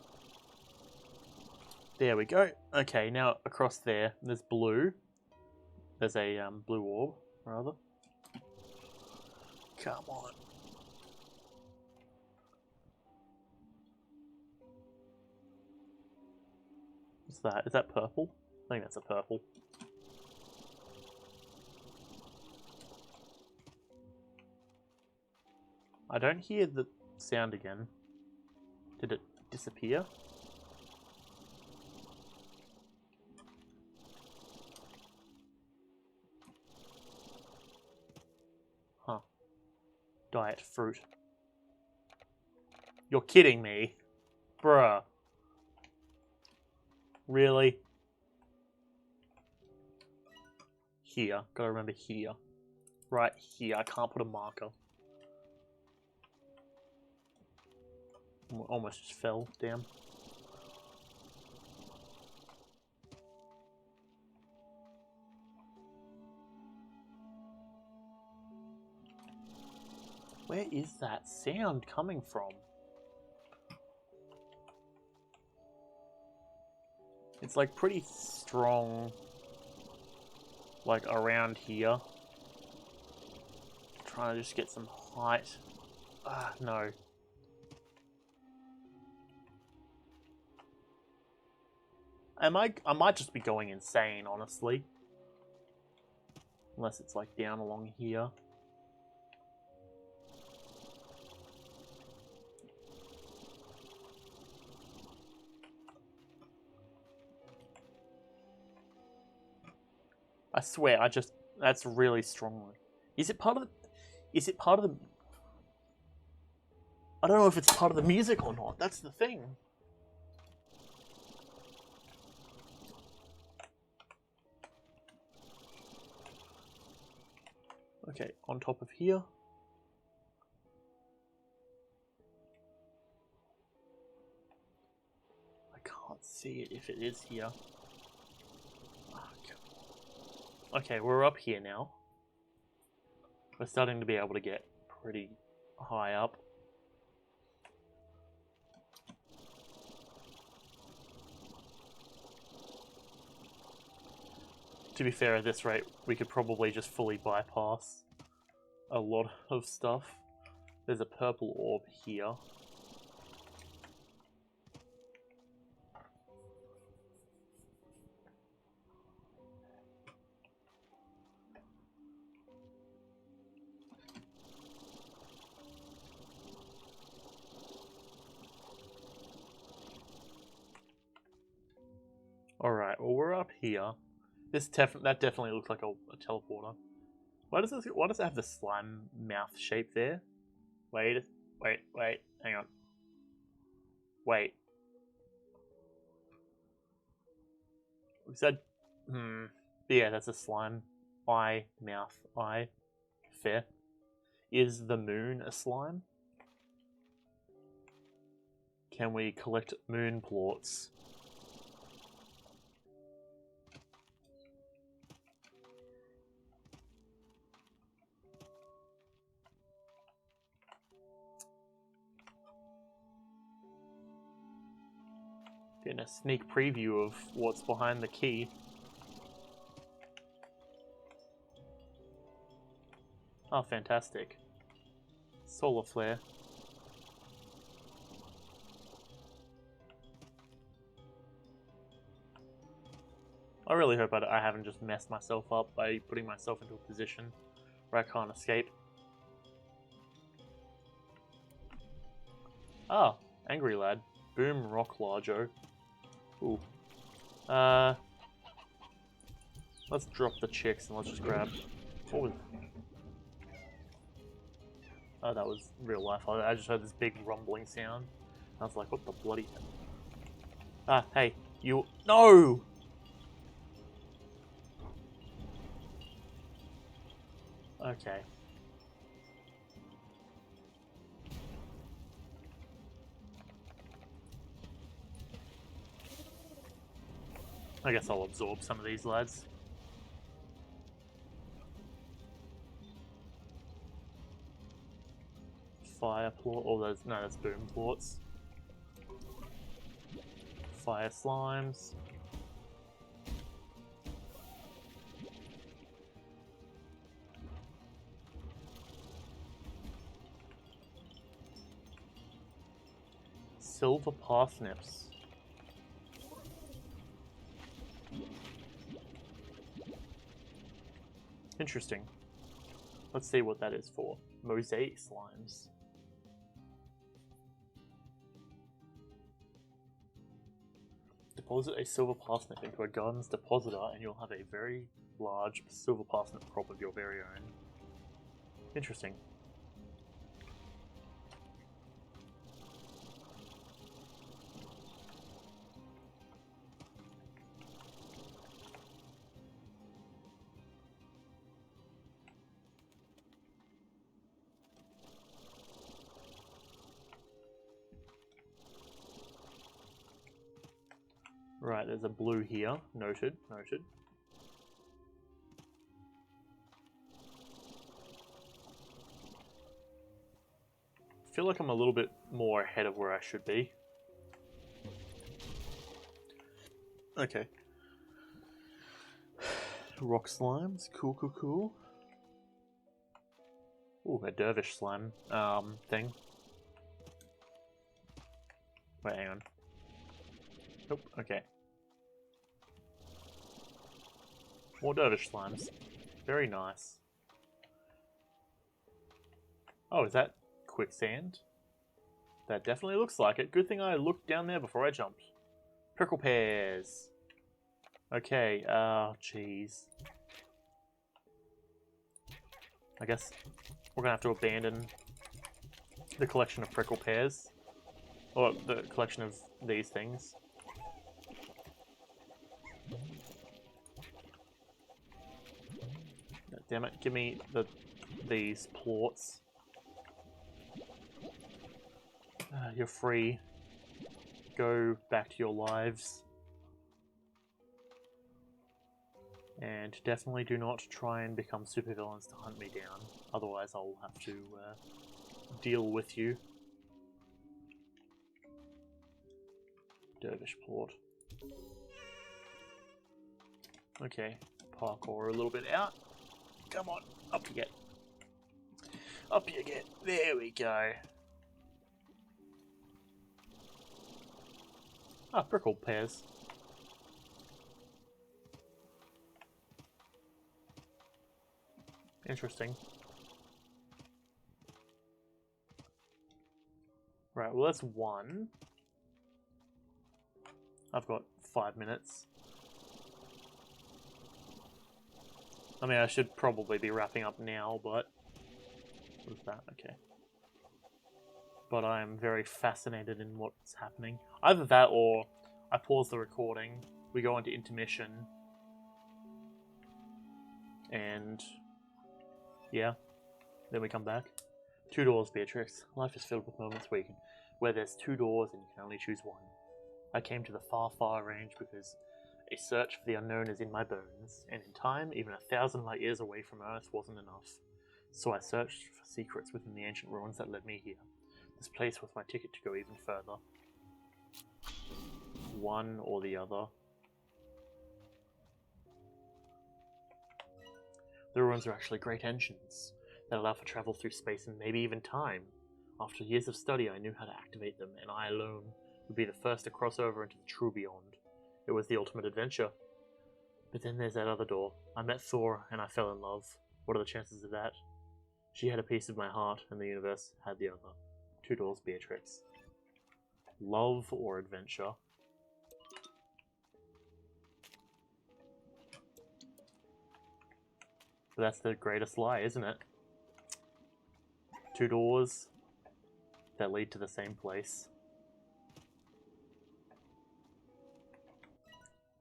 A: There we go. Okay, now across there, there's blue. There's a blue orb, rather. Come on. What's that? Is that purple? I think that's a purple. I don't hear the sound again. Did it disappear? Huh. Diet fruit. You're kidding me. Bruh. Really? Here. Gotta remember here. Right here. I can't put a marker. Almost just fell. Damn. Where is that sound coming from? It's like pretty strong, like around here. Trying to just get some height. Ah, no. I might just be going insane, honestly. Unless it's like down along here. I swear, that's really strong. Is it part of the... I don't know if it's part of the music or not. That's the thing. Okay, on top of here. I can't see it if it is here. Okay, we're up here now. We're starting to be able to get pretty high up. To be fair, at this rate, we could probably just fully bypass a lot of stuff. There's a purple orb here. Alright, well we're up here. That definitely looks like a teleporter. Why does it have the slime mouth shape there? Wait, hang on. Wait. Is that... Yeah, that's a slime. Mouth, eye. Fair. Is the moon a slime? Can we collect moon plorts? Getting a sneak preview of what's behind the key. Oh, fantastic. Solar flare. I really hope I haven't just messed myself up by putting myself into a position where I can't escape. Ah, angry lad. Boom rock largo. Ooh. Let's drop the chicks and let's just grab... What was... Oh, that was real life. I just heard this big rumbling sound. I was like, what the bloody... Ah, hey, you... No! Okay. I guess I'll absorb some of these lads. Fire plort, or those... No, that's boom plorts. fire slimes. Silver parsnips. Interesting. Let's see what that is for. Mosaic slimes. Deposit a silver parsnip into a garden's depositor and you'll have a very large silver parsnip crop of your very own. Interesting. Right, there's a blue here. Noted, noted. I feel like I'm a little bit more ahead of where I should be. Okay. Rock slimes. Cool, cool, cool. Ooh, a dervish slime thing. Wait, hang on. Nope, okay. More dervish slimes. Very nice. Oh, is that quicksand? That definitely looks like it. Good thing I looked down there before I jumped. Prickle pears. Okay, oh jeez. I guess we're gonna have to abandon the collection of prickle pears. Or the collection of these things. Damn it, give me these plorts. You're free. Go back to your lives. And definitely do not try and become supervillains to hunt me down. Otherwise I'll have to deal with you. Dervish plort. Okay, parkour a little bit out. Come on, up you get. Up you get. There we go. Ah, prickle pears. Interesting. Right, well that's one. I've got 5 minutes. I mean, I should probably be wrapping up now, but... What is that? Okay. But I am very fascinated in what's happening. Either that or I pause the recording, we go into intermission, and... yeah. Then we come back. 2 doors, Beatrix. Life is filled with moments where there's 2 doors and you can only choose one. I came to the far, far range because a search for the unknown is in my bones, and in time, even 1,000 light years away from Earth wasn't enough. So I searched for secrets within the ancient ruins that led me here. This place was my ticket to go even further. One or the other. The ruins are actually great engines that allow for travel through space and maybe even time. After years of study, I knew how to activate them, and I alone would be the first to cross over into the true beyond. It was the ultimate adventure. But then there's that other door. I met Thor, and I fell in love. What are the chances of that? She had a piece of my heart, and the universe had the other. 2 doors, Beatrix. Love or adventure? But that's the greatest lie, isn't it? 2 doors that lead to the same place.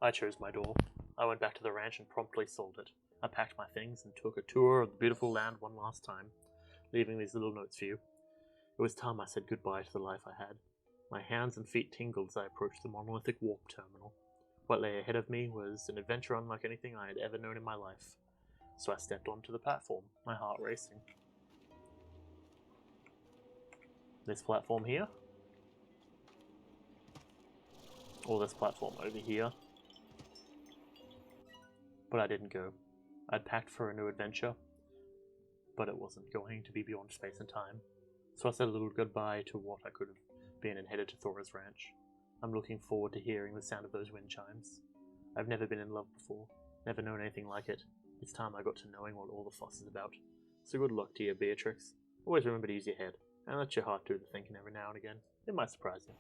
A: I chose my door. I went back to the ranch and promptly sold it. I packed my things and took a tour of the beautiful land one last time, leaving these little notes for you. It was time I said goodbye to the life I had. My hands and feet tingled as I approached the monolithic warp terminal. What lay ahead of me was an adventure unlike anything I had ever known in my life. So I stepped onto the platform, my heart racing. This platform here. Or this platform over here. But I didn't go. I'd packed for a new adventure, but it wasn't going to be beyond space and time. So I said a little goodbye to what I could have been and headed to Thora's ranch. I'm looking forward to hearing the sound of those wind chimes. I've never been in love before, never known anything like it. It's time I got to knowing what all the fuss is about. So good luck to you, Beatrix. Always remember to use your head, and let your heart do the thinking every now and again. It might surprise you.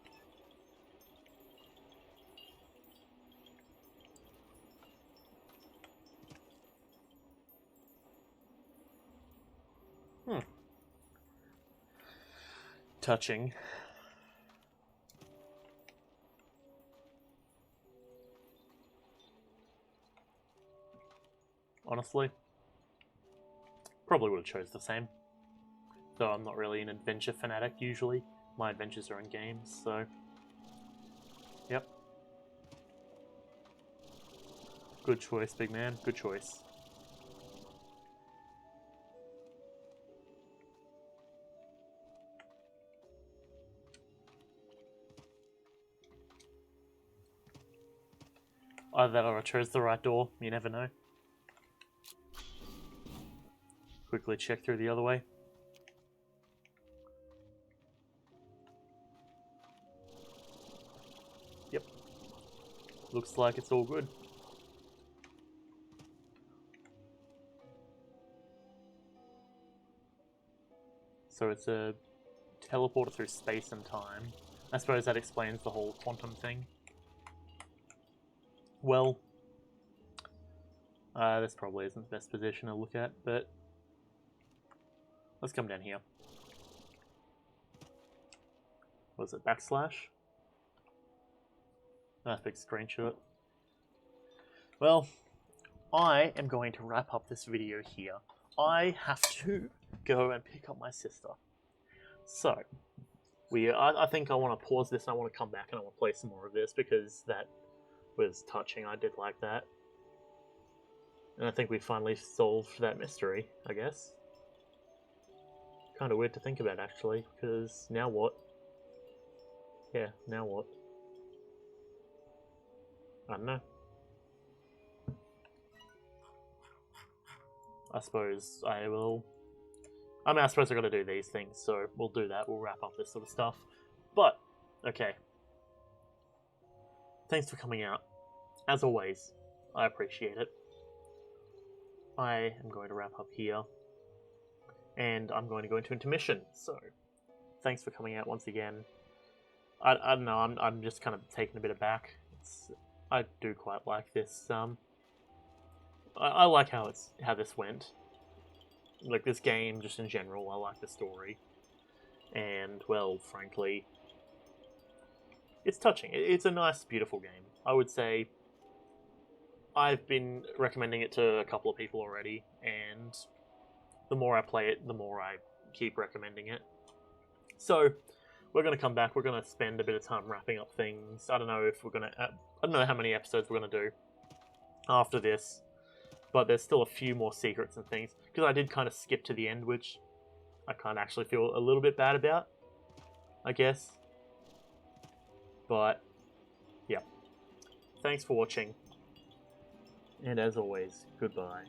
A: Touching. Honestly, probably would have chose the same. Though I'm not really an adventure fanatic usually. My adventures are in games, so... Yep. Good choice, big man. Good choice. Either that or I chose the right door. You never know. Quickly check through the other way. Yep. Looks like it's all good. So it's a teleporter through space and time. I suppose that explains the whole quantum thing. Well, this probably isn't the best position to look at, but let's come down here. Was it backslash? Nice big screenshot. Well, I am going to wrap up this video here. I have to go and pick up my sister. So, I think I want to pause this and I want to come back and I want to play some more of this because that was touching. I did like that. And I think we finally solved that mystery, I guess. Kind of weird to think about, actually, because now what? Yeah, now what? I don't know. I suppose I will... I mean, I suppose I've got to do these things, so we'll do that. We'll wrap up this sort of stuff. But, okay. Thanks for coming out. As always, I appreciate it. I am going to wrap up here. And I'm going to go into intermission, so... Thanks for coming out once again. I don't know, I'm just kind of taken a bit aback. I do quite like this. I like how this went. Like this game, just in general, I like the story. And, well, frankly, it's touching. It's a nice, beautiful game. I would say I've been recommending it to a couple of people already, and the more I play it, the more I keep recommending it. So, we're going to come back, we're going to spend a bit of time wrapping up things. I don't know if we're going to... I don't know how many episodes we're going to do after this, but there's still a few more secrets and things, because I did kind of skip to the end, which I kind of actually feel a little bit bad about, I guess. But, yeah. Thanks for watching, and as always, goodbye.